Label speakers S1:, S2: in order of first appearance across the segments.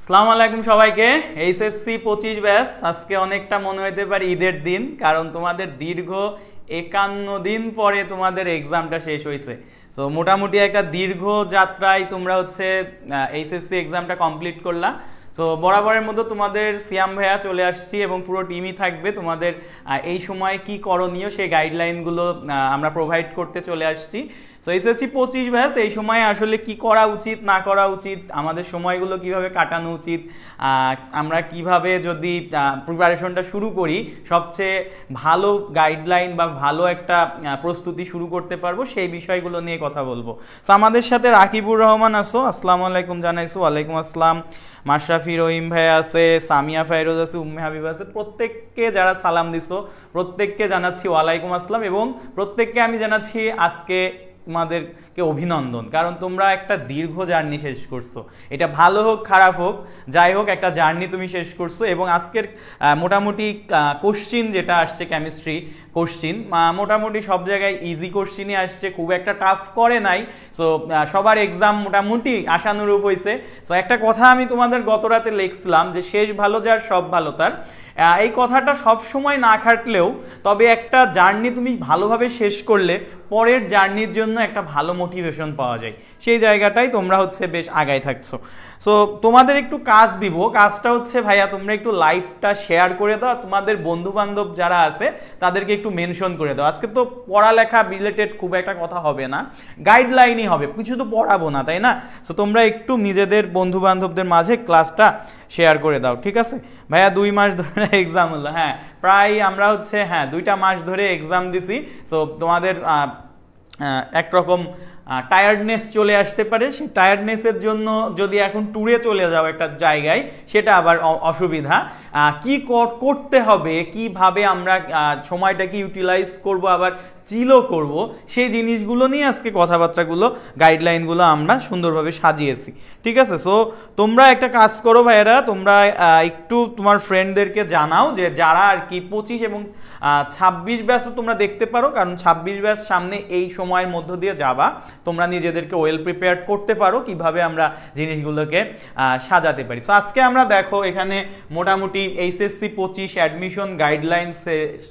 S1: আসসালামু আলাইকুম সবাইকে। এইচএসসি 25 ব্যাচ আজকে অনেকটা মনে হইতে পারে ঈদের দিন, কারণ তোমাদের দীর্ঘ 51 দিন পরে তোমাদের এক্সামটা শেষ হয়েছে। সো মোটামুটি একটা দীর্ঘ যাত্রায় তোমরা হচ্ছে এইচএসসি এক্সামটা কমপ্লিট করলা। তো বরাবরের মতো তোমাদের সিয়াম ভাইয়া চলে আসছি এবং পুরো টিমই থাকবে। তোমাদের এই সময় কি করণীয় সেই গাইডলাইনগুলো আমরা প্রোভাইড করতে চলে আসছি। সো এইচএসসি 25 ব্যাচ এই সময় আসলে কি করা উচিত না করা উচিত, আমাদের সময়গুলো কিভাবে কাটানো উচিত, আমরা কিভাবে যদি প্রিপারেশনটা শুরু করি সবচেয়ে ভালো গাইডলাইন বা ভালো একটা প্রস্তুতি শুরু করতে পারবো, সেই বিষয়গুলো নিয়ে কথা বলবো। সো আমাদের সাথে রাকিবুর রহমান আসো, আসসালামু আলাইকুম জানাইছো। ওয়ালাইকুম আসসালাম। মাশরাফি রহিম ভাই আছে, সামিয়া ফাইরোজ আছে, উম্মে হাবিব আছে। প্রত্যেককে যারা সালাম দিছো প্রত্যেককে জানাচ্ছি ওয়ালাইকুম আসসালাম, এবং প্রত্যেককে আমি জানাচ্ছি আজকে তোমাদেরকে অভিনন্দন, কারণ তোমরা একটা দীর্ঘ জার্নি শেষ করছো। এটা ভালো হোক খারাপ হোক যাই হোক, একটা জার্নি তুমি শেষ করছো। এবং আজকের মোটামুটি কোশ্চিন যেটা আসছে, কেমিস্ট্রি কোশ্চিন মোটামুটি সব জায়গায় ইজি কোশ্চিনই আসছে, খুব একটা টাফ করে নাই। সো সবার এক্সাম মোটামুটি আশানুরূপ হয়েছে। সো একটা কথা আমি তোমাদের গত রাতে লিখছিলাম যে শেষ ভালো যার সব ভালো তার। এই কথাটা সব সময় না খাটলেও তবে একটা জার্নি তুমি ভালোভাবে শেষ করলে পরের জার্নির জন্য একটা ভালো মোটিভেশন পাওয়া যায়, সেই জায়গাটাই তোমরা হচ্ছে বেশ আগায় থাকছো। সো তোমাদের একটু কাজ দিব, কাজটা হচ্ছে ভাইয়া তোমরা একটু লাইভটা শেয়ার করে দাও, তোমাদের বন্ধু বান্ধব যারা আছে তাদেরকে একটু মেনশন করে দাও। আজকে তো পড়ালেখা রিলেটেড খুব একটা কথা হবে না, গাইডলাইনই হবে, কিছু তো পড়াবো না, তাই না? সো তোমরা একটু নিজেদের বন্ধু বান্ধবদের মাঝে ক্লাসটা শেয়ার করে দাও, ঠিক আছে? ভাইয়া 2 মাস ধরে এক্সাম হলো, হ্যাঁ প্রায় আমরা হচ্ছে 2টা মাস ধরে এক্সাম দিছি। সো তোমাদের একরকম টায়ার্ডনেস চলে আসতে পারে, সেই টায়ার্ডনেসের জন্য যদি এখন ট্যুরে চলে যাও একটা জায়গায় সেটা আবার অসুবিধা। কি করতে হবে, কিভাবে আমরা সময়টাকে ইউটিলাইজ করব, আবার চিলও করব, সেই জিনিসগুলো নিয়ে আজকে কথাবার্তাগুলো গাইডলাইনগুলো আমরা সুন্দরভাবে সাজিয়েছি, ঠিক আছে? সো তোমরা একটা কাজ করো ভাইয়েরা, তোমরা একটু তোমার ফ্রেন্ডদেরকে জানাও যে যারা আর কি 25 এবং 26 ব্যাচ তোমরা দেখতে পারো, কারণ 26 ব্যাচ সামনে এই সময়ের মধ্য দিয়ে যাবা, তোমরা নিজেদেরকে ওয়েল প্রিপেয়ার্ড করতে পারো কিভাবে আমরা জিনিসগুলোকে সাজাতে পারি। সো আজকে আমরা দেখো এখানে মোটামুটি এইচএসসি 25 অ্যাডমিশন গাইডলাইন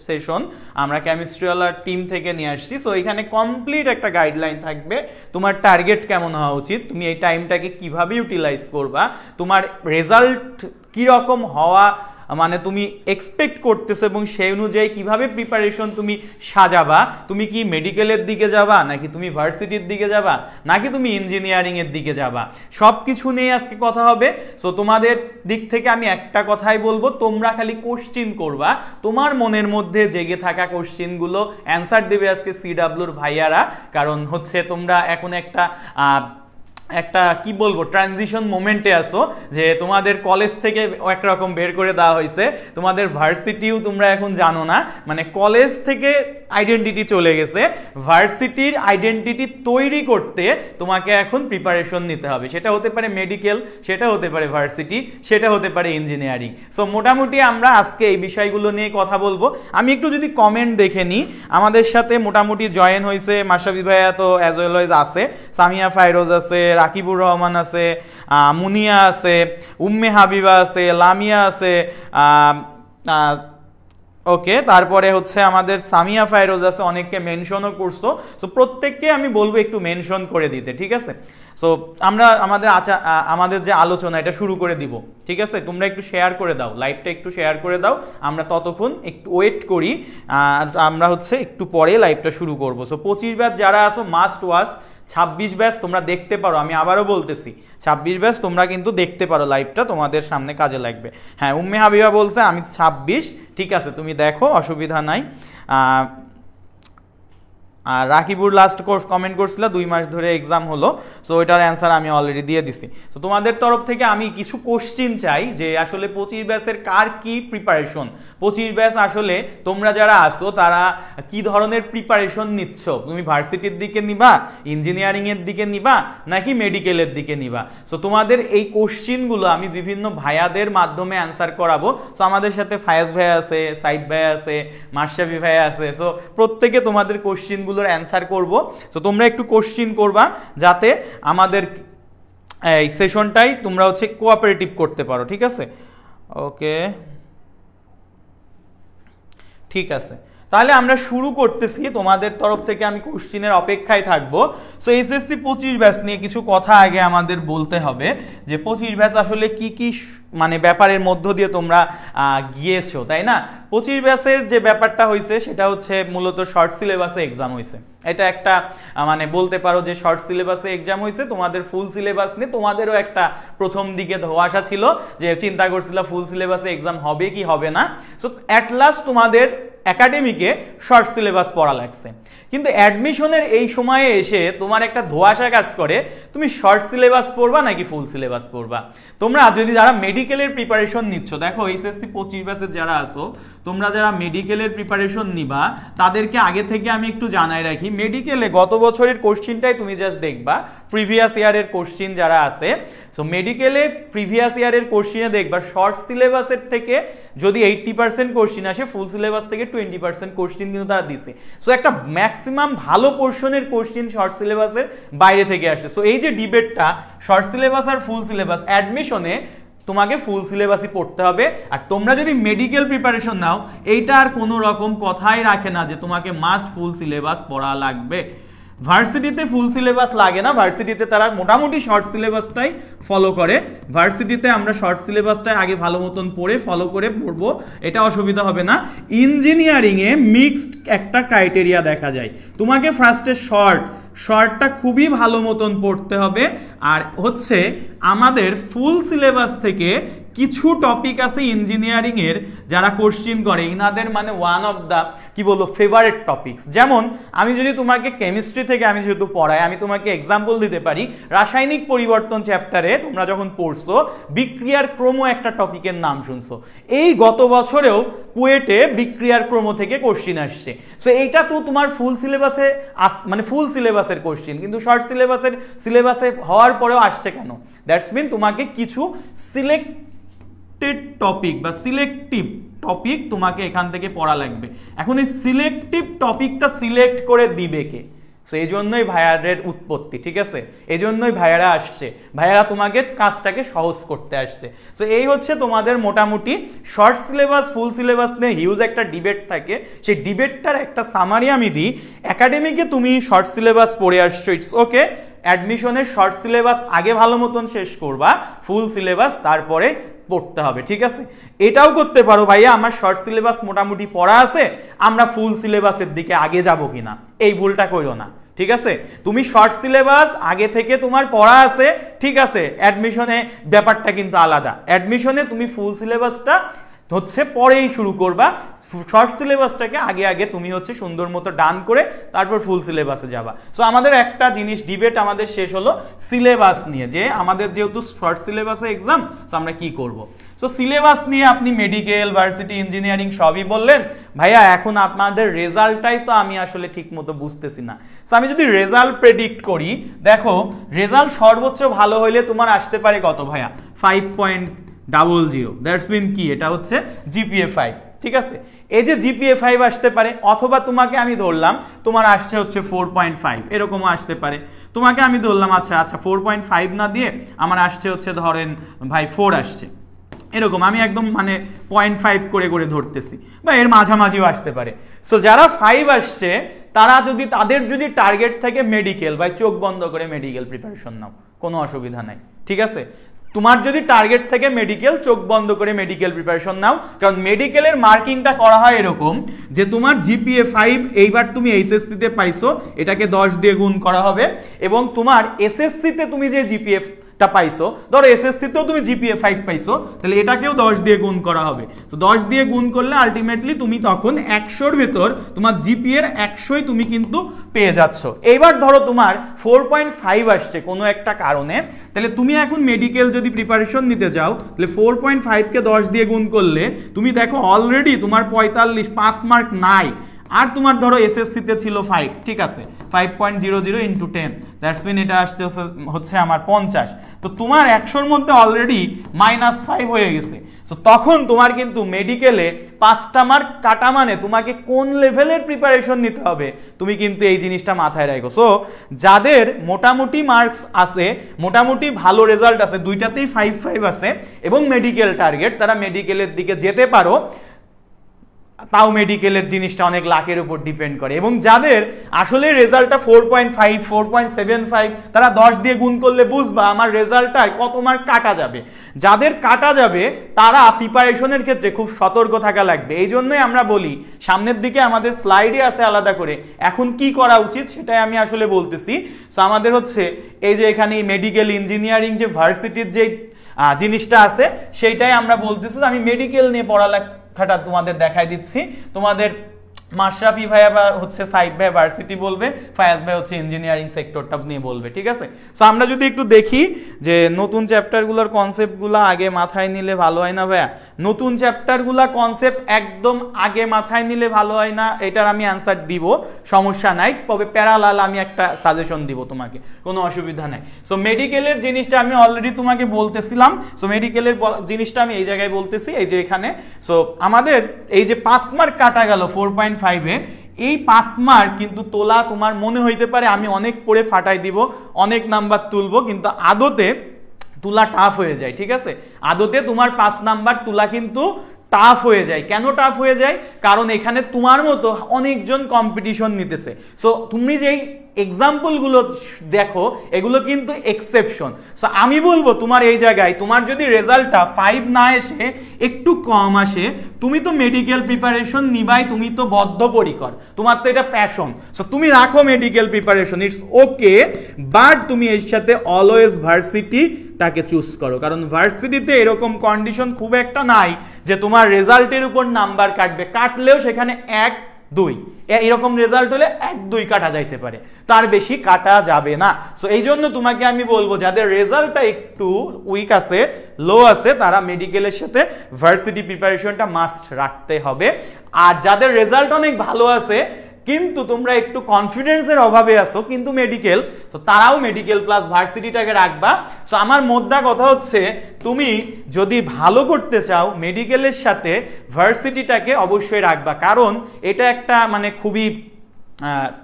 S1: সেশন আমরা কেমিস্ট্রিওয়ালার টিম থেকে নিয়ে আসছি। সো এখানে কমপ্লিট একটা গাইডলাইন থাকবে, তোমার টার্গেট কেমন হওয়া উচিত, তুমি এই টাইমটাকে কিভাবে ইউটিলাইজ করবা, তোমার রেজাল্ট কিরকম হওয়া মানে তুমি এক্সপেক্ট করতেছো, এবং সেই অনুযায়ী কিভাবে প্রিপারেশন তুমি সাজাবা, তুমি কি মেডিকেলের দিকে যাবা নাকি তুমি ভার্সিটির দিকে যাবা নাকি তুমি ইঞ্জিনিয়ারিং এর দিকে যাবা, সব কিছু নিয়ে আজকে কথা হবে। সো তোমাদের দিক থেকে আমি একটা কথাই বলবো, তোমরা খালি কোশ্চিন করবা, তোমার মনের মধ্যে জেগে থাকা কোশ্চিনগুলো অ্যান্সার দেবে আজকে সিডব্লিউর ভাইয়ারা, কারণ হচ্ছে তোমরা এখন একটা কি বলবো ট্রানজিশন মোমেন্টে আসো, যে তোমাদের কলেজ থেকে একরকম বের করে দেওয়া হয়েছে, তোমাদের ভার্সিটিও তোমরা এখন জানো না, মানে কলেজ থেকে আইডেন্টিটি চলে গেছে, ভার্সিটির আইডেন্টিটি তৈরি করতে তোমাকে এখন প্রিপারেশন নিতে হবে। সেটা হতে পারে মেডিকেল, সেটা হতে পারে ভার্সিটি, সেটা হতে পারে ইঞ্জিনিয়ারিং। সো মোটামুটি আমরা আজকে এই বিষয়গুলো নিয়ে কথা বলবো। আমি একটু যদি কমেন্ট দেখে নিই, আমাদের সাথে মোটামুটি জয়েন হয়েছে মাশরাফি ভাইয়া তো অ্যাজ ওয়েল আছে, সামিয়া ফাইরোজ আছে, রাকিবুর রহমান আছে, মুনিয়া আছে, উম্মে হাবিবা আছে, লামিয়া আছে, ওকে, তারপরে হচ্ছে আমাদের সামিয়া ফাইরোজ আছে, অনেককে মেনশনও করছো। সো প্রত্যেককে আমি বলবো একটু মেনশন করে দিতে, ঠিক আছে? সো আমরা আমাদের যে আলোচনা এটা শুরু করে দিব, ঠিক আছে? তোমরা একটু শেয়ার করে দাও, লাইভটা একটু শেয়ার করে দাও, আমরা ততক্ষণ একটু ওয়েট করি, আমরা হচ্ছে একটু পরে লাইভটা শুরু করবো। সো 25 ব্যাচ যারা আছো মাস্ট ওয়াচ, 26 ব্যাচ তোমরা দেখতে পারো, আমি আবারও বলতেছি 26 ব্যাচ তোমরা কিন্তু দেখতে পারো, লাইভটা তোমাদের সামনে কাজে লাগবে। হ্যাঁ, উম্মে হাবিবা বলছে আমি 26, ঠিক আছে তুমি দেখো, অসুবিধা নাই। আর রাকিবুর লাস্ট কমেন্ট করছিল 2 মাস ধরে এক্সাম হলো, সো এটার অ্যান্সার আমি অলরেডি দিয়ে দিছি। সো তোমাদের তরফ থেকে আমি কিছু কোশ্চিন চাই যে আসলে 25 ব্যাচের কার কি প্রিপারেশন, 25 ব্যাচ আসলে তোমরা যারা আসো তারা কি ধরনের প্রিপারেশন নিচ্ছ, তুমি ভার্সিটির দিকে নিবা, ইঞ্জিনিয়ারিং এর দিকে নিবা নাকি মেডিকেলের দিকে নিবা। সো তোমাদের এই কোশ্চিনগুলো আমি বিভিন্ন ভাইয়াদের মাধ্যমে অ্যান্সার করাবো। সো আমাদের সাথে ফায়াজ ভাইয়া আছে, সাইদ ভাইয়া আছে, মাশরাফি ভাইয়া আছে, সো প্রত্যেকে তোমাদের কোশ্চিনগুলো অ্যান্সার করব। সো তোমরা একটু কোশ্চিন করবা যাতে আমাদের এই সেশনটাই তোমরা হচ্ছে কোঅপারেটিভ করতে পারো, ঠিক আছে? ওকে, ঠিক আছে, তাহলে আমরা শুরু করতেছি। তোমাদের তরফ থেকে আমি কোশ্চিনের অপেক্ষায় থাকবো। সো এসএসসি 25 ব্যাচ নিয়ে কিছু কথা আগে আমাদের বলতে হবে, যে 25 ব্যাচ আসলে কি কি মানে ব্যাপারের মধ্য দিয়ে তোমরা গিয়েছো, তাই না? 25 ব্যাচের যে ব্যাপারটা হয়েছে সেটা হচ্ছে মূলত শর্ট সিলেবাসে এক্সাম হয়েছে। এটা একটা মানে বলতে পারো যে শর্ট সিলেবাসে এক্সাম হয়েছে। তোমাদের ফুল সিলেবাস নিয়ে তোমাদেরও একটা প্রথম দিকে ধোঁয়াশা ছিল, যে চিন্তা করছিল ফুল সিলেবাসে এক্সাম হবে কি হবে না। সো অ্যাট লাস্ট তোমাদের একাডেমিকে শর্ট সিলেবাস পড়া লাগছে, কিন্তু অ্যাডমিশনের এই সময়ে এসে তোমার একটা ধোঁয়াশা কাজ করে, তুমি শর্ট সিলেবাস পড়বা নাকি ফুল সিলেবাস পড়বা। তোমরা যদি যারা মেডিকেলের প্রিপারেশন নিচ্ছ, দেখো এইচএসসি 25 ব্যাচের যারা আসো, তোমরা যারা মেডিকেলের প্রিপারেশন নিবা তাদেরকে আগে থেকে আমি একটু জানাই রাখি, মেডিকেলে গত বছরের কোশ্চিনটাই তুমি জাস্ট দেখবা, প্রিভিয়াস ইয়ারের কোশ্চিন যারা আছে। সো মেডিকেলে প্রিভিয়াস ইয়ারের কোশ্চিনে দেখবা শর্ট সিলেবাসের থেকে যদি 80% কোশ্চিন আসে, ফুল সিলেবাস থেকে 20% কোশ্চিন কিন্তু তারা দিছে। সো একটা ম্যাক্সিমাম ভালো পোর্শনের কোশ্চিন শর্ট সিলেবাসের বাইরে থেকে আসে। সো এই যে ডিবেটটা শর্ট সিলেবাস আর ফুল সিলেবাস, অ্যাডমিশনে তোমাকে ফুল সিলেবাসই পড়তে হবে। আর তোমরা যদি মেডিকেল প্রিপারেশন নাও, এইটা আর কোনো রকম কথাই রাখে না যে তোমাকে মাস্ট ফুল সিলেবাস পড়া লাগবে। ভার্সিটিতে ফুল সিলেবাস লাগে না, ভার্সিটিতে তারা মোটামুটি শর্ট সিলেবাসটাই ফলো করে। ভার্সিটিতে আমরা শর্ট সিলেবাসটাই আগে ভালো মতন পড়ে ফলো করে পড়বো, এটা অসুবিধা হবে না। ইঞ্জিনিয়ারিংয়ে মিক্সড একটা ক্রাইটেরিয়া দেখা যায়, তোমাকে ফার্স্টে শর্টটা খুবই ভালো মতন পড়তে হবে। আর হচ্ছে আমাদের ফুল সিলেবাস থেকে কিছু টপিক আছে ইঞ্জিনিয়ারিং এর যারা কোশ্চিন করে, ইনাদের মানে ওয়ান অফ দা কি বলবো ফেভারিট টপিকস। যেমন আমি যদি তোমাকে কেমিস্ট্রি থেকে আমি যেহেতু পড়াই, আমি তোমাকে এক্সাম্পল দিতে পারি, রাসায়নিক পরিবর্তন চ্যাপ্টারে তোমরা যখন পড়ছো বিক্রিয়ার ক্রম একটা টপিকের নাম শুনছো, এই গত বছরেও কুয়েটে বিক্রিয়ার ক্রম থেকে কোশ্চিন আসছে। সো এইটা তো তোমার ফুল সিলেবাসে মানে ফুল সিলেবাসের কোশ্চিন, কিন্তু শর্ট সিলেবাসে হওয়ার পরেও আসছে কেন? দ্যাটস মিন তোমাকে কিছু টপিক বা সিলেক্টিভ টপিক তোমাকে এখান থেকে পড়া লাগবে। এখন এই সিলেক্টিভ টপিকটা সিলেক্ট করে দিবে কে? সো এই জন্যই ভাইয়ারের উৎপত্তি, ঠিক আছে? এই জন্যই ভাইয়ারা আসছে, ভাইয়ারা তোমাকে কাজটাকে সহজ করতে আসছে। সো এই হচ্ছে তোমাদের মোটামুটি শর্ট সিলেবাস ফুল সিলেবাস নিয়ে হিউজ একটা ডিবেট থাকে, সেই ডিবেটটার একটা সামারি আমি দিই। একাডেমিকে তুমি শর্ট সিলেবাস পড়ে আসছো, ইটস ওকে। অ্যাডমিশনের শর্ট সিলেবাস আগে ভালো মতন শেষ করবা, ফুল সিলেবাস তারপরে পড়তে হবে, ঠিক আছে? এটাও করতে পারো ভাইয়া আমার শর্ট সিলেবাস মোটামুটি পড়া আছে, আমরা ফুল সিলেবাসের দিকে আগে যাব কিনা, এই ভুলটা করো না, ঠিক আছে? তুমি শর্ট সিলেবাস আগে থেকে তোমার পড়া আছে, ঠিক আছে, অ্যাডমিশনে ব্যাপারটা কিন্তু আলাদা। অ্যাডমিশনে তুমি ফুল সিলেবাসটা হচ্ছে পরেই শুরু করবা, শর্ট সিলেবাসটাকে আগে তুমি হচ্ছে সুন্দর মতো ডান করে তারপর ফুল সিলেবাসে যাবা। সো আমাদের একটা জিনিস ডিবেট আমাদের শেষ হলো সিলেবাস নিয়ে, যে আমাদের যেহেতু শর্ট সিলেবাসে এক্সাম, সো আমরা কি করব। সো সিলেবাস নিয়ে আপনি মেডিকেল, ভার্সিটি, ইঞ্জিনিয়ারিং সবই বললেন ভাইয়া, এখন আপনাদের রেজাল্টটাই তো আমি আসলে ঠিক মতো বুঝতেছি না। সো আমি যদি রেজাল্ট প্রেডিক্ট করি, দেখো রেজাল্ট সর্বোচ্চ ভালো হইলে তোমার আসতে পারে কত ভাইয়া? 5.00। দ্যাটস মিন কি? এটা হচ্ছে জিপিএ 5, ঠিক আছে? এই যে জিপিএ 5 আসতে পারে, অথবা তোমাকে আমি ধরলাম তোমার আসছে হচ্ছে 4.5, এরকমও আসতে পারে। তোমাকে আমি ধরলাম আচ্ছা 4.5 না দিয়ে আমার আসছে হচ্ছে ধরেন ভাই 4 আসছে, এরকম আমি একদম মানে 0.5 করে ধরতেছি, বা এর মাঝামাঝিও আসতে পারে। সো যারা 5 আসছে তাদের যদি টার্গেট থাকে মেডিকেল, ভাই চোখ বন্ধ করে মেডিকেল প্রিপারেশন নাও, কোনো অসুবিধা নাই, ঠিক আছে? তোমার যদি টার্গেট থেকে মেডিকেল, চোখ বন্ধ করে মেডিকেল প্রিপারেশন নাও, কারণ মেডিকেলের মার্কিংটা করা হয় এরকম যে তোমার জিপিএ 5 এইবার তুমি এইচএসসি তে পাইছো, এটাকে 10 দিয়ে গুণ করা হবে, এবং তোমার এসএসসি তে তুমি যে জিপিএ টা পাইছো, ধরো এসএসসি তেও তুমি জিপিএ 5 পাইছো, তাহলে এটাকেও 10 দিয়ে গুণ করা হবে। তো 10 দিয়ে গুণ করলে আলটিমেটলি তুমি তখন 100-র ভেতর তোমার জিপিএর 100ই তুমি কিন্তু পেয়ে যাচ্ছ। এইবার ধরো তোমার 4.5 আসছে কোনো একটা কারণে, তাহলে তুমি এখন মেডিকেল যদি প্রিপারেশন নিতে যাও, তাহলে 4.5 কে 10 দিয়ে গুণ করলে তুমি দেখো অলরেডি তোমার 45 5 মার্ক নাই, আর তোমার ধরো এসএসসি তে ছিল 5, ঠিক আছে? 5.00 ইন্টু 10, দ্যাটস মিন এটা আসতে হচ্ছে আমার 50। তো তোমার 100-র মধ্যে অলরেডি -5 হয়ে গেছে। সো তখন তোমার কিন্তু মেডিকেলে 5টা মার্ক কাটা মানে তোমাকে কোন লেভেলের প্রিপারেশন নিতে হবে তুমি কিন্তু এই জিনিসটা মাথায় রাখো। সো যাদের মোটামুটি মার্কস আছে, মোটামুটি ভালো রেজাল্ট আছে, দুইটাতেই 5 আছে এবং মেডিকেল টার্গেট, তারা মেডিকেলের দিকে যেতে পারো। তাও মেডিকেলের জিনিসটা অনেক লাখের উপর ডিপেন্ড করে। এবং যাদের আসলে রেজাল্টটা 4.5 4.75, তারা 10 দিয়ে গুণ করলে বুঝবা আমার রেজাল্টটায় কত মার্ক কাটা যাবে। যাদের কাটা যাবে তারা প্রিপারেশনের ক্ষেত্রে খুব সতর্ক থাকা লাগবে। এই জন্যই আমরা বলি সামনের দিকে আমাদের স্লাইডে আছে আলাদা করে এখন কি করা উচিত সেটাই আমি আসলে বলতেছি। সো আমাদের হচ্ছে এই যে এখানে মেডিকেল ইঞ্জিনিয়ারিং যে ভার্সিটির যে জিনিসটা আছে সেইটাই আমরা বলতেছি। আমি মেডিকেল নিয়ে পড়ালেখাটা তোমাদের দেখাই দিচ্ছি। তোমাদের মাশরাফি ভাইয়া বা হচ্ছে সাইদ ভাই ভার্সিটি বলবে, ফায়াজ ভাই হচ্ছে ইঞ্জিনিয়ারিং সেক্টরটা নিয়ে বলবে, ঠিক আছে? সো আমরা যদি একটু দেখি যে নতুন চ্যাপ্টারগুলোর কনসেপ্টগুলো আগে মাথায় নিলে ভালো হয় না ভাইয়া? নতুন চ্যাপ্টারগুলো কনসেপ্ট একদম আগে মাথায় নিলে ভালো হয় না, এটার আমি অ্যান্সার দিব, সমস্যা নাই। তবে প্যারালাল আমি একটা সাজেশন দিব তোমাকে, কোনো অসুবিধা নাই। সো মেডিকেলের জিনিসটা আমি অলরেডি তোমাকে বলতেছিলাম। সো মেডিকেলের জিনিসটা আমি এই জায়গায় বলতেছি, এই যে এখানে। সো আমাদের এই যে 5 মার্ক কাটা গেল 4.5-এ, এই 5 মার্ক কিন্তু তোলা তোমার মনে হইতে পারে আমি অনেক পড়ে ফাটাই দিব, অনেক নাম্বার তুলবো, কিন্তু আদতে তোলা টাফ হয়ে যায়, ঠিক আছে? আদতে তোমার 5 নাম্বার তোলা কিন্তু টাফ হয়ে যায়। কেন টাফ হয়ে যায়? কারণ এখানে তোমার মতো অনেকজন কম্পিটিশন নিতেছে। সো তুমি যেই এক্সাম্পলগুলো দেখো এগুলো কিন্তু এক্সেপশন। সো আমি বলবো তোমার এই জায়গায় তোমার যদি রেজাল্টটা 5 না এসে একটু কম আসে, তুমি তো মেডিকেল প্রিপারেশন নিবাই, তুমি তো বদ্ধপরিকর, তোমার তো এটা প্যাশন। সো তুমি রাখো medical preparation, it's okay, but তুমি এর সাথে অলওয়েজ ভার্সিটি তাকে চুজ করো। কারণ ভার্সিটিতে এরকম কন্ডিশন খুব একটা নাই যে তোমার রেজাল্টের উপর নাম্বার কাটবে, কাটলেও সেখানে 1 2 এরকম রেজাল্ট হলে 1 2 কাটা যাইতে পারে, তার বেশি কাটা যাবে না। সো এই জন্য তোমাকে আমি বলবো যাদের রেজাল্টটা একটু উইক আছে, লো আছে, তারা মেডিকেলের সাথে ভার্সিটি প্রিপারেশনটা মাস্ট রাখতে হবে। আর যাদের রেজাল্ট অনেক ভালো আছে কিন্তু তোমরা একটু কনফিডেন্সের অভাবে আছো কিন্তু মেডিকেল, তো তারাও মেডিকেল প্লাস ভার্সিটিটাকে রাখবা। সো আমার মোদ্দা কথা হচ্ছে তুমি যদি ভালো করতে চাও মেডিকেলের সাথে ভার্সিটিটাকে অবশ্যই রাখবা, কারণ এটা একটা মানে খুবই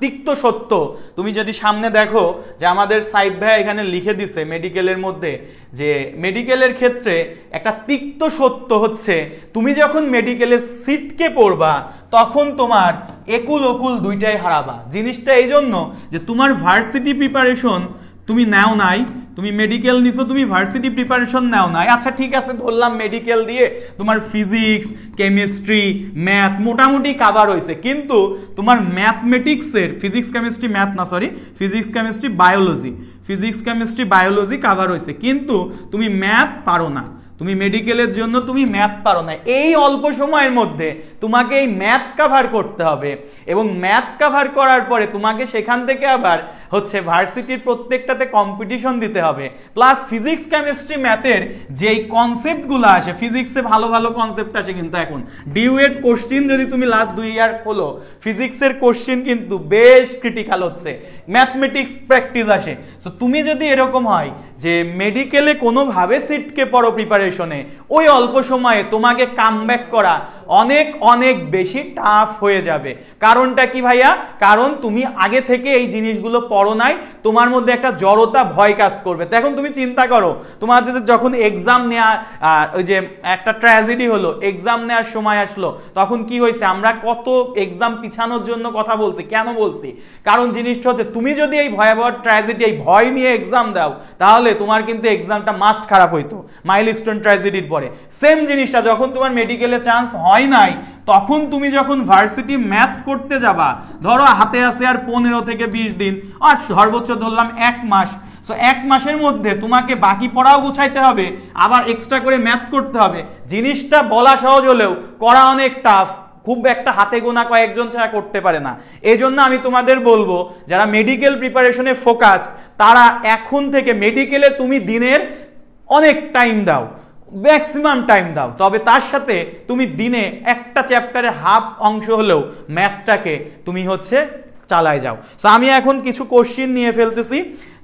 S1: তিক্ত সত্য। তুমি যদি সামনে দেখো যে আমাদের সাইদ ভাই এখানে লিখে দিছে মেডিকেলের মধ্যে যে মেডিকেলের ক্ষেত্রে একটা তিক্ত সত্য হচ্ছে তুমি যখন মেডিকেলের সিটকে পড়বা তখন তোমার একুল ওকুল দুইটাই হারাবা। জিনিসটা এই জন্য যে তোমার ভার্সিটি প্রিপারেশন তুমি নাও নাই, তুমি মেডিকেল নিছো, তুমি ভার্সিটি প্রিপারেশন নাও নাই, আচ্ছা ঠিক আছে ধরলাম মেডিকেল দিয়ে তোমার ফিজিক্স কেমিস্ট্রি ম্যাথ মোটামুটি কাভার হয়েছে, কিন্তু তোমার ম্যাথমেটিক্সের ফিজিক্স কেমিস্ট্রি ম্যাথ না sorry physics chemistry biology cover হয়েছে, কিন্তু তুমি ম্যাথ পারো না, তুমি মেডিকেলের জন্য তুমি ম্যাথ পারো না। এই অল্প সময়ের মধ্যে তোমাকে এই ম্যাথ কাভার করতে হবে এবং ম্যাথ কাভার করার পরে তোমাকে সেখান থেকে আবার হচ্ছে ভার্সিটির প্রত্যেকটাতে কম্পিটিশন দিতে হবে, প্লাস ফিজিক্স কেমিস্ট্রি ম্যাথের যেই কনসেপ্টগুলো আসে, ফিজিক্সে ভালো ভালো কনসেপ্ট আসে, কিন্তু এখন ডিউয়েট কোশ্চিন যদি তুমি লাস্ট 2 ইয়ার খোলো ফিজিক্সের কোশ্চিন কিন্তু বেশ ক্রিটিক্যাল হচ্ছে, ম্যাথমেটিক্স প্র্যাকটিস আসে। সো তুমি যদি এরকম হয় যে মেডিকেলে কোনোভাবে সিটকে পড়ো প্রিপারেশনে, ওই অল্প সময়ে তোমাকে কামব্যাক করা অনেক অনেক বেশি টাফ হয়ে যাবে। কারণটা কি ভাইয়া? কারণ তুমি আগে থেকে এই জিনিসগুলো পড়ো নাই, তোমার মধ্যে একটা জড়তা ভয় কাজ করবে। তো এখন তুমি চিন্তা করো তোমাদের যখন এক্সাম নেওয়া ওই যে একটা ট্র্যাজেডি হলো, এক্সাম নেওয়ার সময় আসলো, তখন কি হয়েছে আমরা কত এক্সাম পিছানোর জন্য কথা বলছি, কেন বলছি? কারণ জিনিসটা হচ্ছে তুমি যদি এই ভয়াবহ ট্র্যাজেডি এই ভয় নিয়ে এক্সাম দাও তাহলে তোমার কিন্তু এক্সামটা মাস্ট খারাপ হইতো মাইলস্টোন ট্র্যাজেডির পরে। সেম জিনিসটা যখন তোমার মেডিকেলে চান্স হয় নাই, তখন তুমি যখন ভার্সিটি ম্যাথ করতে যাবা, ধরো হাতে আছে আর 15 থেকে 20 দিন, আর সর্বোচ্চ ধরলাম 1 মাস, সো 1 মাসের মধ্যে তোমাকে বাকি পড়াও গুছাইতে হবে, আবার এক্সট্রা করে ম্যাথ করতে হবে। জিনিসটা বলা সহজ হলেও করা অনেক টাফ, খুব একটা হাতে গোনা কয়েকজন ছাড়া করতে পারে না। এই জন্য আমি তোমাদের বলবো যারা মেডিকেল প্রিপারেশনে ফোকাস, তারা এখন থেকে মেডিকেলে তুমি দিনের অনেক টাইম দাও, ম্যাক্সিমাম টাইম দাও, তবে তার সাথে তুমি দিনে একটা চ্যাপ্টারে হাফ অংশ হলেও ম্যাথটাকে তুমি হচ্ছে চালায় যাও। সো আমি এখন কিছু কোশ্চিন নিয়ে ফেলতেছি,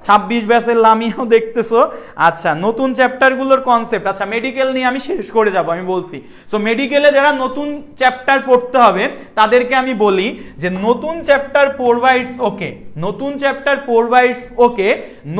S1: 26 ব্যাচের লামিয়াও দেখতেছো। আচ্ছা, নতুন চ্যাপ্টারগুলোর কনসেপ্ট, আচ্ছা মেডিকেল নিয়ে আমি শেষ করে যাব, আমি বলছি। সো মেডিকেলে যারা নতুন চ্যাপ্টার পড়তে হবে তাদেরকে আমি বলি যে নতুন চ্যাপ্টার পড়বা, ইটস ওকে, নতুন চ্যাপ্টার পড়বা, ইটস ওকে।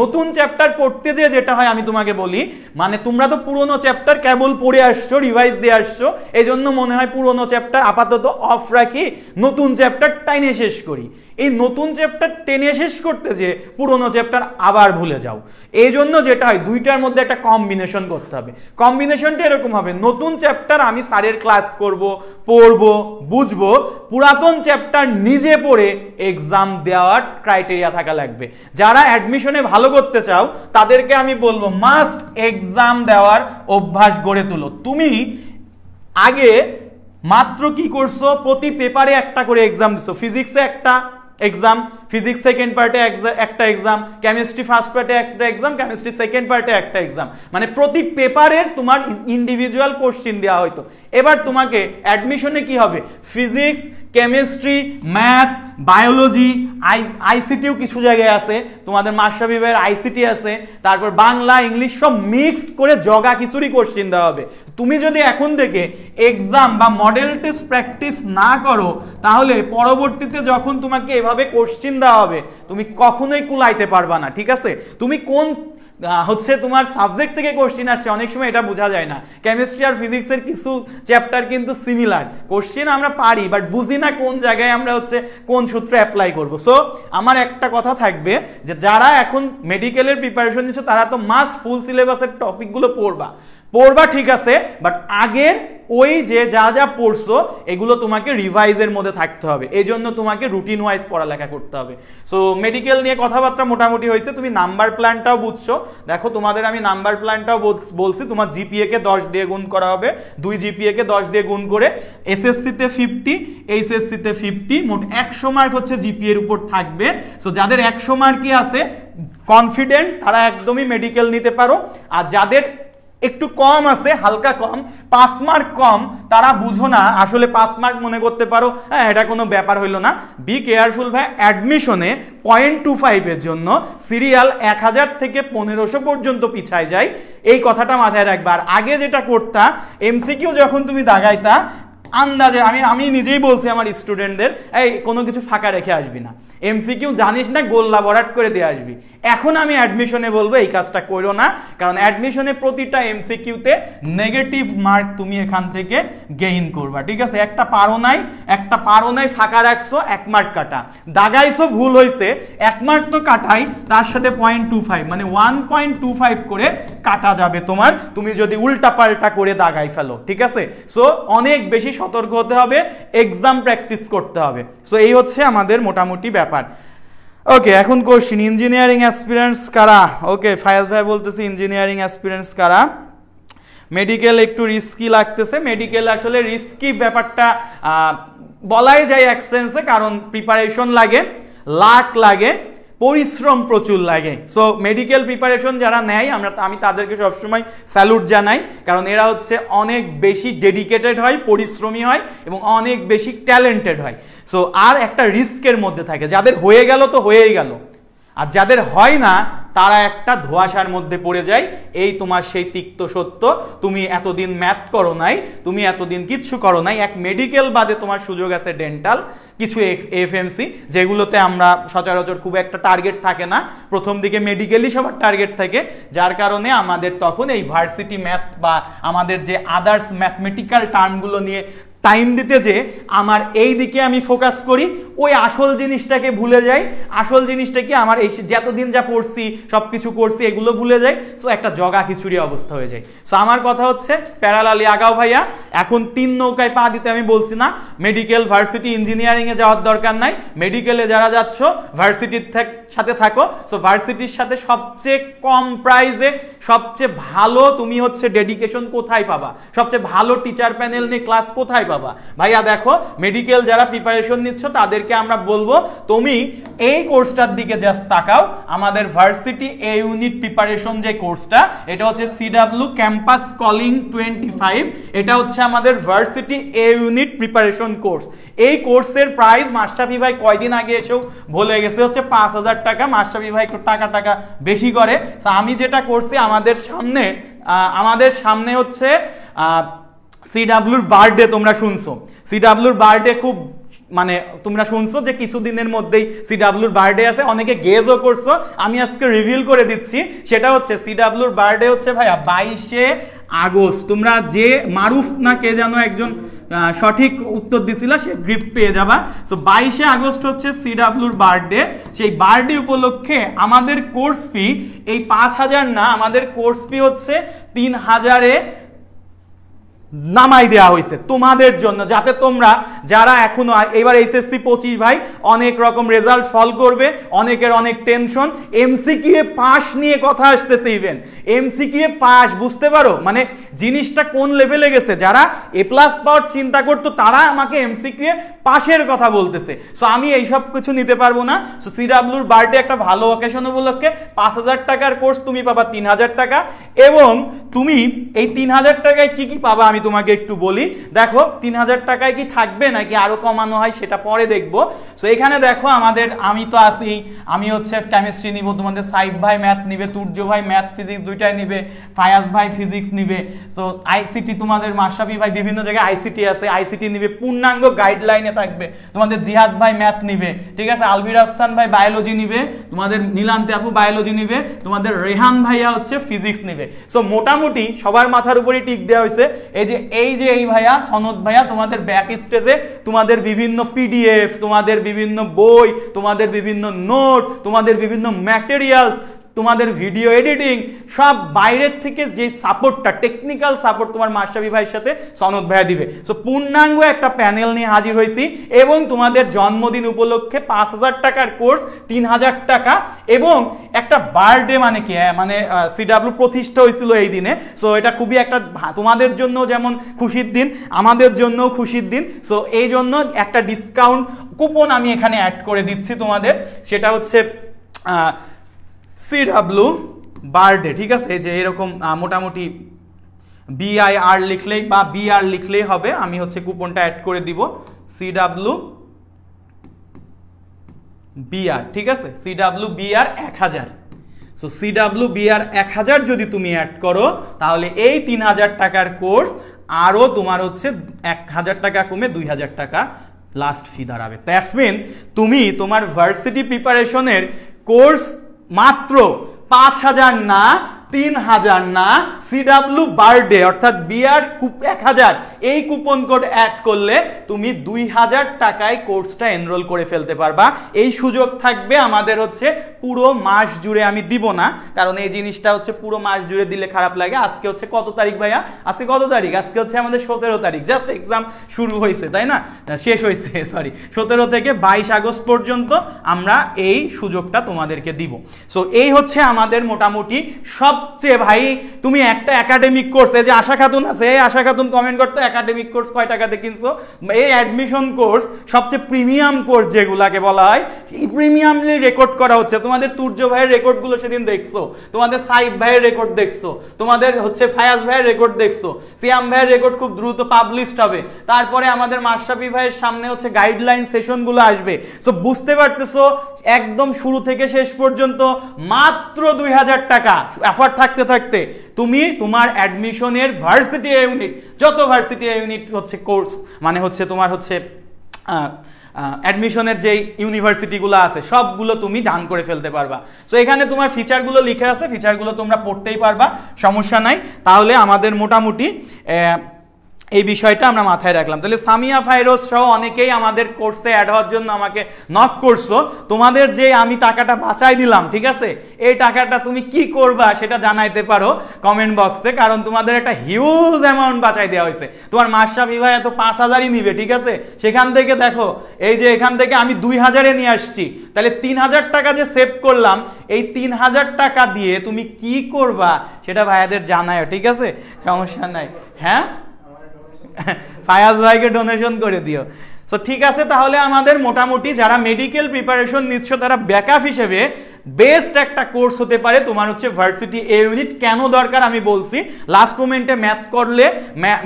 S1: নতুন চ্যাপ্টার পড়তে যেটা হয় আমি তোমাকে বলি, মানে তোমরা তো পুরোনো চ্যাপ্টার কেবল পড়ে আসছো, রিভাইজ দিয়ে আসছো, এই জন্য মনে হয় পুরোনো চ্যাপ্টার আপাতত অফ রাখি, নতুন চ্যাপ্টার টাইনে শেষ করি। এই নতুন চ্যাপ্টার টেনে শেষ করতে যে পুরোনো চ্যাপ্টার আবার ভুলে যাও। এই জন্য যেটা হয় দুইটার মধ্যে একটা কম্বিনেশন করতে হবে। কম্বিনেশনটা এরকম হবে, নতুন চ্যাপ্টার আমি স্যারের ক্লাস করব, পড়বো, বুঝবো, পুরাতন চ্যাপ্টার নিজে পড়ে এক্সাম দেওয়ার ক্রাইটেরিয়া থাকা লাগবে। যারা অ্যাডমিশনে ভালো করতে চাও তাদেরকে আমি বলবো মাস্ট এক্সাম দেওয়ার অভ্যাস গড়ে তুলো। তুমি আগে মাত্র কি করছো, প্রতি পেপারে একটা করে এক্সাম দিছো। ফিজিক্সে একটা এক্সাম, ফিজিক্স সেকেন্ড পার্টে একটা এক্সাম, কেমিস্ট্রি ফার্স্ট পার্টে একটা এক্সাম, কেমিস্ট্রি সেকেন্ড পার্টে একটা এক্সাম, মানে প্রতি পেপারের তোমার ইন্ডিভিজুয়াল কোশ্চিন দেওয়া হয়তো। এবার তোমাকে অ্যাডমিশনে কি হবে, ফিজিক্স, কেমিস্ট্রি, ম্যাথ, বায়োলজি, আইসিটিও কিছু জায়গায় আছে, তোমাদের মাশরাফি ভাইয়ের আইসিটি আছে, তারপর বাংলা, ইংলিশ সব মিক্সড করে জগা খিচুড়ি কোশ্চিন দেওয়া হবে। তুমি যদি এখন থেকে এক্সাম বা মডেল টেস্ট প্র্যাকটিস না করো তাহলে পরবর্তীতে যখন তোমাকে এভাবে কোশ্চিন দেওয়া হবে তুমি কখনোই কুলাইতে পারবা না, ঠিক আছে? তুমি কোন হচ্ছে তোমার সাবজেক্ট থেকে কোশ্চিন আসছে অনেক সময় এটা বোঝা যায় না। কেমিস্ট্রি আর ফিজিক্সের কিছু চ্যাপ্টার কিন্তু সিমিলার, কোশ্চিন আমরা পারি বাট বুঝি না কোন জায়গায় আমরা হচ্ছে কোন সূত্র অ্যাপ্লাই করব। সো আমার একটা কথা থাকবে যে যারা এখন মেডিকেলের প্রিপারেশন নিচ্ছ তারা তো মাস্ট ফুল সিলেবাসের টপিকগুলো পড়বা ঠিক আছে, বাট আগের ওই যে যা যা পড়ছো এগুলো তোমাকে রিভাইজের মধ্যে থাকতে হবে। এই জন্য তোমাকে রুটিন ওয়াইজ পড়ালেখা করতে হবে। সো মেডিকেল নিয়ে কথাবার্তা মোটামুটি হয়েছে, তুমি নাম্বার প্ল্যানটাও বুঝছো। দেখো তোমাদের আমি নাম্বার প্ল্যানটাও বলছি, তোমার জিপিএ কে 10 দিয়ে গুণ করা হবে, 2 জিপিএ কে 10 দিয়ে গুণ করে এসএসসিতে 50, এইচএসসিতে 50, মোট 100 মার্ক হচ্ছে জিপিএ এর উপর থাকবে। সো যাদের 100 মার্কই আছে কনফিডেন্ট তারা একদমই মেডিকেল নিতে পারো, আর যাদের একটু কম আছে, হালকা কম, 5 মার্ক কম, তারা বুঝো না আসলে 5 মার্ক মনে করতে পারো হ্যাঁ এটা কোনো ব্যাপার হইলো না। বি কেয়ারফুল ভাই, অ্যাডমিশনে 0.25 এর জন্য সিরিয়াল 1000 থেকে 1500 পর্যন্ত পিছায় যায়, এই কথাটা মাথায় রাখবা। আর আগে যেটা করতা, এমসিকিউ যখন তুমি দাগাইতা আন্দাজে, আমি নিজেই বলছি আমার স্টুডেন্টদের, এই কোনো কিছু ফাঁকা রেখে আসবি না, এমসিকিউ জানিস না গোল্লা ভরাট করে দিয়ে আসবি। এখন আমি অ্যাডমিশনে বলবো এই কাজটা করো না, কারণ অ্যাডমিশনে প্রতিটা এমসিকিউতে নেগেটিভ মার্ক তুমি এখান থেকে গেইন করবা, ঠিক আছে? একটা পারো নাই ফাঁকা রাখছো, 1 মার্ক কাটা, দাগাইছো ভুল হয়েছে, 1 মার্ক তো কাটাই, তার সাথে 0.25 মানে 1.25 করে কাটা যাবে তোমার, তুমি যদি উল্টা পাল্টা করে দাগাই ফেলো, ঠিক আছে? সো অনেক বেশি সতর্ক হতে হবে, এক্সাম প্র্যাকটিস করতে হবে। সো এই হচ্ছে আমাদের মোটামুটি ব্যাপার। ওকে, এখন কোশ্চেন, ইঞ্জিনিয়ারিং অ্যাসপিরেন্টস কারা? ওকে, ফায়াজ ভাই বলতেছে ইঞ্জিনিয়ারিং অ্যাসপিরেন্টস কারা? মেডিকেল একটু রিস্কি লাগতেছে। মেডিকেল আসলে রিস্কি ব্যাপারটা বলাই যায় এক সেন্সে, কারণ প্রিপারেশন লাগে, লাক লাগে, পরিশ্রম প্রচুর লাগে। সো মেডিকেল প্রিপারেশন যারা নেয় আমি তাদেরকে সবসময় স্যালুট জানাই, কারণ এরা হচ্ছে অনেক বেশি ডেডিকেটেড হয়, পরিশ্রমী হয় এবং অনেক বেশি ট্যালেন্টেড হয়। সো আর একটা রিস্কের মধ্যে থাকে, যাদের হয়ে গেল তো হয়েই গেল, আর যাদের হয় না তারা একটা ধোঁয়াশার মধ্যে পড়ে যায়। এই তোমার সেই তিক্ত সত্য, তুমি এতদিন ম্যাথ করো নাই, তুমি এতদিন কিচ্ছু করো নাই। এক মেডিকেল বাদে তোমার সুযোগ আছে ডেন্টাল, কিছু এফএমসি, যেগুলোতে আমরা সচরাচর খুব একটা টার্গেট থাকে না, প্রথম দিকে মেডিকেলই সবার টার্গেট থাকে, যার কারণে আমাদের তখন এই ভার্সিটি ম্যাথ বা আমাদের যে আদার্স ম্যাথমেটিক্যাল টার্মগুলো নিয়ে টাইম দিতে যে আমার এই দিকে আমি ফোকাস করি, ওই আসল জিনিসটাকে ভুলে যাই। আসল জিনিসটাকে আমার এই যতদিন যা পড়ছি সব কিছু করছি এগুলো ভুলে যাই। সো একটা জগা খিচুড়ি অবস্থা হয়ে যায়। সো আমার কথা হচ্ছে প্যারালালি আগাও ভাইয়া, এখন 3 নৌকায় পা দিতে আমি বলছি না। মেডিকেল, ভার্সিটি, ইঞ্জিনিয়ারিংয়ে যাওয়ার দরকার নাই। মেডিকেলে যারা যাচ্ছ ভার্সিটির সাথে থাকো। সো ভার্সিটির সাথে সবচেয়ে কম প্রাইজে সবচেয়ে ভালো তুমি হচ্ছে ডেডিকেশন কোথায় পাবা, সবচেয়ে ভালো টিচার প্যানেল নিয়ে ক্লাস কোথায় পাবা? ভাইয়া দেখো, মেডিকেল যারা প্রিপারেশন নিচ্ছ তাদেরকে তাদেরকে আমরা বলবো তুমি এই কোর্সটার দিকে জাস্ট তাকাও। আমাদের ভার্সিটি এ ইউনিট প্রিপারেশন যে কোর্সটা, এটা হচ্ছে সিডব্লিউ ক্যাম্পাস কলিং 25, এটা হচ্ছে আমাদের ভার্সিটি এ ইউনিট প্রিপারেশন কোর্স। এই কোর্সের প্রাইস মাশরাফি ভাই কয়দিন আগে এসেও বলে গেছে হচ্ছে 5,000 টাকা। মাশরাফি ভাই একটু টাকা বেশি করে। আমি যেটা করছি, আমাদের সামনে হচ্ছে সিডব্লিউর বার্থডে, তোমরা শুনছো সিডব্লিউর বার্থডে, খুব মানে তোমরা শুনছো যে কিছুদিনের মধ্যেই সিডব্লিউর বার্থডে আছে, অনেকে গেজও করছো, আমি আজকে রিভিল করে দিচ্ছি। সেটা হচ্ছে সিডব্লিউর বার্থডে হচ্ছে ভাইয়া 22শে আগস্ট। তোমরা যে মারুফ না কে যেন একজন সঠিক উত্তর দিছিল, সে গিফট পেয়ে যাবা। সো 22শে আগস্ট হচ্ছে সিডব্লিউর বার্থডে। সেই বার্থডে উপলক্ষে আমাদের কোর্স ফি এই 5,000 না, আমাদের কোর্স ফি হচ্ছে 3,000-এ নামাই দেওয়া হয়েছে তোমাদের জন্য, যাতে তোমরা যারা এখনো এবার এইচএসসি 25 ভাই অনেক রকম রেজাল্ট ফল করবে, অনেকের অনেক টেনশন, এমসিকিউ এ পাস নিয়ে কথা আসতেছে। ইভেন এমসিকিউ এ পাস, বুঝতে পারো মানে জিনিসটা কোন লেভেলে গেছে। যারা এ প্লাস পাওয়ার চিন্তা করতো তারা আমাকে এমসিকিউ এ পাশের কথা বলতেছে। সো আমি এইসব কিছু নিতে পারবো না। সো সিডব্লিউর বার্থডে একটা ভালো অকেশন উপলক্ষে 5,000 টাকার কোর্স তুমি পাবা 3,000 টাকা, এবং তুমি এই 3,000 টাকায় কি কি পাবা আমি তোমাকে একটু বলি। দেখো 3,000 টাকায় কি থাকবে নাকি আরো কমানো হয় সেটা পরে দেখবো। সো এখানে দেখো আমি তো আছি, আমি হচ্ছে কেমিস্ট্রি নিব, তোমাদের সাইফ ভাই ম্যাথ নিবে, তুর্য ভাই ম্যাথ ফিজিক্স দুইটাই নিবে, ফায়াজ ভাই ফিজিক্স নিবে। সো আইসিটি তোমাদের মাশরাফি ভাই বিভিন্ন জায়গায় আইসিটি আছে, আইসিটি নিবে, পূর্ণাঙ্গ গাইডলাইনে থাকবে। তোমাদের জিহাদ ভাই ম্যাথ নিবে, ঠিক আছে, আলবির আফসান ভাই বায়োলজি নিবে, তোমাদের নীলান্তে আপু বায়োলজি নিবে, তোমাদের রেহান ভাইয়া হচ্ছে ফিজিক্স নিবে। সো মোটামুটি সবার মাথার উপরই টিক দেওয়া হয়েছে। এই ভাইয়া সনদ ভাইয়া তোমাদের ব্যাক স্টেজে তোমাদের বিভিন্ন পিডিএফ, তোমাদের বিভিন্ন বই, তোমাদের বিভিন্ন নোট, তোমাদের বিভিন্ন ম্যাটেরিয়ালস, তোমাদের ভিডিও এডিটিং, সব বাইরের থেকে যে সাপোর্টটা, টেকনিক্যাল সাপোর্ট তোমার মাশরাফি ভাইয়ের সাথে সনদ ভাইয়া দিবে। সো পূর্ণাঙ্গ একটা প্যানেল নিয়ে হাজির হয়েছি, এবং তোমাদের জন্মদিন উপলক্ষে 5,000 টাকার কোর্স 3,000 টাকা, এবং একটা বার্থডে মানে কি, মানে সিডব্লিউ প্রতিষ্ঠা হয়েছিল এই দিনে। সো এটা খুবই একটা তোমাদের জন্য যেমন খুশির দিন, আমাদের জন্য খুশির দিন। সো এই জন্য একটা ডিসকাউন্ট কুপন আমি এখানে অ্যাড করে দিচ্ছি তোমাদের, সেটা হচ্ছে সিডব্লিউ বার্থডে, ঠিক আছে। যে এরকম মোটামুটি BIR লিখলেই বা BR লিখলেই হবে, আমি হচ্ছে কুপনটা অ্যাড করে দিব সিডব্লিউ BR, ঠিক আছে, CW BR 1,000। So CW BR 1,000 যদি তুমি অ্যাড করো তাহলে এই 3,000 টাকার কোর্স আরো তোমার হচ্ছে 1,000 টাকা কমে 2,000 টাকা লাস্ট ফি দাঁড়াবে। দ্যাটস মিন তুমি তোমার ভার্সিটি প্রিপারেশনের কোর্স মাত্র 5,000 না, 3,000 না, সিডব্লিউ বার্থডে অর্থাৎ BR 1,000 এই কুপন কোড অ্যাড করলে তুমি 2,000 টাকায় কোর্সটা এনরোল করে ফেলতে পারবা। এই সুযোগ থাকবে আমাদের হচ্ছে পুরো মাস জুড়ে, আমি দিব না, কারণ এই জিনিসটা হচ্ছে পুরো মাস জুড়ে দিলে খারাপ লাগে। আজকে হচ্ছে কত তারিখ ভাইয়া? আজকে কত তারিখ? আজকে হচ্ছে আমাদের 17 তারিখ, জাস্ট এক্সাম শুরু হয়েছে, তাই না, শেষ হয়েছে, সরি 17 থেকে 22 আগস্ট পর্যন্ত আমরা এই সুযোগটা তোমাদেরকে দিব। সো এই হচ্ছে আমাদের মোটামুটি সবচেয়ে, ভাই তুমি একটা একাডেমিক কোর্স, এই যে আশা খাতুন আছে, এই আশা খাতুন কমেন্ট করতে, একাডেমিক কোর্স কয় টাকাতে কিনছো? এই অ্যাডমিশন কোর্স সবচেয়ে প্রিমিয়াম কোর্স যেগুলাকে বলা হয়, এই প্রিমিয়ামলি রেকর্ড করা হচ্ছে। তোমাদের তুর্য ভাইয়ের রেকর্ডগুলো সেদিন দেখছো, তোমাদের সাইফ ভাইয়ের রেকর্ড দেখছো, তোমাদের হচ্ছে ফায়াজ ভাইয়ের রেকর্ড দেখছো, সিয়াম ভাইয়ের রেকর্ড খুব দ্রুত পাবলিশড হবে। তারপরে আমাদের মাশরাফি ভাইয়ের সামনে হচ্ছে গাইডলাইন সেশনগুলো আসবে। সো বুঝতে পারতেছো একদম শুরু থেকে শেষ পর্যন্ত মাত্র 2,000 টাকা অফার থাকতে থাকতে তুমি তোমার অ্যাডমিশনের ভার্সিটি ইউনিট, যত ভার্সিটি ইউনিট হচ্ছে কোর্স মানে হচ্ছে তোমার হচ্ছে অ্যাডমিশনের যে ইউনিভার্সিটিগুলো আছে সবগুলো তুমি ডান করে ফেলতে পারবা। সো এখানে তোমার ফিচারগুলো লিখে আছে, ফিচারগুলো তোমরা পড়তেই পারবা, সমস্যা নাই। তাহলে আমাদের মোটামুটি এই বিষয়টা আমরা মাথায় রাখলাম। তাহলে সামিয়া ফাইরোজ সহ অনেকেই আমাদের কোর্সে অ্যাড হওয়ার জন্য আমাকে নক করছো। তোমাদের যে আমি টাকাটা বাঁচাই দিলাম, ঠিক আছে, এই টাকাটা তুমি কি করবা সেটা জানাইতে পারো কমেন্ট বক্সে, কারণ তোমাদের একটা হিউজ অ্যামাউন্ট বাঁচাই দেওয়া হয়েছে। তোমার মাশরাফি ভাই এত 5,000ই নিবে, ঠিক আছে, সেখান থেকে দেখো এই যে এখান থেকে আমি 2,000-এ নিয়ে আসছি, তাহলে 3,000 টাকা যে সেভ করলাম, এই 3,000 টাকা দিয়ে তুমি কি করবা সেটা ভাইয়াদের জানায়, ঠিক আছে, সমস্যা নাই। হ্যাঁ, ফায়াজ ভাইকে ডোনেশন করে দিও। সো ঠিক আছে, তাহলে আমাদের মোটামুটি যারা মেডিকেল প্রিপারেশন নিচ্ছ তারা ব্যাকআপ হিসেবে বেস্ট একটা কোর্স হতে পারে তোমার হচ্ছে ভার্সিটি এ ইউনিট। কেন দরকার আমি বলছি, লাস্ট মোমেন্টে ম্যাথ করলে,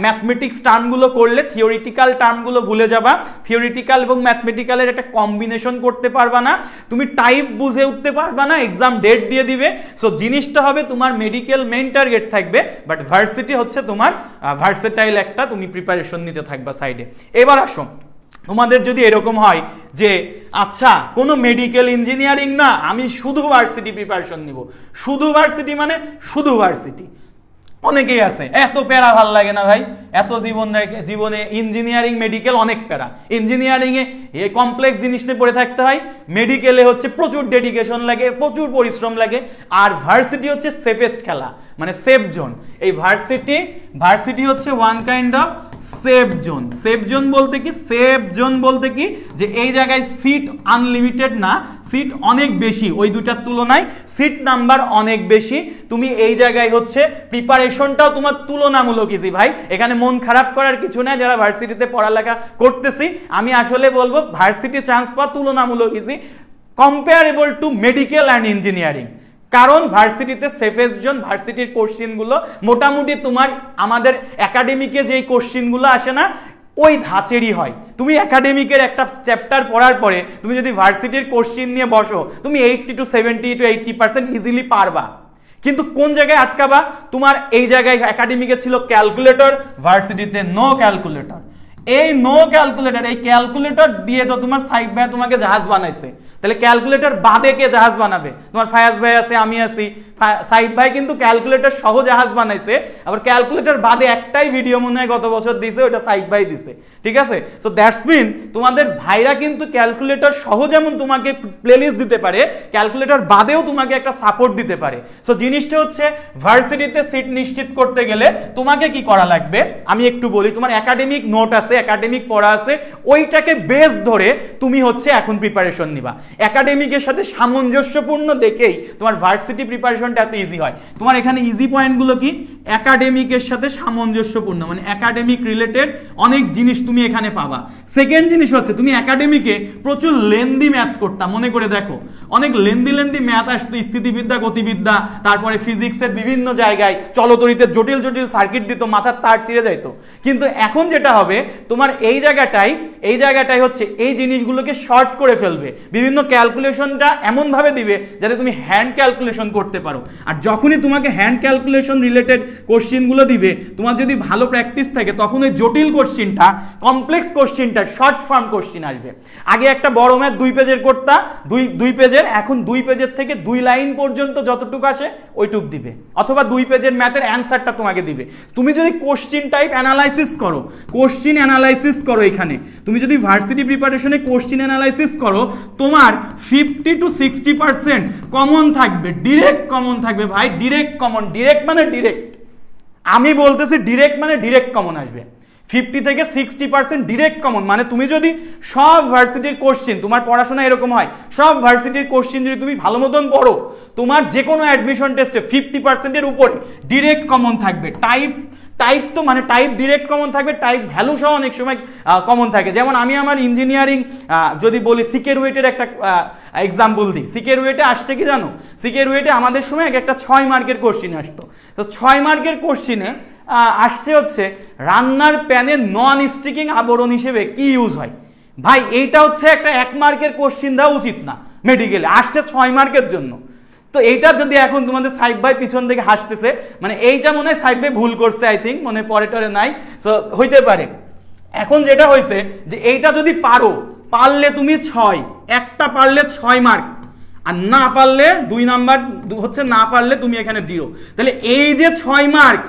S1: ম্যাথমেটিক্স টার্মগুলো করলে থিওরিটিক্যাল টার্মগুলো ভুলে যাবা, থিওরিটিক্যাল এবং ম্যাথমেটিক্যালের একটা কম্বিনেশন করতে পারবা না, তুমি টাইপ বুঝে উঠতে পারবা না, এক্সাম ডেট দিয়ে দিবে। সো জিনিসটা হবে তোমার মেডিকেল মেইন টার্গেট থাকবে, বাট ভার্সিটি হচ্ছে তোমার ভার্সেটাইল একটা তুমি প্রিপারেশন নিতে থাকবা সাইডে। এবার আসো, তোমাদের যদি এরকম হয় যে আচ্ছা কোনো মেডিকেল ইঞ্জিনিয়ারিং না, আমি শুধু ভার্সিটি প্রিপারেশন নিব, শুধু ভার্সিটি মানে শুধু ভার্সিটি, অনেকেই আছে এত প্যারা ভাল লাগে না ভাই, এত জীবনে ইঞ্জিনিয়ারিং মেডিকেল অনেক প্যারা, ইঞ্জিনিয়ারিংয়ে এই কমপ্লেক্স জিনিস নিয়ে পড়ে থাকতে হয়, মেডিকেলে হচ্ছে প্রচুর ডেডিকেশন লাগে, প্রচুর পরিশ্রম লাগে, আর ভার্সিটি হচ্ছে সেফেস্ট খেলা, মানে সেফ জোন। এই ভার্সিটি হচ্ছে one kind of safe zone. Safe zone বলতে কি, সেফ জোন বলতে কি যে এই জায়গায় সিট আনলিমিটেড না, সিট অনেক বেশি, ওই দুটার তুলনায় সিট নাম্বার অনেক বেশি, তুমি এই জায়গায় হচ্ছে প্রিপারেশনটাও তোমার তুলনামূলক ইজি। ভাই এখানে মন খারাপ করার কিছু নাই, যারা ভার্সিটিতে পড়ালেখা করতেছি আমি আসলে বলবো ভার্সিটি চান্স পাওয়া তুলনামূলক easy comparable to medical and engineering. কারণ ভার্সিটিতে সেফেস্ট জোন, ভার্সিটির কোশ্চিনগুলো মোটামুটি তোমার আমাদের একাডেমিকে যেই কোশ্চিনগুলো আসে না ওই ধাঁচেরই হয়। তুমি একাডেমিকের একটা চ্যাপ্টার পড়ার পরে তুমি যদি ভার্সিটির কোশ্চিন নিয়ে বসো, তুমি 80 to 70 to 80% ইজিলি পারবা। কিন্তু কোন জায়গায় আটকাবা, তোমার এই জায়গায় একাডেমিকে ছিল ক্যালকুলেটর, ভার্সিটিতে নো ক্যালকুলেটর। এই নো ক্যালকুলেটর, এই ক্যালকুলেটর দিয়ে তো তোমার সাইড ভাই তোমাকে জাহাজ বানাইছে, তাহলে ক্যালকুলেটর বাদে কে জাহাজ বানাবে? তোমার ফায়াজ ভাই আছে, আমি আছি, সাইড ভাই কিন্তু ক্যালকুলেটর সহ জাহাজ বানাইছে, আবার ক্যালকুলেটর বাদে একটাই ভিডিও মনে হয় গত বছর দিছে, ওটা সাইড ভাই দিছে, ঠিক আছে? সো দ্যাটস মিন তোমাদের ভাইরা কিন্তু ক্যালকুলেটর সহ যেমন তোমাকে প্লেলিস্ট দিতে পারে, ক্যালকুলেটর বাদেও তোমাকে একটা সাপোর্ট দিতে পারে। সো জিনিসটা হচ্ছে ভার্সিটিতে সিট নিশ্চিত করতে গেলে তোমাকে কি করা লাগবে আমি একটু বলি। তোমার একাডেমিক নোট আছে, একাডেমিক পড়া আছে, ওইটাকে বেস ধরে তুমি হচ্ছে এখন প্রিপারেশন নিবা। একাডেমিকের সাথে সামঞ্জস্যপূর্ণ দেখেই তোমার ভার্সিটি প্রিপারেশনটা এত ইজি হয়। তোমার এখানে ইজি পয়েন্টগুলো কি, একাডেমিকের সাথে সামঞ্জস্যপূর্ণ, মানে একাডেমিক রিলেটেড অনেক জিনিস তুমি এখানে পাবা। সেকেন্ড জিনিস হচ্ছে তুমি একাডেমিকে প্রচুর লেন্দি ম্যাথ করতাম, মনে করে দেখো অনেক লেন্দি ম্যাথ আসতো, স্থিতিবিদ্যা, গতিবিদ্যা, তারপরে ফিজিক্সের বিভিন্ন জায়গায় চলতরিতে জটিল সার্কিট দিত, মাথার তার ছিঁড়ে যাইতো। কিন্তু এখন যেটা হবে তোমার এই জায়গাটাই হচ্ছে এই জিনিসগুলোকে শর্ট করে ফেলবে, বিভিন্ন ক্যালকুলেশনটা এমন ভাবে দিবে যাতে তুমি হ্যান্ড ক্যালকুলেশন করতে পারো। আর যখনই তোমাকে হ্যান্ড ক্যালকুলেশন রিলেটেড কোশ্চিনগুলো দিবে, তোমার যদি ভালো প্র্যাকটিস থাকে তখন ওই জটিল কোশ্চিনটা, কমপ্লেক্স কোশ্চিনটা শর্ট ফর্ম কোশ্চিন আসবে। আগে একটা বড় ম্যাথ 2 পেজের করতা, 2 পেজের, এখন 2 পেজের থেকে 2 লাইন পর্যন্ত যতটুকু আসে ওইটুক দিবে, অথবা 2 পেজের ম্যাথের অ্যান্সারটা তোমাকে দিবে। তুমি যদি কোশ্চিন টাইপ অ্যানালাইসিস করো, কোশ্চিন অ্যানালাইসিস করো, এখানে তুমি যদি ভার্সিটি প্রিপারেশনে কোশ্চিন অ্যানালাইসিস করো, তোমার 50 to 60% কমন থাকবে, ডিরেক্ট কমন থাকবে ভাই, ডিরেক্ট কমন, ডিরেক্ট মানে ডিরেক্ট, আমি বলতেছি ডিরেক্ট মানে ডিরেক্ট কমন আসবে। 50 থেকে 60% ডিরেক্ট কমন, মানে তুমি যদি সব ভার্সিটির কোশ্চিন, তোমার পড়াশোনা এরকম হয়, সব ভার্সিটির কোশ্চিন যদি তুমি ভালো মতন পড়ো, তোমার যে কোনো অ্যাডমিশন টেস্টে 50%-এর উপরে ডিরেক্ট কমন থাকবে। টাইপ তো মানে টাইপ ডিরেক্ট কমন থাকবে, টাইপ ভ্যালু সহ অনেক সময় কমন থাকে। যেমন আমি আমার ইঞ্জিনিয়ারিং যদি বলি, সিকের ওয়েটের একটা এক্সাম্পল দিই। সিকের ওয়েটে আসছে কি জানো, সিকের ওয়েটে আমাদের সময় একটা 6 মার্কের কোশ্চিন আসতো। তো 6 মার্কের কোশ্চিনে আসছে হচ্ছে রান্নার প্যানে নন স্টিকিং আবরণ হিসেবে কি ইউজ হয়। ভাই এইটা হচ্ছে একটা 1 মার্কের কোশ্চিন দেওয়া উচিত না, মেডিকেলে আসছে 6 মার্কের জন্য। তো এইটা যদি এখন তোমাদের সাইব ভাই পিছন থেকে হাসতেছে, মানে এইটা মনে হয় সাইব ভাই ভুল করছে, আই থিঙ্ক, মনে পরে নাই, সো হইতে পারে। এখন যেটা হয়েছে যে এইটা যদি পারলে তুমি 6, একটা পারলে 6 মার্ক, আর না পারলে 2 নাম্বার হচ্ছে, না পারলে তুমি এখানে 0। তাহলে এই যে 6 মার্ক,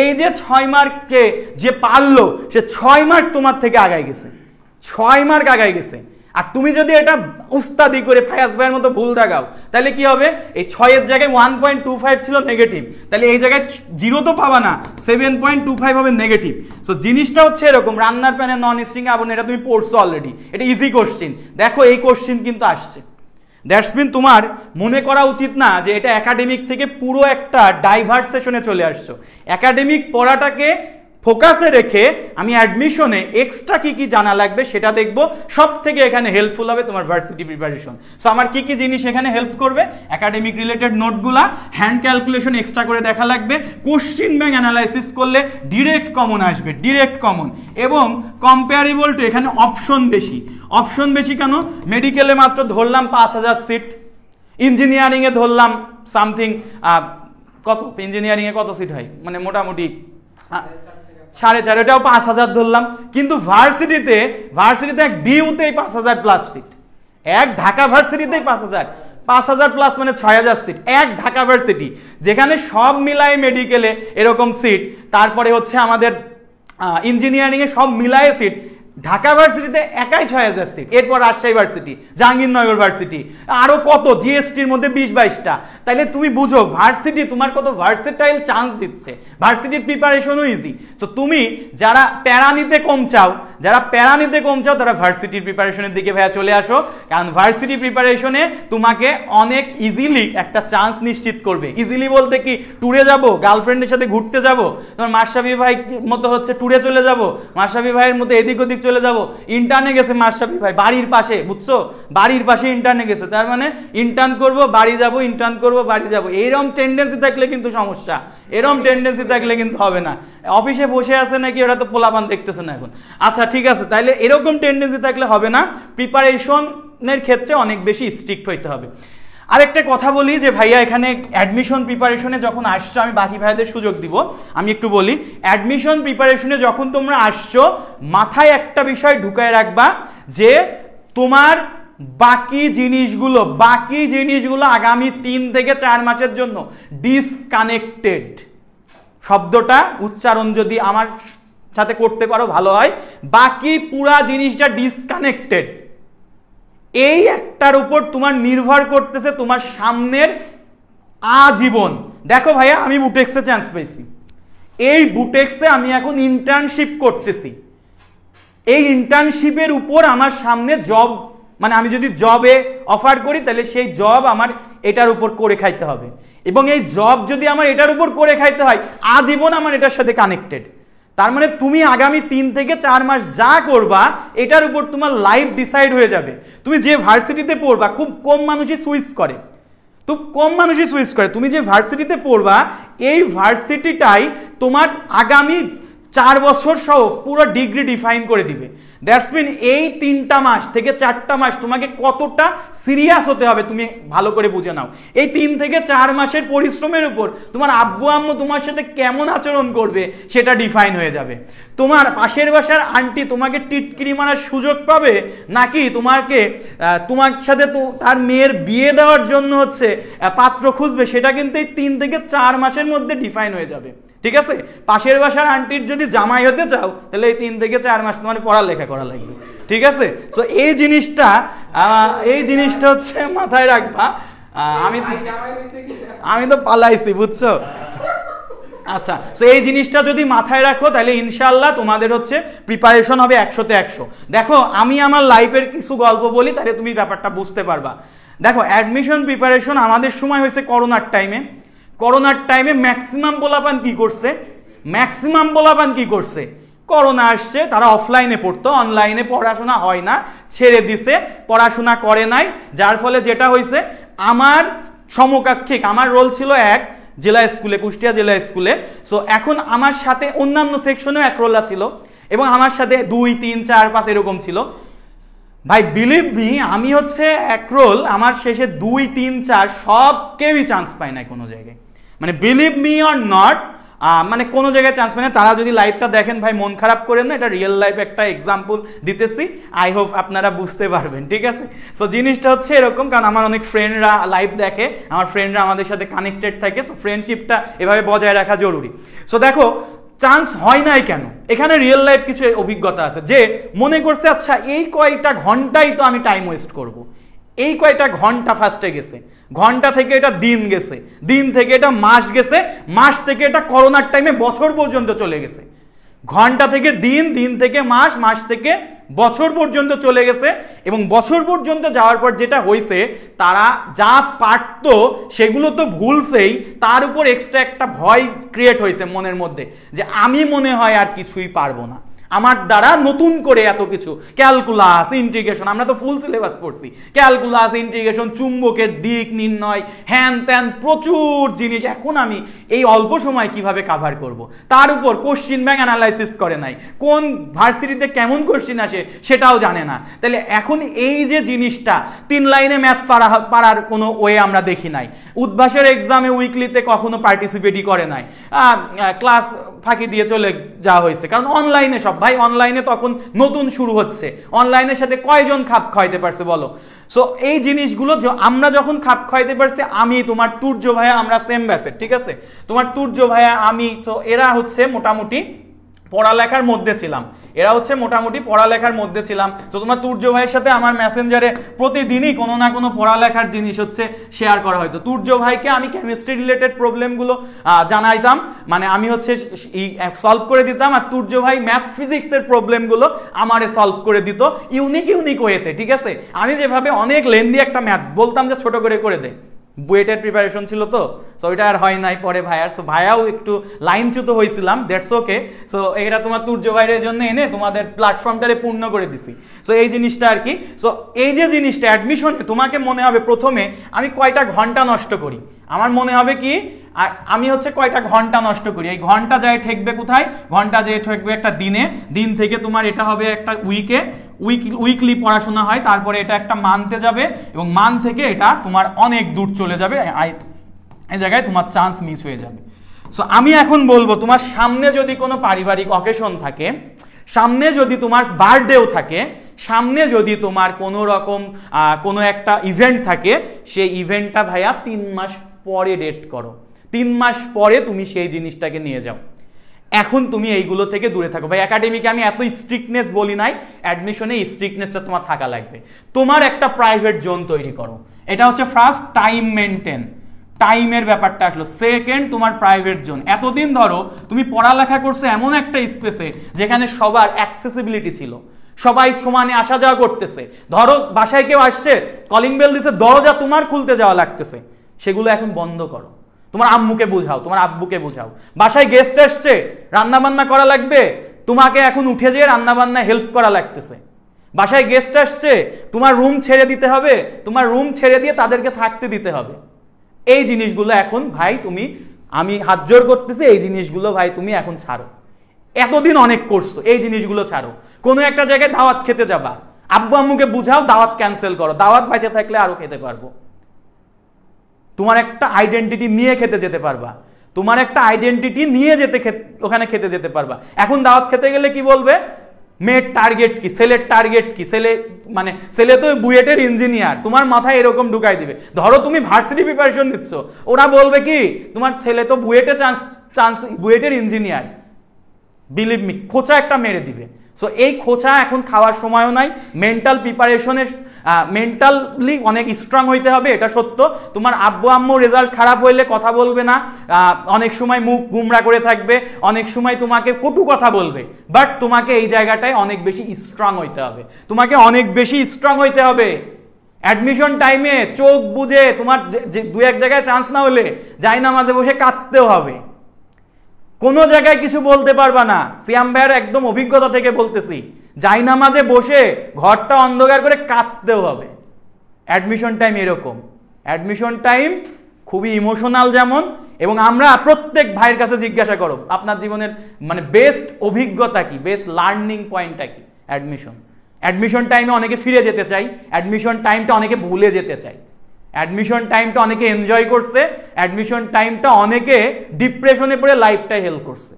S1: এই যে 6 মার্ককে যে পারলো সে 6 মার্ক তোমার থেকে আগায় গেছে, 6 মার্ক আগায় গেছে। আর তুমি যদি এটা উস্তাদি করে ফায়াজ ভাইয়ের মতো ভুল দেখাও, তাহলে কি হবে, এই 6-এর জায়গায় 1.25 ছিল নেগেটিভ, তাহলে এই জায়গায় 0 তো পাবা না, 7.25 হবে নেগেটিভ। সো জিনিসটা হচ্ছে এরকম, রান্নার প্যানে নন স্টিকিং আবরণ, এটা তুমি পড়ছো অলরেডি, এটা ইজি কোশ্চিন। দেখো এই কোশ্চিন কিন্তু আসছে, দ্যাটস মিন তোমার মনে করা উচিত না যে এটা একাডেমিক থেকে পুরো একটা ডাইভার্স সেশনে চলে আসছো। একাডেমিক পড়াটাকে ফোকাসে রেখে আমি অ্যাডমিশনে এক্সট্রা কি কি জানা লাগবে সেটা দেখব। সব থেকে এখানে হেল্পফুল হবে তোমার ভার্সিটি প্রিপারেশন। সো আমার কি কি জিনিস এখানে হেল্প করবে, একাডেমিক রিলেটেড নোটগুলা, হ্যান্ড ক্যালকুলেশন এক্সট্রা করে দেখা লাগবে, কোশ্চিন ব্যাংক অ্যানালাইসিস করলে ডিরেক্ট কমন আসবে, ডিরেক্ট কমন, এবং কম্পেয়ারেবল টু এখানে অপশন বেশি। অপশন বেশি কেন, মেডিকেলে মাত্র ধরলাম 5000 সিট, ইঞ্জিনিয়ারিংয়ে ধরলাম সামথিং কত, ইঞ্জিনিয়ারিংয়ে কত সিট হয়, মানে মোটামুটি 4.5, এটাও 5000 ধরলাম। কিন্তু ভার্সিটিতে এক ডিউতেই 5000 প্লাস সিট, এক ঢাকা ভার্সিটিতেই 5000 প্লাস মানে 6000 সিট, এক ঢাকা ভার্সিটি, যেখানে সব মিলায় মেডিকেলে এরকম সিট, তারপরে হচ্ছে আমাদের ইঞ্জিনিয়ারিংয়ে সব মিলায় সিট, ঢাকা ভার্সিটিতে একাই 6000 সিট, এরপর রাজশাহী ভার্সিটি, জাহাঙ্গীরনগর ভার্সিটি, আরো কত, জিএসটির মধ্যে 20-22টা। তাইলে তুমি বুঝো ভার্সিটি তোমার কত ভার্সেটাইল চান্স দিচ্ছে, ভার্সিটির প্রিপারেশনও ইজি। সো তুমি যারা প্যারা নিতে কম চাও তারা ভার্সিটির প্রিপারেশনের দিকে ভাইয়া চলে আসো, কারণ ভার্সিটি প্রিপারেশনে তোমাকে অনেক ইজিলি একটা চান্স নিশ্চিত করবে। ইজিলি বলতে কি, ট্যুরে যাব, গার্লফ্রেন্ডের সাথে ঘুরতে যাব, তোমার মাশরাফি ভাই মতো হচ্ছে ট্যুরে চলে যাব, মাশরাফি ভাইয়ের মতো এদিক ওদিক চলে যাব, ইন্টার্নে গেছে মাশরাফি ভাই বাড়ির পাশে, বুঝছো, বাড়ির পাশে ইন্টার্নে গেছে, তার মানে ইন্টার্ন করব বাড়ি যাব, ইন্টার্ন করব বাড়ি যাব, এইরকম টেন্ডেন্সি থাকলে কিন্তু সমস্যা, এরকম টেন্ডেন্সি থাকলে কিন্তু হবে না। অফিসে বসে আছে নাকি ওরা তো পোলাপান দেখতেছে না এখন, আচ্ছা ঠিক আছে, তাইলে এরকম টেন্ডেন্সি থাকলে হবে না, প্রিপারেশনের ক্ষেত্রে অনেক বেশি স্ট্রিক্ট হইতে হবে। আরেকটা কথা বলি যে ভাইয়া এখানে অ্যাডমিশন প্রিপারেশনে যখন আসছো, আমি বাকি ভাইদের সুযোগ দিব, আমি একটু বলি, অ্যাডমিশন প্রিপারেশনে যখন তোমরা আসছো মাথায় একটা বিষয় ঢুকায় রাখবা যে তোমার বাকি জিনিসগুলো আগামী 3 থেকে 4 মাসের জন্য ডিসকানেক্টেড। শব্দটা উচ্চারণ যদি আমার সাথে করতে পারো ভালো হয়, বাকি পুরা জিনিসটা ডিসকানেক্টেড। এই একটার উপর তোমার নির্ভর করতেছে তোমার সামনের আজীবন। দেখো ভাইয়া, আমি বুটেক্সে চান্স পেয়েছি, এই বুটেক্সে আমি এখন ইন্টার্নশিপ করতেছি, এই ইন্টার্নশিপের উপর আমার সামনে জব, মানে আমি যদি জবে অফার করি তাহলে সেই জব আমার এটার উপর করে খাইতে হবে, এবং এই জব যদি আমার এটার উপর করে খাইতে হয় আজীবন আমার এটার সাথে কানেক্টেড। তার মানে তুমি আগামী 3 থেকে 4 মাস যা করবা এটার উপর তোমার লাইফ ডিসাইড হয়ে যাবে। তুমি যে ভার্সিটিতে পড়বা, খুব কম মানুষই সুইচ করে, তুমি যে ভার্সিটিতে পড়বা এই ভার্সিটিটাই তোমার আগামী 4 বছর সহ পুরো ডিগ্রি ডিফাইন করে দিবে। দ্যাটস মিন এই 3টা মাস থেকে 4টা মাস তোমাকে কতটা সিরিয়াস হতে হবে তুমি ভালো করে বুঝে নাও। এই 3 থেকে 4 মাসের পরিশ্রমের উপর তোমার আব্বু আম্মু তোমার সাথে কেমন আচরণ করবে সেটা ডিফাইন হয়ে যাবে। তোমার পাশের বাসার আন্টি তোমাকে টিটকিরি মারার সুযোগ পাবে, নাকি তোমার সাথে তো তার মেয়ের বিয়ে দেওয়ার জন্য হচ্ছে পাত্র খুঁজবে, সেটা কিন্তু এই 3 থেকে 4 মাসের মধ্যে ডিফাইন হয়ে যাবে। ঠিক আছে, পাশের বাসার আন্টির যদি জামাই হতে চাও তাহলে এই 3 থেকে 4 মাস তোমার পড়ালেখা করা লাগবে। ঠিক আছে, সো এই জিনিসটা হচ্ছে মাথায় রাখবা। আমি তো পালাইছি, বুঝছো। আচ্ছা, সো এই জিনিসটা যদি মাথায় রাখো তাহলে ইনশাল্লাহ তোমাদের হচ্ছে প্রিপারেশন হবে 100-তে 100। দেখো, আমি আমার লাইফের কিছু গল্প বলি তাহলে তুমি ব্যাপারটা বুঝতে পারবা। দেখো, অ্যাডমিশন প্রিপারেশন আমাদের সময় হয়েছে করোনার টাইমে ম্যাক্সিমাম পোলাপান কি করছে, করোনা আসছে, তারা অফলাইনে পড়তো, অনলাইনে পড়াশোনা হয় না, ছেড়ে দিছে, পড়াশোনা করে নাই। যার ফলে যেটা হয়েছে, আমার সমকাক্ষিক, আমার রোল ছিল 1 জেলা স্কুলে, কুষ্টিয়া জেলা স্কুলে। সো এখন আমার সাথে অন্যান্য সেকশনেও 1 রোলা ছিল, এবং আমার সাথে 2, 3, 4, 5 এরকম ছিল। ভাই বিলিভ মি, আমি হচ্ছে 1 রোল, আমার শেষে 2, 3, 4 সব কেউই চান্স পায় না কোনো জায়গায়, মানে বিলিভ মি অর নট, মানে কোনো জায়গায় চান্স পায় না। তারা যদি লাইভটা দেখেন ভাই মন খারাপ করেন না, এটা রিয়েল লাইফ একটা এক্সাম্পল দিতেছি, আই হোপ আপনারা বুঝতে পারবেন। ঠিক আছে, সো জিনিসটা হচ্ছে এরকম, কারণ আমার অনেক ফ্রেন্ডরা লাইভ দেখে, আমার ফ্রেন্ডরা আমাদের সাথে কানেক্টেড থাকে, সো ফ্রেন্ডশিপটা এভাবে বজায় রাখা জরুরি। সো দেখো, চান্স হয় নাই কেন, এখানে রিয়েল লাইফ কিছু অভিজ্ঞতা আছে, যে মনে করছে আচ্ছা এই কয়টা ঘন্টাই তো আমি টাইম ওয়েস্ট করব, এই কয়টা ঘন্টা ফার্স্টে গেছে, ঘন্টা থেকে এটা দিন গেছে, দিন থেকে এটা মাস গেছে, মাস থেকে এটা করোনার টাইমে বছর পর্যন্ত চলে গেছে, ঘন্টা থেকে দিন, দিন থেকে মাস, মাস থেকে বছর পর্যন্ত চলে গেছে, এবং বছর পর্যন্ত যাওয়ার পর যেটা হয়েছে, তারা যা পারত সেগুলো তো ভুলছেই, তার উপর এক্সট্রা একটা ভয় ক্রিয়েট হয়েছে মনের মধ্যে যে আমি মনে হয় আর কিছুই পারবো না, আমার দ্বারা নতুন করে এত কিছু ক্যালকুলাস, ইন্টিগ্রেশন, আমরা তো ফুল সিলেবাস পড়ছি, ক্যালকুলাস, ইন্টিগ্রেশন, চুম্বকের দিক নির্ণয়, হ্যান ত্যান প্রচুর জিনিস, এখন আমি এই অল্প সময় কিভাবে কাভার করব। তার উপর কোশ্চিন ব্যাংক অ্যানালাইসিস করে নাই, কোন ভার্সিটিতে কেমন কোশ্চিন আসে সেটাও জানে না। তাহলে এখন এই যে জিনিসটা 3 লাইনে ম্যাথ পারার কোনো ওয়ে আমরা দেখি নাই, উদ্ভাসের এক্সামে উইকলিতে কখনো পার্টিসিপেটই করে নাই, ক্লাস ফাঁকি দিয়ে চলে যাওয়া হয়েছে, কারণ অনলাইনে সব ভাই, অনলাইনে তখন নতুন শুরু হচ্ছে, অনলাইনের সাথে কয়জন খাপ খাইতে পারছে বলো। সো এই জিনিসগুলো আমরা যখন খাপ খাইতে পারছি, আমি তোমার তুর্য ভাইয়া আমরা সেম ব্যাচের, ঠিক আছে, তোমার তুর্য ভাইয়া আমি, তো এরা হচ্ছে মোটামুটি পড়ালেখার মধ্যে ছিলাম, তো তোমার তুর্য ভাইয়ের সাথে আমার মেসেঞ্জারে প্রতিদিনই কোনো না কোনো পড়ালেখার জিনিস হচ্ছে শেয়ার করা হয়তো। তুর্য ভাইকে আমি কেমিস্ট্রি রিলেটেড প্রবলেমগুলো জানাইতাম, মানে আমি হচ্ছে সলভ করে দিতাম, আর তুর্য ভাই ম্যাথ ফিজিক্সের প্রবলেমগুলো আমারে সলভ করে দিত ইউনিক ওয়েতে, ঠিক আছে। আমি যেভাবে অনেক লেন্দি একটা ম্যাথ বলতাম যে ছোট করে দে, বুয়েটের প্রিপারেশন ছিল তো, সো ওইটা আর হয় নাই পরে ভাইয়ার, সো ভাইয়াও একটু লাইনচ্যুত হয়েছিলাম, দ্যাটস ওকে। সো এটা তোমার তুর্য ভাইয়ের জন্য এনে তোমাদের প্ল্যাটফর্মটারে পূর্ণ করে দিছি। সো এই জিনিসটা আর কি, সো এই যে জিনিসটা অ্যাডমিশনে তোমাকে মনে হবে প্রথমে আমি কয়টা ঘন্টা নষ্ট করি, আমার মনে হবে কি আমি হচ্ছে কয়টা ঘন্টা নষ্ট করি, এই ঘন্টা যায় ঠেকবে কোথায়, ঘন্টা যায় ঠেকবে একটা দিনে, দিন থেকে তোমার এটা হবে একটা উইকলি পড়াশোনা হয়, তারপরে এটা একটা মান্থে যাবে, এবং মান্থ থেকে এটা তোমার অনেক দূর চলে যাবে, এই জায়গায় তোমার চান্স মিস হয়ে যাবে। সো আমি এখন বলবো, তোমার সামনে যদি কোনো পারিবারিক অকেশন থাকে, সামনে যদি তোমার বার্থডেও থাকে, সামনে যদি তোমার কোনো রকম কোনো একটা ইভেন্ট থাকে, সেই ইভেন্টটা ভাইয়া 3 মাস পরে ডেট করো, 3 মাস পরে তুমি সেই জিনিসটাকে নিয়ে যাও। এখন তুমি এইগুলো থেকে দূরে থাকো ভাই। একাডেমিকে আমি এত স্ট্রিক্টনেস বলি নাই, অ্যাডমিশনে স্ট্রিক্টনেসটা তোমার থাকা লাগবে। তোমার একটা প্রাইভেট জোন তৈরি করো, এটা হচ্ছে ফার্স্ট টাইম মেনটেন, টাইমের ব্যাপারটা আসলো। সেকেন্ড তোমার প্রাইভেট জোন, এতদিন ধরো তুমি পড়ালেখা করছো এমন একটা স্পেসে যেখানে সবার অ্যাক্সেসিবিলিটি ছিল, সবাই সমানে আসা যাওয়া করতেছে, ধরো বাসায় কেউ আসছে, কলিং বেল দিছে, দরজা তোমার খুলতে যাওয়া লাগতেছে, সেগুলো এখন বন্ধ করো। তোমার আম্মুকে বুঝাও, তোমার আব্বুকে বুঝাও, বাসায় গেস্ট আসছে, রান্না বান্না করা লাগবে, তোমাকে এখন উঠে যেয়ে রান্না বান্না হেল্প করা লাগতেছে। বাসায় গেস্ট আসছে, তোমার রুম ছেড়ে দিতে হবে, তোমার রুম ছেড়ে দিয়ে তাদেরকে থাকতে দিতে হবে। এই জিনিসগুলো এখন ভাই তুমি, আমি হাত জোর করতেছি, এই জিনিসগুলো ভাই তুমি এখন ছাড়ো। এতদিন অনেক করছো, এই জিনিসগুলো ছাড়ো। কোনো একটা জায়গায় দাওয়াত খেতে যাবা, আব্বু আম্মুকে বুঝাও, দাওয়াত ক্যান্সেল করো, দাওয়াত বেঁচে থাকলে আরো খেতে পারবো। তোমার একটা আইডেন্টিটি নিয়ে খেতে যেতে পারবা, তোমার একটা আইডেন্টিটি নিয়ে যেতে ওখানে খেতে যেতে পারবা। এখন দাওয়াত খেতে গেলে কি বলবে, মেয়ের টার্গেট কি, ছেলের টার্গেট কি, ছেলে তো বুয়েটের ইঞ্জিনিয়ার, তোমার মাথায় এরকম ঢুকাই দিবে। ধরো তুমি ভার্সিটি প্রিপারেশন দিচ্ছ, ওরা বলবে কি তোমার ছেলে তো বুয়েটের ইঞ্জিনিয়ার, বিলিভ মি, খোঁচা একটা মেরে দিবে। সো এই খোঁচা এখন খাওয়ার সময়ও নাই। মেন্টাল প্রিপারেশনের মেন্টালি অনেক স্ট্রং হইতে হবে, এটা সত্য। তোমার আব্বু আম্মু রেজাল্ট খারাপ হইলে কথা বলবে না, অনেক সময় মুখ গুমরা করে থাকবে, অনেক সময় তোমাকে কটু কথা বলবে, বাট তোমাকে এই জায়গাটায় অনেক বেশি স্ট্রং হইতে হবে, তোমাকে অনেক বেশি স্ট্রং হইতে হবে। অ্যাডমিশন টাইমে চোখ বুঝে, তোমার দু এক জায়গায় চান্স না হলে জায়নামাজে বসে কাঁদতেও হবে, কোনো জায়গায় কিছু বলতে পারবা না। সিয়াম ভাইয়ের একদম অভিজ্ঞতা থেকে বলতেছি, জায়নামাজে বসে ঘরটা অন্ধকার করে কাঁদতেও হবে। অ্যাডমিশন টাইম এরকম, অ্যাডমিশন টাইম খুবই ইমোশনাল যেমন, এবং আমরা প্রত্যেক ভাইয়ের কাছে জিজ্ঞাসা করো আপনার জীবনের মানে বেস্ট অভিজ্ঞতা কি, বেস্ট লার্নিং পয়েন্টটা কি। অ্যাডমিশন টাইমে অনেকে ফিরে যেতে চাই, অ্যাডমিশন টাইমটা অনেকে ভুলে যেতে চাই, অ্যাডমিশন টাইমটা অনেকে এনজয় করছে, অ্যাডমিশন টাইমটা অনেকে ডিপ্রেশনে পড়ে লাইফটাই হেল্প করছে।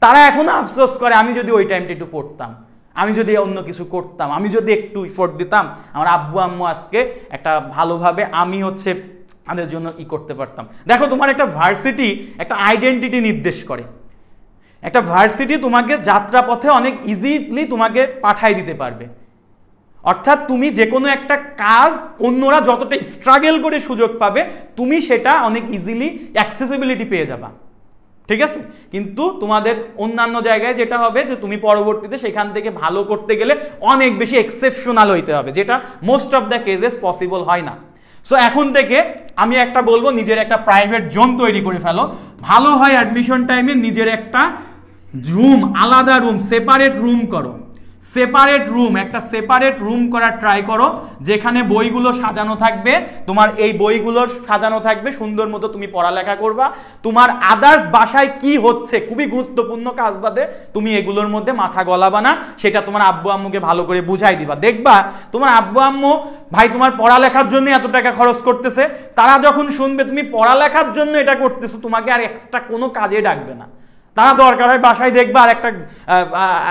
S1: তারা এখনো আফসোস করে আমি যদি ওই টাইমটা একটু পড়তাম, আমি যদি অন্য কিছু করতাম, আমি যদি একটু এফোর্ট দিতাম, আমার আব্বু আম্মু আজকে একটা ভালোভাবে আমি হচ্ছে তাদের জন্য করতে পারতাম। দেখো তোমার একটা ভার্সিটি একটা আইডেন্টিটি নির্দেশ করে, একটা ভার্সিটি তোমাকে যাত্রাপথে অনেক ইজিলি তোমাকে পাঠাই দিতে পারবে। অর্থাৎ তুমি যে কোনো একটা কাজ অন্যরা যতটা স্ট্রাগল করে সুযোগ পাবে, তুমি সেটা অনেক ইজিলি অ্যাক্সেসিবিলিটি পেয়ে যাবা, ঠিক আছে। কিন্তু তোমাদের অন্যান্য জায়গায় যেটা হবে যে তুমি পরবর্তীতে সেখান থেকে ভালো করতে গেলে অনেক বেশি এক্সেপশনাল হইতে হবে, যেটা most of the cases possible হয় না। সো এখন থেকে আমি একটা বলবো, নিজের একটা প্রাইভেট জোন তৈরি করে ফেলো। ভালো হয় অ্যাডমিশন টাইমে নিজের একটা রুম, আলাদা রুম, সেপারেট রুম করো, সেপারেট রুম, একটা সেপারেট রুম করার ট্রাই করো, যেখানে বইগুলো সাজানো থাকবে, তোমার এই বইগুলো সাজানো থাকবে সুন্দর মতো, তুমি পড়ালেখা করবা। তোমার আদার্স বাসায় কি হচ্ছে, খুবই গুরুত্বপূর্ণ কাজ বাদে তুমি এগুলোর মধ্যে মাথা গলাবা না, সেটা তোমার আব্বু আম্মুকে ভালো করে বুঝাই দিবা। দেখবা তোমার আব্বু আম্মু ভাই তোমার পড়ালেখার জন্য এত টাকা খরচ করতেছে, তারা যখন শুনবে তুমি পড়ালেখার জন্য এটা করতেছো, তোমাকে আর এক্সট্রা কোনো কাজে ডাকবে না। তারা দরকার হয় বাসায় দেখবে আর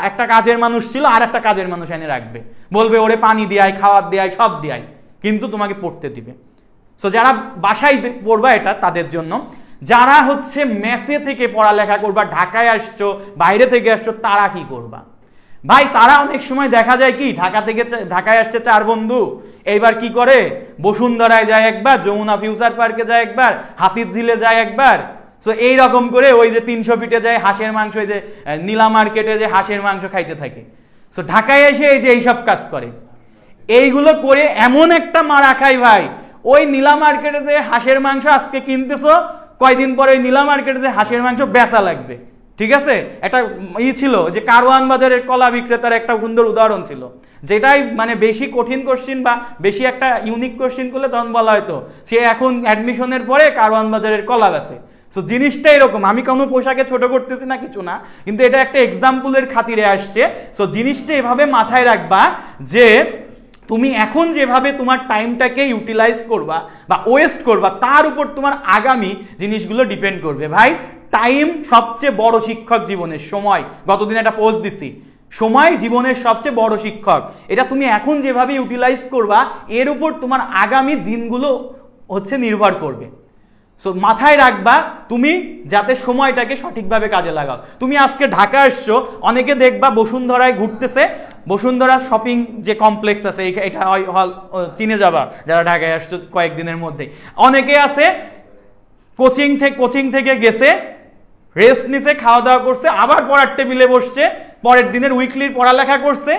S1: একটা কাজের মানুষ ছিল, আর একটা কাজের মানুষ এনে রাখবে, বলবে ওরে পানি দেয়, খাওয়ার দেয়, সব দেয়, কিন্তু তোমাকে পড়তে দিবে। সো যারা বাসায় পড়বা এটা তাদের জন্য। যারা হচ্ছে মেসে থেকে পড়ালেখা করবা, ঢাকায় আসছো, বাইরে থেকে আসছো, তারা কি করবা ভাই? তারা অনেক সময় দেখা যায় কি ঢাকায় আসছে 4 বন্ধু, এইবার কি করে বসুন্ধরায় যায় একবার, যমুনা ফিউচার পার্কে যায় একবার, হাতিরঝিলে যায় একবার। সো এইরকম করে ওই যে 300 ফিটে যায় হাঁসের মাংস, ওই যে নীলা মার্কেটে যে হাঁসের মাংস খাইতে থাকে। সো ঢাকায় এসে এই যে এইসব কাজ করে, এইগুলো করে এমন একটা মারা খাই ভাই, ওই নীলা মার্কেটে যে হাঁসের মাংস আজকে কিনতেছো, কয়দিন পরে ওই নীলা মার্কেটে যে হাঁসের মাংস বেচা লাগবে। ঠিক আছে, একটা ছিল যে কারওয়ান বাজারের কলা বিক্রেতার একটা সুন্দর উদাহরণ ছিল, যেটাই মানে বেশি কঠিন কোশ্চিন বা বেশি একটা ইউনিক কোশ্চিন করলে তখন বলা হয়তো সে এখন অ্যাডমিশনের পরে কারওয়ান বাজারের কলা বেচে। সো জিনিসটা এরকম, আমি কোনো পোশাকে ছোট করতেছি না, কিছু না, কিন্তু এটা একটা এক্সাম্পলের খাতিরে আসছে। সো জিনিসটা এভাবে মাথায় রাখবা যে তুমি এখন যেভাবে তোমার টাইমটাকে ইউটিলাইজ করবা বা ওয়েস্ট করবা, তার উপর তোমার আগামী জিনিসগুলো ডিপেন্ড করবে। ভাই টাইম সবচেয়ে বড় শিক্ষক জীবনের, সময়, গতদিন একটা পোস্ট দিছি, সময় জীবনের সবচেয়ে বড় শিক্ষক। এটা তুমি এখন যেভাবে ইউটিলাইজ করবা, এর উপর তোমার আগামী দিনগুলো হচ্ছে নির্ভর করবে। সো মাথায় রাখবা তুমি যাতে সময়টাকে সঠিকভাবে কাজে লাগাও। তুমি আজকে ঢাকা আসছো, অনেকে দেখবা বসুন্ধরায় ঘুরতেছে, বসুন্ধরা শপিং যে কমপ্লেক্স আছে এটা হল চিনে যাবা যারা ঢাকায় আসছো কয়েকদিনের মধ্যে। অনেকে আছে কোচিং থেকে গেছে, রেস্ট নিছে, খাওয়া দাওয়া করছে, আবার পড়ার টেবিলে বসছে, পরের দিনের উইকলির পড়ালেখা করছে,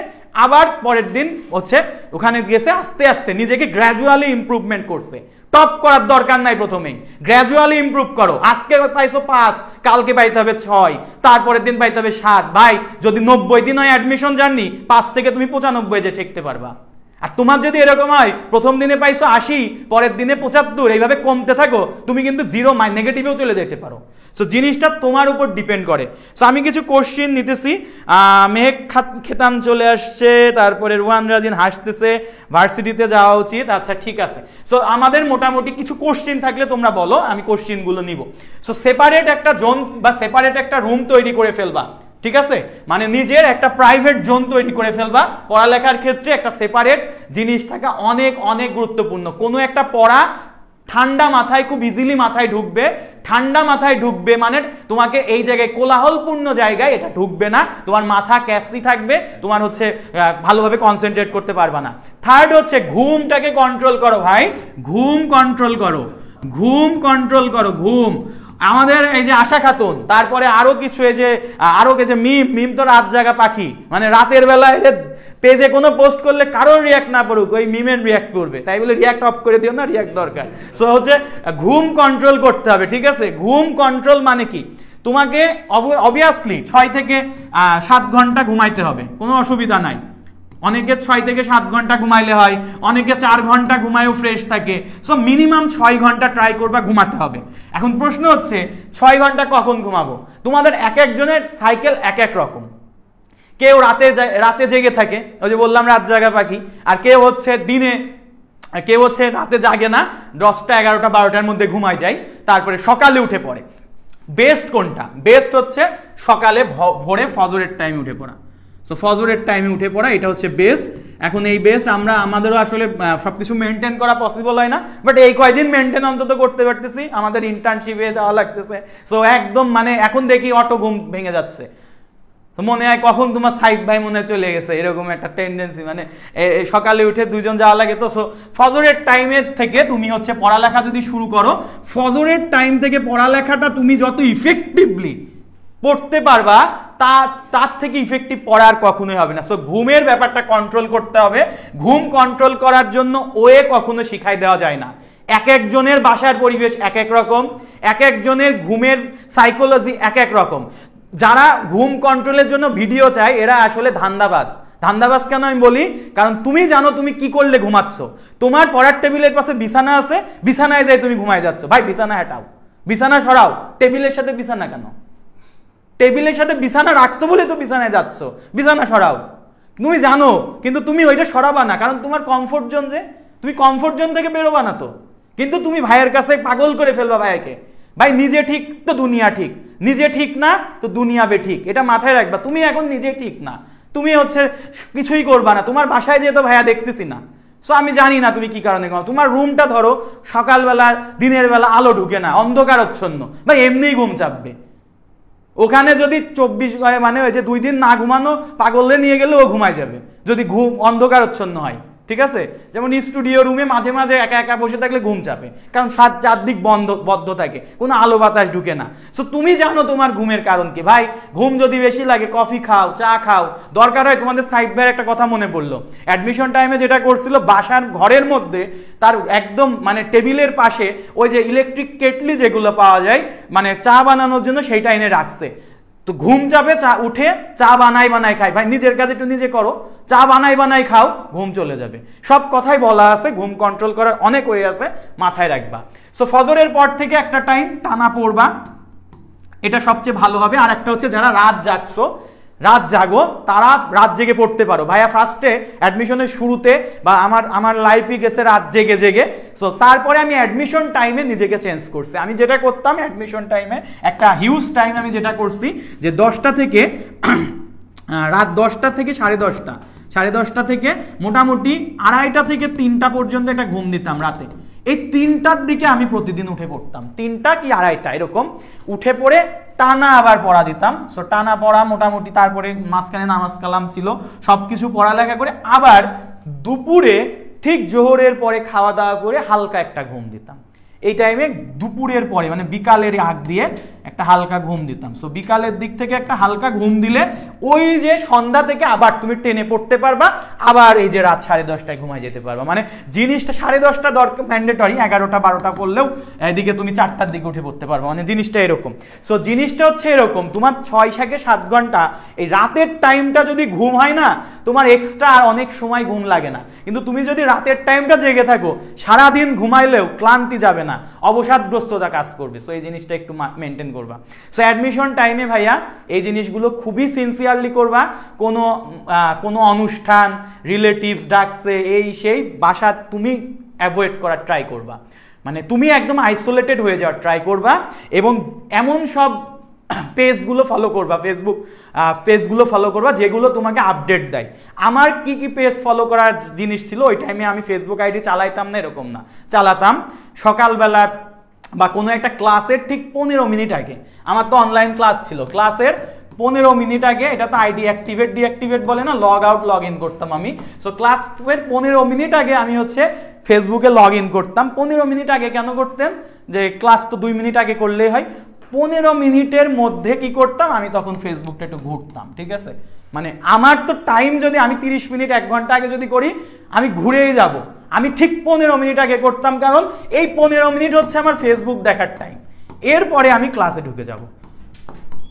S1: আবার পরের দিন হচ্ছে ওখানে গেছে, আস্তে আস্তে নিজেকে গ্র্যাজুয়ালি ইমপ্রুভমেন্ট করছে। টপ করার দরকার নাই, প্রথমেই গ্র্যাজুয়ালি ইমপ্রুভ করো। আজকে পাইছো 5, কালকে পাইতে হবে 6, তারপরের দিন পাইতে হবে 7। ভাই যদি 90 দিন হয় অ্যাডমিশন জার্নি, 5 থেকে তুমি 95 যে ঠেকতে পারবা। আর তোমার যদি এরকম হয় প্রথম দিনে পাইছো 80, পরের দিনে 75, এইভাবে কমতে থাকো, তুমি কিন্তু জিরো নেগেটিভেও চলে যেতে পারো। সো জিনিসটা তোমার উপর ডিপেন্ড করে। সো আমি কিছু কোশ্চেন নিতেছি। মেহেক খেতান চলে আসছে, তারপরে রুহান রাজিন হাসতেছে, ভার্সিটিতে যাওয়া উচিত। আচ্ছা ঠিক আছে। সো আমাদের মোটামুটি কিছু কোশ্চেন থাকলে তোমরা বলো, আমি কোশ্চেনগুলো নিব। সো সেপারেট একটা জোন বা সেপারেট একটা রুম তৈরি করে ফেলবা, ঠিক আছে, মানে নিজের একটা প্রাইভেট জোন তৈরি করে ফেলবা। পড়ালেখার ক্ষেত্রে একটা সেপারেট জিনিস থাকা অনেক অনেক গুরুত্বপূর্ণ। কোনো একটা পড়া ঠান্ডা মাথায় খুব ইজিলি মাথায় ঢুকবে, ঠান্ডা মাথায় ঢুকবে মানে তোমাকে এই জায়গায় কোলাহলপূর্ণ জায়গায় এটা ঢুকবে না, তোমার মাথা ক্যাসি থাকবে, তোমার হচ্ছে ভালোভাবে কনসেন্ট্রেট করতে পারবা না। থার্ড হচ্ছে ঘুমটাকে কন্ট্রোল করো ভাই, ঘুম কন্ট্রোল করো, ঘুম কন্ট্রোল করো, ঘুম। আমাদের এই যে আশা খাতুন, তারপরে আরো কিছু এই যে মিম তো রাত জাগা পাখি, মানে রাতের বেলায় পেজে কোনো পোস্ট করলে কারোর রিয়াক্ট না পড়ুক, ওই মিমের রিয়াক্ট করবে, তাই বলে রিয়াক্ট অফ করে দিও না, রিয়াক্ট দরকার। সো হচ্ছে ঘুম কন্ট্রোল করতে হবে, ঠিক আছে। ঘুম কন্ট্রোল মানে কি, তোমাকে অবভিয়াসলি 6 থেকে 7 ঘন্টা ঘুমাইতে হবে, কোনো অসুবিধা নাই। অনেকে 6 থেকে 7 ঘন্টা ঘুমাইলে হয়, অনেকে 4 ঘন্টা ঘুমায়ও ফ্রেশ থাকে। সো মিনিমাম 6 ঘন্টা ট্রাই করবা ঘুমাতে হবে। এখন প্রশ্ন হচ্ছে 6 ঘন্টা কখন ঘুমাবো? তোমাদের এক একজনের সাইকেল এক এক রকম। কেউ রাতে জেগে থাকে, ওই যে বললাম রাত জাগা পাখি, আর কেউ হচ্ছে রাতে জাগে না, 10টা 11টা 12টার মধ্যে ঘুমায় যায়, তারপরে সকালে উঠে পড়ে। বেস্ট কোনটা? বেস্ট হচ্ছে সকালে ভোরে ফজরের টাইমে উঠে পড়া। সো ফজরের টাইমে উঠে পড়া, এটা হচ্ছে বেস্ট। এখন এই বেস্ট আমাদেরও আসলে সবকিছু মেনটেন করা পসিবল হয় না, বাট এই কয়দিন মেনটেন অন্তত করতে পারতেছি, আমাদের ইন্টার্নশিপে যাওয়া লাগতেছে। সো একদম মানে এখন দেখি অটো ঘুম ভেঙে যাচ্ছে, তো মনে হয় কখন তোমার সাইড ভাই মনে চলে গেছে, এরকম একটা টেন্ডেন্সি, মানে সকালে উঠে দুজন যাওয়া লাগে। তো ফজরের টাইমের থেকে তুমি হচ্ছে পড়ালেখা যদি শুরু করো, ফজরের টাইম থেকে পড়ালেখাটা তুমি যত ইফেক্টিভলি পড়তে পারবা তার থেকে ইফেক্টিভ পড়ার কখনোই হবে না। সো ঘুমের ব্যাপারটা কন্ট্রোল করতে হবে। ঘুম কন্ট্রোল করার জন্য ওয়ে কখনো শিখাই দেওয়া যায় না। এক একজনের বাসার পরিবেশ এক এক রকম, এক একজনের ঘুমের সাইকোলজি এক এক রকম। যারা ঘুম কন্ট্রোলের জন্য ভিডিও চায় এরা আসলে ধান্দাবাজ। ধান্দাবাজ কেন আমি বলি, কারণ তুমি জানো তুমি কি করলে ঘুমাচ্ছ। তোমার পড়ার টেবিলের পাশে বিছানা আছে, বিছানায় যাই তুমি ঘুমায় যাচ্ছ। ভাই বিছানা হটাও, বিছানা সরাও। টেবিলের সাথে বিছানা কেন? টেবিলের সাথে বিছানা রাখছো বলে তো বিছানায় যাচ্ছ, বিছানা সরাও। তুমি জানো কিন্তু তুমি ওইটা সরাবা না, কারণ তোমার কমফোর্ট জোন, যে তুমি কমফোর্ট জোন থেকে বেরোবা না তো। কিন্তু তুমি ভাইয়ের কাছে পাগল করে ফেলবা ভাইকে, ভাই নিজে ঠিক তো দুনিয়া ঠিক, নিজে ঠিক না তো দুনিয়া বে ঠিক, এটা মাথায় রাখবা। তুমি এখন নিজে ঠিক না, তুমি হচ্ছে কিছুই করবা না। তোমার বাসায় যেয়ে তো ভাইয়া দেখতেছি না, সো আমি জানি না তুমি কি কারণে ঘুমাও। তোমার রুমটা ধরো সকালবেলা দিনের বেলা আলো ঢুকে না, অন্ধকারচ্ছন্ন, ভাই এমনিই ঘুম চাপবে। ওখানে যদি 24 মানে ওই যে 2 দিন না ঘুমানো পাগলে নিয়ে গেলে ও ঘুমায় যাবে যদি ঘুম অন্ধকারচ্ছন্ন হয়, ঠিক আছে? যেমন স্টুডিও রুমে মাঝে মাঝে একা একা বসে থাকলে ঘুম চাপে, কারণ চারদিক বদ্ধ থাকে, কোনো আলো বাতাস ঢুকে না। সো তুমি জানো তোমার ঘুমের কারণ কি। ভাই ঘুম যদি বেশি লাগে কফি খাও, চা খাও, দরকার হয়। তোমাদের সাইড ভাইয়ের একটা কথা মনে পড়লো, অ্যাডমিশন টাইমে যেটা করছিল, বাসার ঘরের মধ্যে তার একদম মানে টেবিলের পাশে ওই যে ইলেকট্রিক কেটলি যেগুলো পাওয়া যায় মানে চা বানানোর জন্য, সেইটা এনে রাখছে। তো ঘুম যাবে, চা উঠে চা বানাই খাই। ভাই নিজের কাজ একটু নিজে করো, চা বানাই খাও, ঘুম চলে যাবে। সব কথাই বলা আছে, ঘুম কন্ট্রোল করার অনেক ওয়ে আছে, মাথায় রাখবা। সো ফজরের পর থেকে একটা টাইম টানা পড়বা, এটা সবচেয়ে ভালো হবে। আর একটা হচ্ছে যারা রাত জাগছো, রাত জাগো, তারা রাত জেগে পড়তে পারো। ভাইয়া ফার্স্টে অ্যাডমিশনের শুরুতে বা আমার লাইফই গেছে রাত জেগে। সো তারপরে আমি অ্যাডমিশন টাইমে নিজেকে চেঞ্জ করছি। আমি যেটা করতাম অ্যাডমিশন টাইমে একটা হিউজ টাইম আমি যেটা করছি যে 10টা থেকে রাত 10টা থেকে 10:30 থেকে মোটামুটি 2:30 থেকে 3টা পর্যন্ত একটা ঘুম দিতাম রাতে। এই 3টার দিকে আমি প্রতিদিন উঠে পড়তাম, 3টা কি 2:30 এরকম উঠে পড়ে টানা আবার পড়া দিতাম। সো টানা পড়া মোটামুটি, তারপরে মাঝখানে নামাজ কালাম ছিল, সবকিছু পড়ালেখা করে আবার দুপুরে ঠিক জোহরের পরে খাওয়া দাওয়া করে হালকা একটা ঘুম দিতাম। এই টাইমে দুপুরের পরে মানে বিকালের আগ দিয়ে একটা হালকা ঘুম দিতাম। সো বিকালের দিক থেকে একটা হালকা ঘুম দিলে ওই যে সন্ধ্যা থেকে আবার তুমি টেনে পড়তে পারবা, আবার এই যে রাত 10:30টায় ঘুমায় যেতে পারবা। মানে জিনিসটা 10:30টা দরকার ম্যান্ডেটরি, 11টা 12টা করলেও এদিকে তুমি 4টার দিকে উঠে পড়তে পারবা। মানে জিনিসটা এরকম। সো জিনিসটা হচ্ছে এরকম, তোমার 6 থেকে 7 ঘন্টা এই রাতের টাইমটা যদি ঘুম হয় না, তোমার এক্সট্রা আর অনেক সময় ঘুম লাগে না। কিন্তু তুমি যদি রাতের টাইমটা জেগে থাকো, সারাদিন ঘুমাইলেও ক্লান্তি যাবে না, অবসাদগ্রস্ততা কাজ করবে। সো এই জিনিসটা একটু মেনটেন করবা। সো অ্যাডমিশন টাইমে ভাইয়া এই জিনিসগুলো খুবই সিনসিয়ারলি করবা। কোনো অনুষ্ঠান, রিলেটিভস ডাকছে এই সেই, বাসা তুমি অ্যাভয়েড করার ট্রাই করবা। মানে তুমি একদম আইসোলেটেড হয়ে যাওয়ার ট্রাই করবা, এবং এমন সব পেজগুলো ফলো করবা, ফেসবুক পেজগুলো ফলো করবা যেগুলো তোমাকে আপডেট দেয়। আমার কি কি পেজ ফলো করার জিনিস ছিল ওই টাইমে, আমি ফেসবুক আইডি চালাইতাম না এরকম না, চালাতাম সকালবেলা বা কোনো একটা ক্লাসের ঠিক 15 মিনিট আগে। আমার তো অনলাইন ক্লাস ছিল, ক্লাসের 15 মিনিট আগে, এটা তো আইডি ডিঅ্যাক্টিভেট বলে না, লগ আউট লগ ইন করতাম আমি। সো ক্লাসের 15 মিনিট আগে আমি হচ্ছে ফেসবুকে লগ ইন করতাম। 15 মিনিট আগে কেন করতেন, যে ক্লাস তো 2 মিনিট আগে করলেই হয়। 15 মিনিটের মধ্যে কি করতাম, আমি তখন ফেসবুকটা একটু ঘুরতাম, ঠিক আছে? মানে আমার তো টাইম যদি আমি 30 মিনিট 1 ঘন্টা আগে যদি করি, আমি ঘুরেই যাব। আমি ঠিক 15 মিনিট আগে করতাম, কারণ এই 15 মিনিট হচ্ছে আমার ফেসবুক দেখার টাইম। এরপরে আমি ক্লাসে ঢুকে যাব,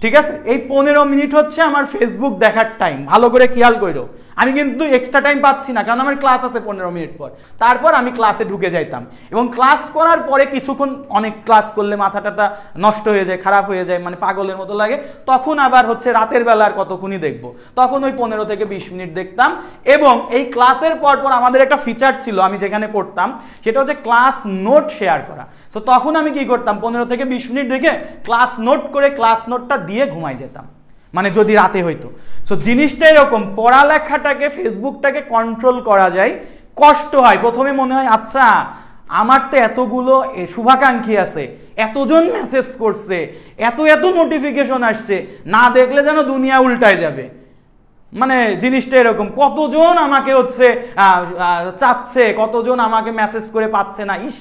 S1: ঠিক আছে? এই 15 মিনিট হচ্ছে আমার ফেসবুক দেখার টাইম, ভালো করে খেয়াল করো। আমি কিন্তু এক্সট্রা টাইম পাচ্ছি না, কারণ আমার ক্লাস আছে 15 মিনিট পর। তারপর আমি ক্লাসে ঢুকে যাইতাম, এবং ক্লাস করার পরে কিছুক্ষণ, অনেক ক্লাস করলে মাথাটা নষ্ট হয়ে যায়, খারাপ হয়ে যায়, মানে পাগলের মতো লাগে। তখন আবার হচ্ছে রাতের বেলা আর কতক্ষণই দেখবো, তখন ওই 15 থেকে 20 মিনিট দেখতাম। এবং এই ক্লাসের পর আমাদের একটা ফিচার ছিল, আমি যেখানে পড়তাম, সেটা হচ্ছে ক্লাস নোট শেয়ার করা। সো তখন আমি কি করতাম, 15 থেকে 20 মিনিট দেখে ক্লাস নোট করে ক্লাস নোটটা দিয়ে ঘুমাই যেতাম, মানে যদি রাতে হইতো। সো জিনিসটা এরকম, পড়ালেখাটাকে, ফেসবুকটাকে কন্ট্রোল করা যায়। কষ্ট হয় প্রথমে, মনে হয় আচ্ছা আমার তো এতগুলো শুভাকাঙ্ক্ষী আছে, এতজন মেসেজ করছে, এত নোটিফিকেশন আসছে, না দেখলে যেন দুনিয়া উল্টায় যাবে। মানে জিনিসটা এরকম, কতজন আমাকে হচ্ছে চাচ্ছে, কতজন আমাকে মেসেজ করে পাচ্ছে না, ইস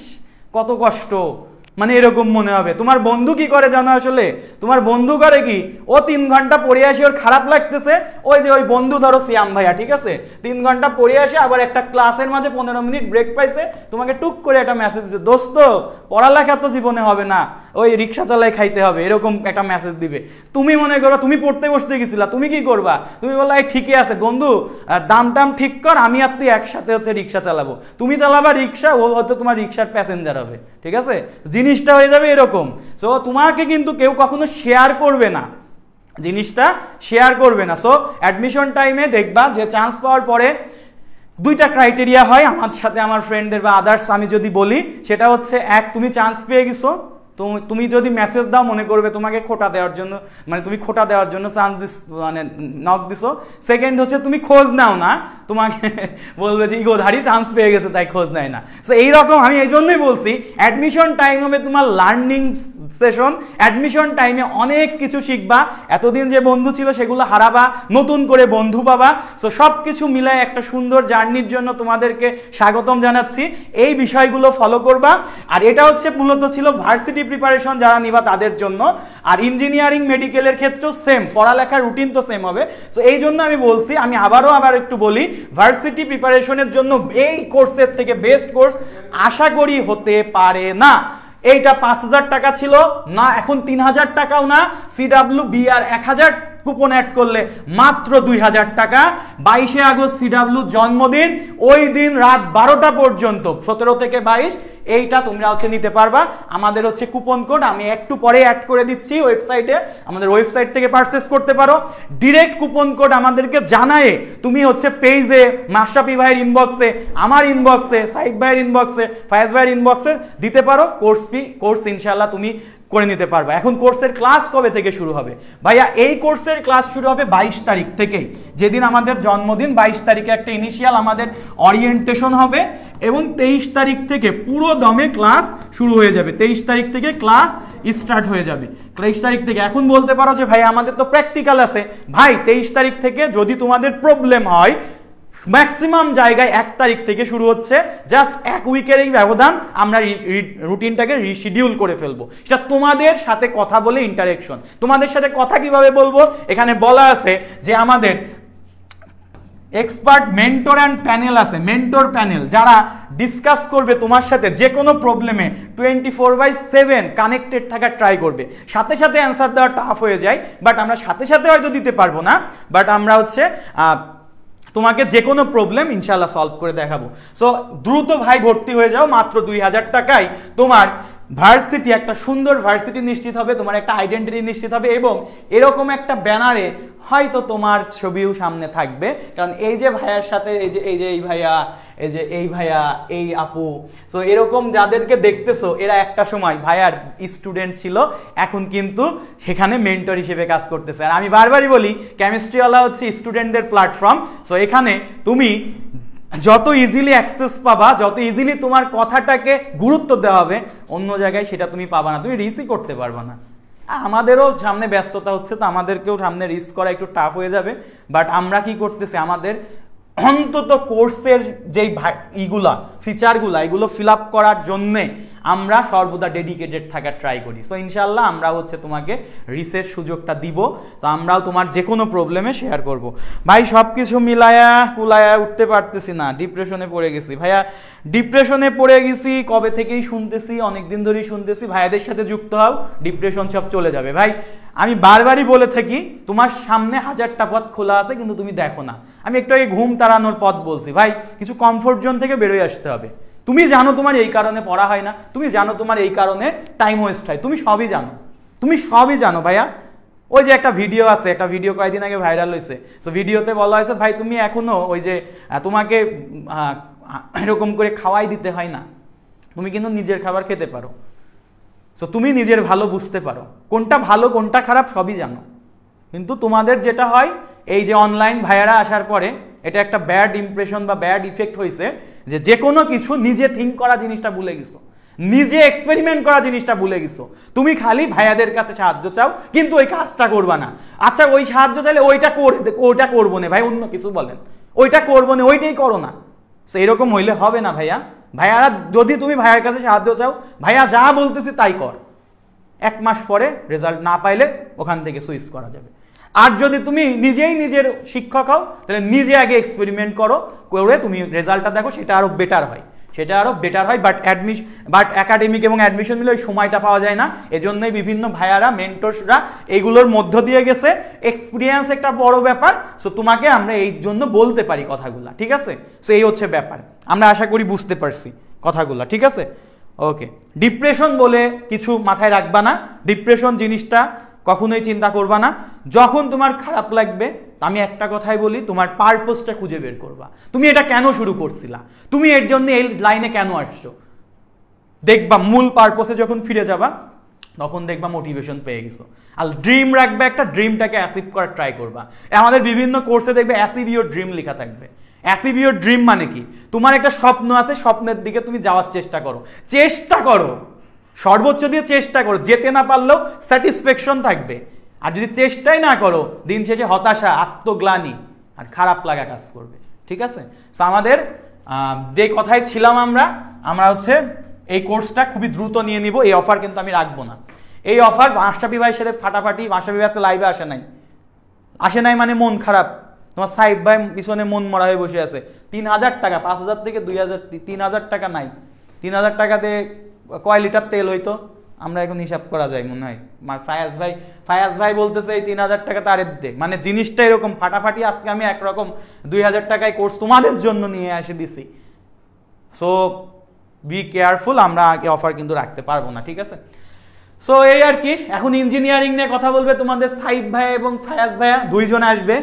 S1: কত কষ্ট, মানে এরকম মনে হবে। তোমার বন্ধু কি করে জানো? আসলে তোমার বন্ধু করে কি, ও 3 ঘন্টা পড়ে আসে, ওর খারাপ লাগতেছে, ওই যে ওই বন্ধু ধরো সিয়াম ভাইয়া, ঠিক আছে, 3 ঘন্টা পড়ে আসে, আবার একটা ক্লাসের মাঝে 15 মিনিট ব্রেক পাইছে, তোমাকে টুক করে একটা মেসেজ দিচ্ছে, দোস্ত পড়ালেখা তো জীবনে হবে না, ওই রিক্সা চালায় খাইতে হবে, এরকম একটা মেসেজ দিবে। তুমি মনে করো তুমি পড়তে বসতে গেছিলা, তুমি কি করবা? তুমি বললা এই ঠিকই আছে বন্ধু, দাম টাম ঠিক কর, আমি আর তুই একসাথে হচ্ছে রিক্সা চালাবো, তুমি চালাবা রিক্সা, ও হয়তো তোমার রিক্সার প্যাসেঞ্জার হবে, ঠিক আছে, জিনিসটা হয়ে যাবে এরকম। সো তোমাকে কিন্তু কেউ কখনো শেয়ার করবে না, জিনিসটা শেয়ার করবে না। সো অ্যাডমিশন টাইমে দেখবা যে চান্স পাওয়ার পরে 2টা ক্রাইটেরিয়া হয় আমার সাথে আমার ফ্রেন্ডদের বা আদার্স আমি যদি বলি, সেটা হচ্ছে এক, তুমি চান্স পেয়ে গেছো, তুমি যদি মেসেজ দাও মনে করবে তোমাকে খোটা দেওয়ার জন্য, মানে তুমি খোটা দেওয়ার জন্য চান্স দিস, মানে নক দিছো। সেকেন্ড হচ্ছে তুমি খোঁজ নাও না, তোমাকে বলবে যে ইগোধারী চান্স পেয়ে গেছে তাই খোঁজ নেয় না। সো এইরকম আমি এই জন্যই বলছি অ্যাডমিশন টাইম হবে তোমার লার্নিং সেশন। অ্যাডমিশন টাইমে অনেক কিছু শিখবা, এতদিন যে বন্ধু ছিল সেগুলো হারাবা, নতুন করে বন্ধু পাবা। সো সব কিছু মিলায় একটা সুন্দর জার্নির জন্য তোমাদেরকে স্বাগতম জানাচ্ছি। এই বিষয়গুলো ফলো করবা। আর এটা হচ্ছে মূলত ছিল ভার্সিটি প্রিপারেশন যারা নিবা তাদের জন্য। আর ইঞ্জিনিয়ারিং মেডিকেলের ক্ষেত্রেও সেম, পড়ালেখার রুটিন তো সেম হবে। সো এই জন্য আমি বলছি, আমি আবার একটু বলি, ভার্সিটি প্রিপারেশনের জন্য এই কোর্সের থেকে বেস্ট কোর্স আশা করি হতে পারে না। এইটা 5000 টাকা ছিল না, এখন 3000 টাকাও না, CWBR 1000 কুপন অ্যাড করলে মাত্র 2000 টাকা। 22শে আগস্ট CW জন্মদিন, ওই দিন রাত 12টা পর্যন্ত 17 থেকে 22 এইটা তোমরা হচ্ছে নিতে পারবা। আমাদের হচ্ছে কুপন কোড আমি একটু পরে অ্যাড করে দিচ্ছি ওয়েবসাইটে, আমাদের ওয়েবসাইট থেকে পারচেস করতে পারো। ডিরেক্ট কুপন কোড আমাদেরকে জানায়ে তুমি হচ্ছে পেজে, মাশরাফি ভাইয়ের ইনবক্সে, আমার ইনবক্সে, সাইদ ভাইয়ের ইনবক্সে, ফায়াজ ভাইয়ের ইনবক্সে দিতে পারো। কোর্স ইনশাআল্লাহ তুমি করে নিতে পারবা। এখন কোর্সের ক্লাস কবে থেকে শুরু হবে? ভাইয়া এই কোর্সের ক্লাস শুরু হবে 22 তারিখ থেকে, যেদিন আমাদের জন্মদিন। 22 তারিখে একটা ইনিশিয়াল আমাদের ওরিয়েন্টেশন হবে এবং 23 তারিখ থেকে পুরো দমে ক্লাস শুরু হয়ে যাবে। 23 তারিখ থেকে ক্লাস স্টার্ট হয়ে যাবে। 23 তারিখ থেকে এখন বলতে পারো যে ভাই আমাদের তো প্র্যাকটিক্যাল আছে। ভাই 23 তারিখ থেকে যদি তোমাদের প্রবলেম হয়, ম্যাক্সিমাম জায়গায় 1 তারিখ থেকে শুরু হচ্ছে, জাস্ট 1 উইকের এই ব্যবধান, আমরা রুটিনটাকে রিশিডিউল করে ফেলবো। সেটা তোমাদের সাথে কথা বলে ইন্টারেকশন। তোমাদের সাথে কথা কিভাবে বলবো? এখানে বলা আছে যে আমাদের এক্সপার্ট মেন্টর অ্যান্ড প্যানেল আছে, মেন্টর প্যানেল যারা ডিসকাস করবে তোমার সাথে যে কোনো প্রবলেমে 24/7 কানেক্টেড থাকার ট্রাই করবে। সাথে সাথে অ্যান্সার দেওয়া টাফ হয়ে যায়, বাট আমরা সাথে সাথে হয়তো দিতে পারবো না, বাট আমরা হচ্ছে তোমাকে যে কোনো প্রবলেম ইনশাআল্লাহ সলভ করে দেখাবো। সো দ্রুত ভাই ভর্তি হয়ে যাও, মাত্র 2000 টাকায় তোমার ভার্সিটি, একটা সুন্দর ভার্সিটি নিশ্চিত হবে, তোমার একটা আইডেন্টিটি নিশ্চিত হবে এবং এরকম একটা ব্যানারে হয়তো তোমার ছবিও সামনে থাকবে। কারণ এই যে ভাইয়ার সাথে এই ভাইয়া, এই ভাইয়া, এই আপু, সো এরকম যাদেরকে দেখতেছো এরা একটা সময় ভাইয়ার স্টুডেন্ট ছিল, এখন কিন্তু সেখানে মেন্টর হিসেবে কাজ করতেছে। আর আমি বারবারই বলি কেমিস্ট্রিওয়ালা হচ্ছে স্টুডেন্টদের প্ল্যাটফর্ম। সো এখানে তুমি যত ইজিলি অ্যাক্সেস পাবা, যত ইজিলি তোমার কথাটাকে গুরুত্ব দেওয়া হবে, অন্য জায়গায় সেটা তুমি পাবা না, তুমি রিসই করতে পারবা না। আমাদেরও সামনে ব্যস্ততা হচ্ছে, তো আমাদেরকেও সামনে রিস্ক করা একটু টাফ হয়ে যাবে, বাট আমরা কি করতেছি, আমাদের অন্তত কোর্সের যেই ফিচারগুলা এগুলো ফিল আপ করার জন্যে আমরা সর্বদা ডেডিকেটেড থাকার ট্রাই করি। তো ইনশাআল্লাহ আমরা হচ্ছে তোমাকে রিসের সুযোগটা দিব, তো আমরাও তোমার যে কোনো প্রবলেমে শেয়ার করব। ভাই সব কিছু মিলায়া কুলায়া উঠতে পারতেছি না, ডিপ্রেশনে পড়ে গেছি। ভাইয়া ডিপ্রেশনে পড়ে গেছি কবে থেকেই শুনতেছি, অনেকদিন ধরেই শুনতেছি, ভাইয়াদের সাথে যুক্ত হও, ডিপ্রেশন সব চলে যাবে। ভাই আমি বারবারই বলে থাকি, তোমার সামনে 1000টা পথ খোলা আছে কিন্তু তুমি দেখো না। আমি একটু আগে ঘুম তাড়ানোর পথ বলছি, ভাই কিছু কমফোর্ট জোন থেকে বেরোয় আসতে হবে। তুমি জানো তোমার এই কারণে পড়া হয় না, তুমি জানো তোমার এই কারণে টাইম ওয়েস্ট হয়, তুমি সবই জানো, তুমি সবই জানো ভাইয়া। ওই যে একটা ভিডিও আছে, একটা ভিডিও কয়েকদিন আগে ভাইরাল হয়েছে, সো ভিডিওতে বলা হয়েছে ভাই তুমি এখনো ওই যে তোমাকে এরকম করে খাওয়াই দিতে হয় না, তুমি কিন্তু নিজের খাবার খেতে পারো। সো তুমি নিজের ভালো বুঝতে পারো, কোনটা ভালো কোনটা খারাপ সবই জানো। কিন্তু তোমাদের যেটা হয়, এই যে অনলাইন ভাইয়ারা আসার পরে এটা একটা ব্যাড ইমপ্রেশন বা ব্যাড ইফেক্ট হয়েছে, যে কোনো কিছু নিজে থিঙ্ক করা জিনিসটা ভুলে গেছো। নিজে এক্সপেরিমেন্ট করা জিনিসটা ভুলে গেছো। তুমি খালি ভাইয়াদের কাছে সাহায্য চাও, কিন্তু ওই কাজটা করবা না। আচ্ছা ওই সাহায্য চাইলে ওইটা করবো না ভাই, অন্য কিছু বলেন, ওইটা করবো না, ওইটাই করো না। এরকম হইলে হবে না ভাইয়া। ভাইয়ারা যদি তুমি ভাইয়ার কাছে সাহায্য চাও, ভাইয়া যা বলতেছে তাই কর, 1 মাস পরে রেজাল্ট না পাইলে ওখান থেকে সুইচ করা যাবে। আর যদি তুমি নিজেই নিজের শিক্ষক হও, তাহলে নিজে আগে এক্সপেরিমেন্ট করো, করে তুমি রেজাল্টটা দেখো, সেটা আরো বেটার হয়, বাট একাডেমিক এবং অ্যাডমিশন মিলে ওই সময়টা পাওয়া যায় না। এজন্যই বিভিন্ন ভাইয়ারা, মেন্টরসরা এইগুলোর মধ্য দিয়ে গেছে। এক্সপিরিয়েন্স একটা বড় ব্যাপার, সো তোমাকে আমরা এই জন্য বলতে পারি কথাগুলা, ঠিক আছে? সো এই হচ্ছে ব্যাপার, আমরা আশা করি বুঝতে পারছি কথাগুলা, ঠিক আছে? ওকে, ডিপ্রেশন বলে কিছু মাথায় রাখবা না, ডিপ্রেশন জিনিসটা কখনোই চিন্তা করবা না। যখন তোমার খারাপ লাগবে, আমি একটা কথাই বলি, তোমার পারপোজটা খুঁজে বের করবা। তুমি এটা কেন শুরু করছিলা, তুমি এর জন্য এই লাইনে কেন আসছো, দেখবা মূল পারপোজে যখন ফিরে যাবা তখন দেখবা মোটিভেশন পেয়ে গেছো। আর ড্রিম রাখবে একটা, ড্রিমটাকে অ্যাচিভ করার ট্রাই করবা। আমাদের বিভিন্ন কোর্সে দেখবে অ্যাচিভ ইওর ড্রিম লেখা থাকবে। অ্যাচিভ ইওর ড্রিম মানে কি, তোমার একটা স্বপ্ন আছে, স্বপ্নের দিকে তুমি যাওয়ার চেষ্টা করো, সর্বোচ্চ দিয়ে চেষ্টা করো, যেতে না পারলেও স্যাটিসফ্যাকশন থাকবে। আর যদি চেষ্টাই না করো, দিন শেষে হতাশা, আত্মগ্লানি আর খারাপ লাগা কাজ করবে, ঠিক আছে? সো আমাদের যে কথায় ছিলাম, আমরা হচ্ছে এই কোর্সটা খুবই দ্রুত নিয়ে নিব। এই অফার কিন্তু আমি রাখবো না। এই অফার মাশরাফি ভাইয়ের সাথে ফাটাফাটি, মাশরাফি ভাই আজকে লাইভে আসে নাই মানে মন খারাপ। তোমার সাইব ভাই পিছনে মন মরা হয়ে বসে আছে। 3000 টাকা, 5000 থেকে 2000, 3000 টাকা নাই। 3000 টাকাতে কয় লিটার তেল হইতো আমরা এখন হিসাব করা যায় মনে হয়। ফায়াজ ভাই বলতেছে এই 3000 টাকা তারে দিতে, মানে জিনিসটা এরকম ফাটাফাটি। আজকে আমি একরকম 2000 টাকায় কোর্স তোমাদের জন্য নিয়ে এসে দিছি। সো বি কেয়ারফুল, আমরা অফার কিন্তু রাখতে পারবো না, ঠিক আছে? সো এই আর কি। এখন ইঞ্জিনিয়ারিং নিয়ে কথা বলবে তোমাদের সাইব ভাই এবং ফায়াজ ভাইয়া, দুইজন আসবে।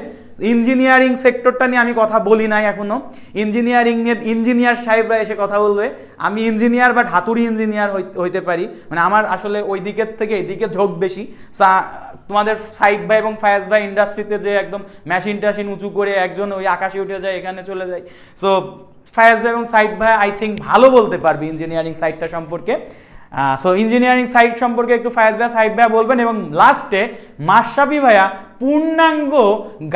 S1: ইঞ্জিনিয়ারিং সেক্টরটা নিয়ে আমি কথা বলি নাই এখনো। ইঞ্জিনিয়ারিং নিয়ে ইঞ্জিনিয়ার সাহেবরা এসে কথা বলবে। আমি ইঞ্জিনিয়ার বাট হাতুড়ি ইঞ্জিনিয়ার হইতে পারি, মানে আমার আসলে ওই দিকের থেকে এদিকে ঝোঁক বেশি। তোমাদের সাইব ভাই এবং ফায়াজ ভাই ইন্ডাস্ট্রিতে যে একদম মেশিন টাশিন উঁচু করে একজন ওই আকাশে উঠে যায়, এখানে চলে যায়। সো ফায়াজ ভাই এবং সাইব ভাই আই থিঙ্ক ভালো বলতে পারবে ইঞ্জিনিয়ারিং সাইডটা সম্পর্কে। সো ইঞ্জিনিয়ারিং সাইড সম্পর্কে একটু ফায়াজ ভাই, সাইব ভাই বলবেন, এবং লাস্টে মাশরাফি ভাইয়া পূর্ণাঙ্গ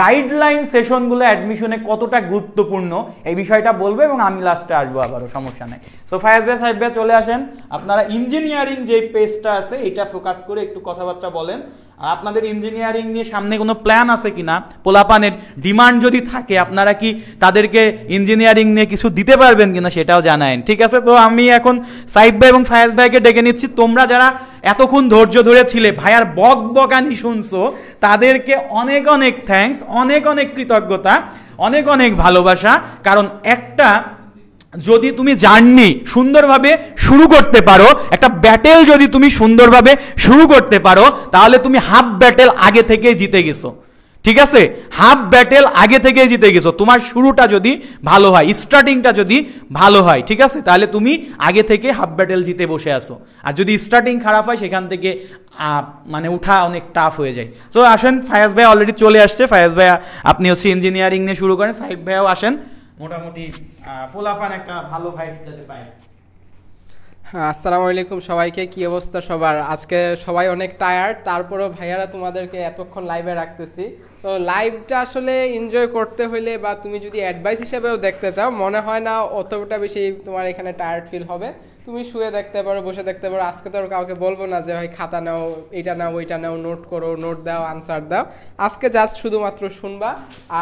S1: গাইডলাইন সেশনগুলো অ্যাডমিশনে কতটা গুরুত্বপূর্ণ এই বিষয়টা বলবে, এবং আমি লাস্টে আসবো আবারও, সমস্যা নাই। সো ফায়াজ ভাই, সাইব ভাই চলে আসেন। আপনারা ইঞ্জিনিয়ারিং যে পেজটা আছে এটা ফোকাস করে একটু কথাবার্তা বলেন। আর আপনাদের ইঞ্জিনিয়ারিং নিয়ে সামনে কোনো প্ল্যান আছে কিনা, পোলাপানের ডিমান্ড যদি থাকে আপনারা কি তাদেরকে ইঞ্জিনিয়ারিং নিয়ে কিছু দিতে পারবেন কিনা সেটাও জানায়েন, ঠিক আছে? তো আমি এখন সাইব ভাই এবং ফায়াজ ভাইকে ডেকে নিচ্ছি। তোমরা যারা এতক্ষণ ধৈর্য ধরেছিলে, ভাইয়ার বকবকানি শুনছো, তাদেরকে অনেক অনেক থ্যাঙ্কস, অনেক অনেক কৃতজ্ঞতা, অনেক অনেক ভালোবাসা। কারণ একটা যদি তুমি জার্নি সুন্দরভাবে শুরু করতে পারো, একটা ব্যাটেল যদি তুমি সুন্দরভাবে শুরু করতে পারো, তাহলে তুমি হাফ ব্যাটেল আগে থেকেই জিতে গেছো, ঠিক আছে? হাফ ব্যাটেল আগে থেকেই জিতে গেছো। তোমার শুরুটা যদি ভালো হয়, স্টার্টিংটা যদি ভালো হয়, ঠিক আছে, তাহলে তুমি আগে থেকে হাফ ব্যাটেল জিতে বসে আসো। আর যদি স্টার্টিং খারাপ হয়, সেখান থেকে মানে উঠা অনেক টাফ হয়ে যায়। সো আসেন, ফায়াজ ভাই অলরেডি চলে আসছে। ফায়াজ ভাই আপনি হচ্ছে ইঞ্জিনিয়ারিং নিয়ে শুরু করেন, সাইব ভাইও আসেন। মোটামুটি পোলাপান একটা ভালো ভাই যাতে পায়।
S2: আসসালামু আলাইকুম সবাইকে, কি অবস্থা সবার? আজকে সবাই অনেক টায়ার্ড, তারপরেও ভাইয়ারা তোমাদেরকে এতক্ষণ লাইভে রাখতেছি। তো লাইভটা আসলে এনজয় করতে হইলে, বা তুমি যদি অ্যাডভাইস হিসেবেও দেখতে চাও, মনে হয় না অতটা বেশি তোমার এখানে টায়ার্ড ফিল হবে। তুমি শুয়ে দেখতে পারো, বসে দেখতে পারো। আজকে তো আর কাউকে বলবো না যে ভাই খাতা নাও, এইটা নাও, ওইটা নাও, নোট করো, নোট দাও, আনসার দাও। আজকে জাস্ট শুধুমাত্র শুনবা,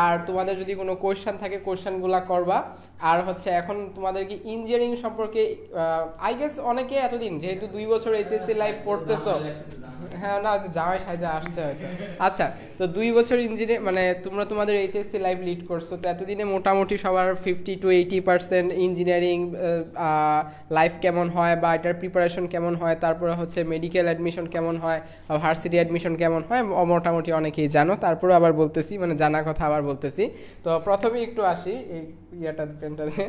S2: আর তোমাদের যদি কোনো কোয়েশ্চেন থাকে কোয়েশ্চেনগুলো করবা। আর হচ্ছে এখন তোমাদেরকে ইঞ্জিনিয়ারিং সম্পর্কে আই গেস অনেকে এতদিন, যেহেতু 2 বছর এইচএসসি লাইফ পড়তেছো, হ্যাঁ না জামাই সাইজে আসছে হয়তো। আচ্ছা, তো 2 বছর ইঞ্জিনিয়ার মানে তোমরা তোমাদের এইচএসসি লাইফ লিড করছো, তো এতদিনে মোটামুটি সবার 50 to 80% ইঞ্জিনিয়ারিং লাইফ কেমন হয়, বা এটার প্রিপারেশন কেমন হয়, তারপরে হচ্ছে মেডিকেল অ্যাডমিশন কেমন হয়, ভার্সিটি অ্যাডমিশন কেমন হয়, মোটামুটি অনেকেই জানো। তারপরে আবার বলতেছি, মানে জানা কথা আবার বলতেছি। তো প্রথমে একটু আসি এই ইয়েটা পেনটা দিয়ে,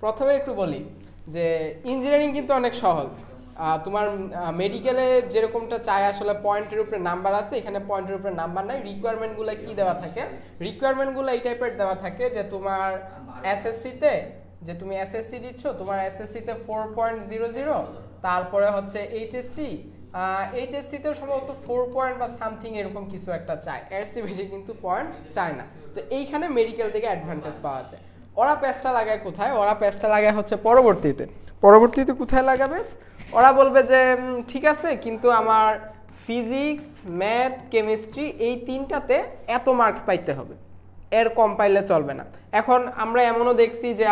S2: প্রথমে একটু বলি যে ইঞ্জিনিয়ারিং কিন্তু অনেক সহজ। তোমার মেডিকেলে যেরকমটা চাই আসলে পয়েন্টের উপরে নাম্বার আছে, এখানে পয়েন্টের উপরে নাম্বার নাই। রিকোয়ারমেন্টগুলো কি দেওয়া থাকে? রিকোয়ারমেন্টগুলো এই টাইপের দেওয়া থাকে যে তোমার এসএসসিতে, যে তুমি এসএসসি দিচ্ছ, তোমার এসএসসিতে 4.00 তারপরে হচ্ছে এইচএসসি, এইচএসসিতেও সম্ভবত 4 পয়েন্ট বা সামথিং এরকম কিছু একটা চায়, এর চেয়ে বেশি কিন্তু পয়েন্ট চায় না। তো এইখানে মেডিকেল থেকে অ্যাডভান্টেজ পাওয়া যায়। ওরা প্যাচটা লাগায় কোথায়? ওরা প্যাচটা লাগায় হচ্ছে পরবর্তীতে কোথায় লাগাবে? ওরা বলবে যে ঠিক আছে, কিন্তু আমার ফিজিক্স, ম্যাথ, কেমিস্ট্রি এই তিনটাতে এত মার্কস পাইতে হবে, এর কম পাইলে চলবে না। এখন আমরা এমনও দেখছি যে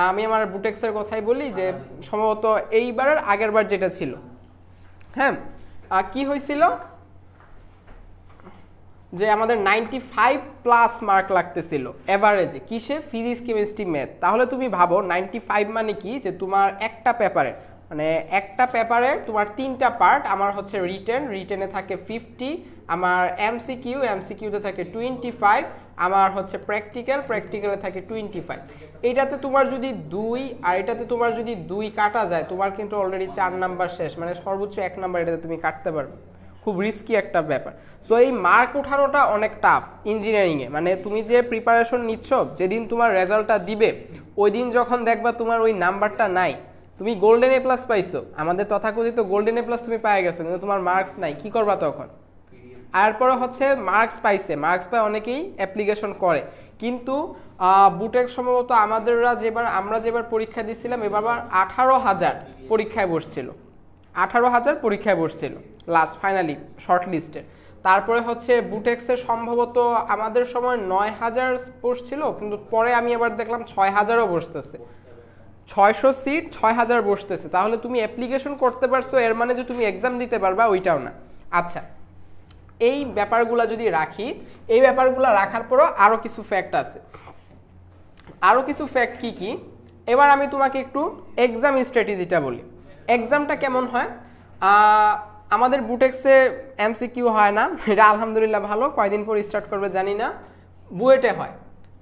S2: আমি আমার বুটেক্সের কথাই বলি যে সম্ভবত এইবারের আগের বার যেটা ছিল, হ্যাঁ, কি হয়েছিল যে আমাদের 95+ মার্ক লাগতেছিল এভারেজে, কিসে? Physics, chemistry, math. তাহলে তুমি ভাবো 95 মানে কি, যে তোমার একটা পেপারে তোমার 3টা পার্ট, আমার হচ্ছে রিটেনে থাকে 50, আমার এমসিকিউতে থাকে 25, আমার হচ্ছে প্র্যাকটিক্যালে থাকে 25। এইটাতে তোমার যদি 2 আর এটাতে তোমার যদি 2 কাটা যায়, তোমার কিন্তু অলরেডি 4 নাম্বার শেষ, মানে সর্বোচ্চ 1 নাম্বার এটাতে তুমি কাটতে পারবে। খুব রিস্কি একটা ব্যাপার। সো এই মার্ক উঠানোটা অনেক টাফ ইঞ্জিনিয়ারিংয়ে। মানে তুমি যে প্রিপারেশন নিচ্ছ, যেদিন তোমার রেজাল্টটা দিবে ওই দিন যখন দেখবা তোমার ওই নাম্বারটা নাই, তুমি গোল্ডেন এ প্লাস পাইছো, আমাদের তথাকথিত গোল্ডেন এ প্লাস তুমি পেয়ে গেছো, কিন্তু তোমার মার্কস নাই, কি করবা তখন? এরপরে হচ্ছে মার্কস পায় অনেকেই অ্যাপ্লিকেশন করে, কিন্তু বুটেক সম্ভবত আমরা যেবার পরীক্ষা দিচ্ছিলাম, এবার 18,000 পরীক্ষায় বসছিল লাস্ট ফাইনালি শর্ট লিস্টে। তারপরে হচ্ছে বুটেক্সের সম্ভবত আমাদের সময় 9,000 বসছিল, কিন্তু পরে আমি আবার দেখলাম 6,000ও বসতেছে। 600 সিট 6,000 বসতেছে। তাহলে তুমি অ্যাপ্লিকেশন করতে পারছো, এর মানে যে তুমি এক্সাম দিতে পারবা ওইটাও না। আচ্ছা, এই ব্যাপারগুলো যদি রাখি, এই ব্যাপারগুলো রাখার পরও আরও কিছু ফ্যাক্ট আছে। কি এবার আমি তোমাকে একটু এক্সাম স্ট্র্যাটেজিটা বলি। এক্সামটা কেমন হয়? আমাদের বুটেক্সে এমসিকিউ হয় না, এটা আলহামদুলিল্লাহ ভালো, কয়দিন পর স্টার্ট করবে জানি না।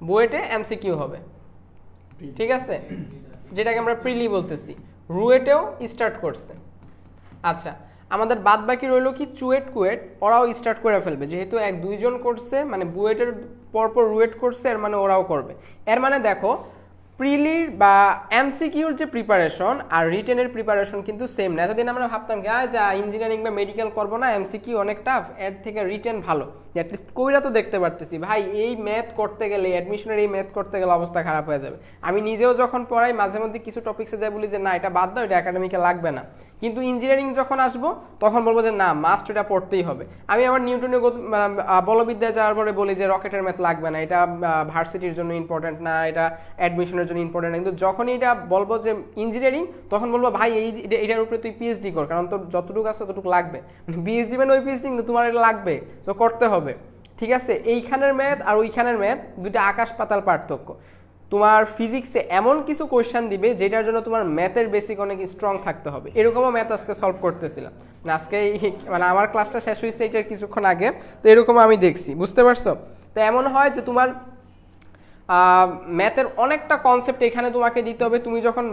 S2: বুয়েটে এমসিকিউ হবে, ঠিক আছে, যেটাকে আমরা প্রিলি বলতেছি। রুয়েটেও স্টার্ট করছে। আচ্ছা, আমাদের বাদ বাকি রইল কি কুয়েট, ওরাও স্টার্ট করে ফেলবে, যেহেতু 1-2 জন করছে, মানে বুয়েটের পরপর রুয়েট করছে, এর মানে ওরাও করবে। এর মানে দেখো, প্রিলির বা এমসিকিউর যে প্রিপারেশন আর রিটেনের প্রিপারেশন কিন্তু সেম না। এতদিন আমরা ভাবতাম কি যা ইঞ্জিনিয়ারিং বা মেডিকেল করবো না, এমসিকিউ অনেক টাফ, এর থেকে রিটেন ভালো, অ্যাটলিস্ট কইরা তো দেখতে পারতেছি। ভাই এই ম্যাথ করতে গেলে, অ্যাডমিশনের এই ম্যাথ করতে গেলে অবস্থা খারাপ হয়ে যাবে। আমি নিজেও যখন পড়াই মাঝে মধ্যে কিছু টপিক্সে যাই বলি যে না এটা বাদ দাও, এটা একাডেমিকে লাগবে না, কিন্তু ইঞ্জিনিয়ারিং যখন আসবো তখন বলবো যে না মাস্ট এটা পড়তেই হবে। আমি আমার নিউটনীয় বলবিদ্যায় যাওয়ার পরে বলি যে রকেটের ম্যাথ লাগবে না, এটা ভার্সিটির জন্য ইম্পর্টেন্ট না, এটা অ্যাডমিশনের জন্য ইম্পর্টেন্ট না। কিন্তু যখনই এটা বলবো যে ইঞ্জিনিয়ারিং, তখন বলবো ভাই এইটার উপরে তুই পিএইচডি কর, কারণ তোর যতটুকু আছে ততটুকু লাগবে। পিএইচডি মানে ওই পিএইচডি কিন্তু তোমার এটা লাগবে, তো করতে হবে, ঠিক আছে। এইখানের ম্যাথ আর ওইখানের ম্যাথ দুইটা আকাশ পাতাল পার্থক্য। তোমার ফিজিক্সে এমন কিছু কোয়েশ্চেন দিবে যেটার জন্য তোমার ম্যাথের বেসিক অনেক স্ট্রং থাকতে হবে। এরকমও ম্যাথ আজকে সলভ করতেছিলাম, মানে আজকে মানে আমার ক্লাসটা শেষ হয়েছে এটার কিছুক্ষণ আগে, তো এরকম আমি দেখছি, বুঝতে পারছো? তো এমন হয় যে তোমার ম্যাথের অনেকটা কনসেপ্ট এখানে তোমাকে দিতে হবে। তুমি যখন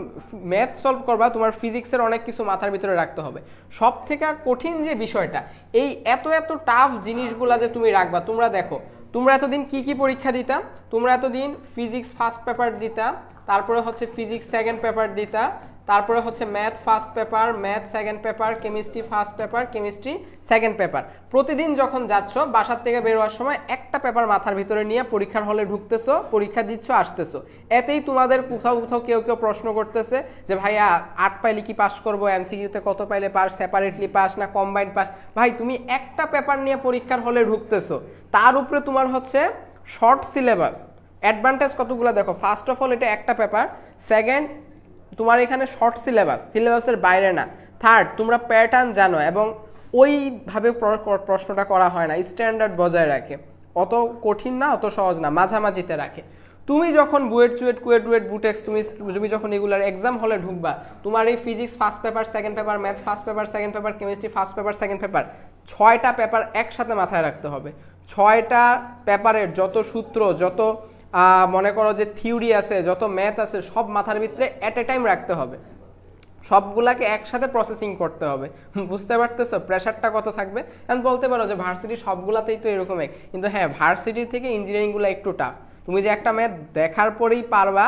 S2: ম্যাথ সলভ করবা, তোমার ফিজিক্সের অনেক কিছু মাথার ভিতরে রাখতে হবে। সব থেকে কঠিন যে বিষয়টা, এই এত টাফ জিনিসগুলা যে তুমি রাখবা। তোমরা দেখো, তোমরা এতদিন কি পরীক্ষা দিতা? তোমরা এতদিন ফিজিক্স ফার্স্ট পেপার দিতা, তারপরে হচ্ছে ফিজিক্স সেকেন্ড পেপার দিতা, তারপরে হচ্ছে math first paper, math second paper, chemistry first paper, chemistry second paper. প্রতিদিন যখন যাচ্ছ, বাসার থেকে বের হওয়ার সময় একটা পেপার মাথার ভিতরে নিয়ে পরীক্ষার হলে ঢুকতেছো, পরীক্ষা দিচ্ছ, আসতেছো। এতেই তোমাদের কোথাও কেউ প্রশ্ন করতেছে যে ভাইয়া 8 পাইলে কি পাস করবো, এমসিকিউতে কত পাইলে পাস, সেপারেটলি পাস না কম্বাইন্ড পাস। ভাই তুমি একটা পেপার নিয়ে পরীক্ষার হলে ঢুকতেছো, তার উপরে তোমার হচ্ছে শর্ট সিলেবাস। অ্যাডভান্টেজ কতগুলো দেখো, ফার্স্ট অফ অল এটা একটা পেপার, সেকেন্ড তোমার এখানে শর্ট সিলেবাসের বাইরে না, থার্ড তোমরা প্যাটার্ন জানো এবং ওইভাবে প্রশ্নটা করা হয় না, স্ট্যান্ডার্ড বজায় রাখে, অত কঠিন না অত সহজ না, মাঝামাঝিতে রাখে। তুমি যখন কুয়েট বুটেক্স তুমি যখন এগুলার এক্সাম হলে ঢুকবা, তোমার এই physics first paper second paper, math first paper second paper, chemistry first paper second paper, 6টা পেপার একসাথে মাথায় রাখতে হবে। 6টা পেপারের যত সূত্র, যত মনে করো যে থিওরি আছে, যত ম্যাথ আছে, সব মাথার ভিতরে এট এ টাইম রাখতে হবে, সবগুলাকে একসাথে প্রসেসিং করতে হবে। বুঝতে পারতেছো প্রেশারটা কত থাকবে? এখন বলতে পারো যে ভার্সিটি সবগুলাতেই তো এরকমই, কিন্তু হ্যাঁ ভার্সিটির থেকে ইঞ্জিনিয়ারিংগুলো একটু টাফ। তুমি যে একটা ম্যাথ দেখার পরেই পারবা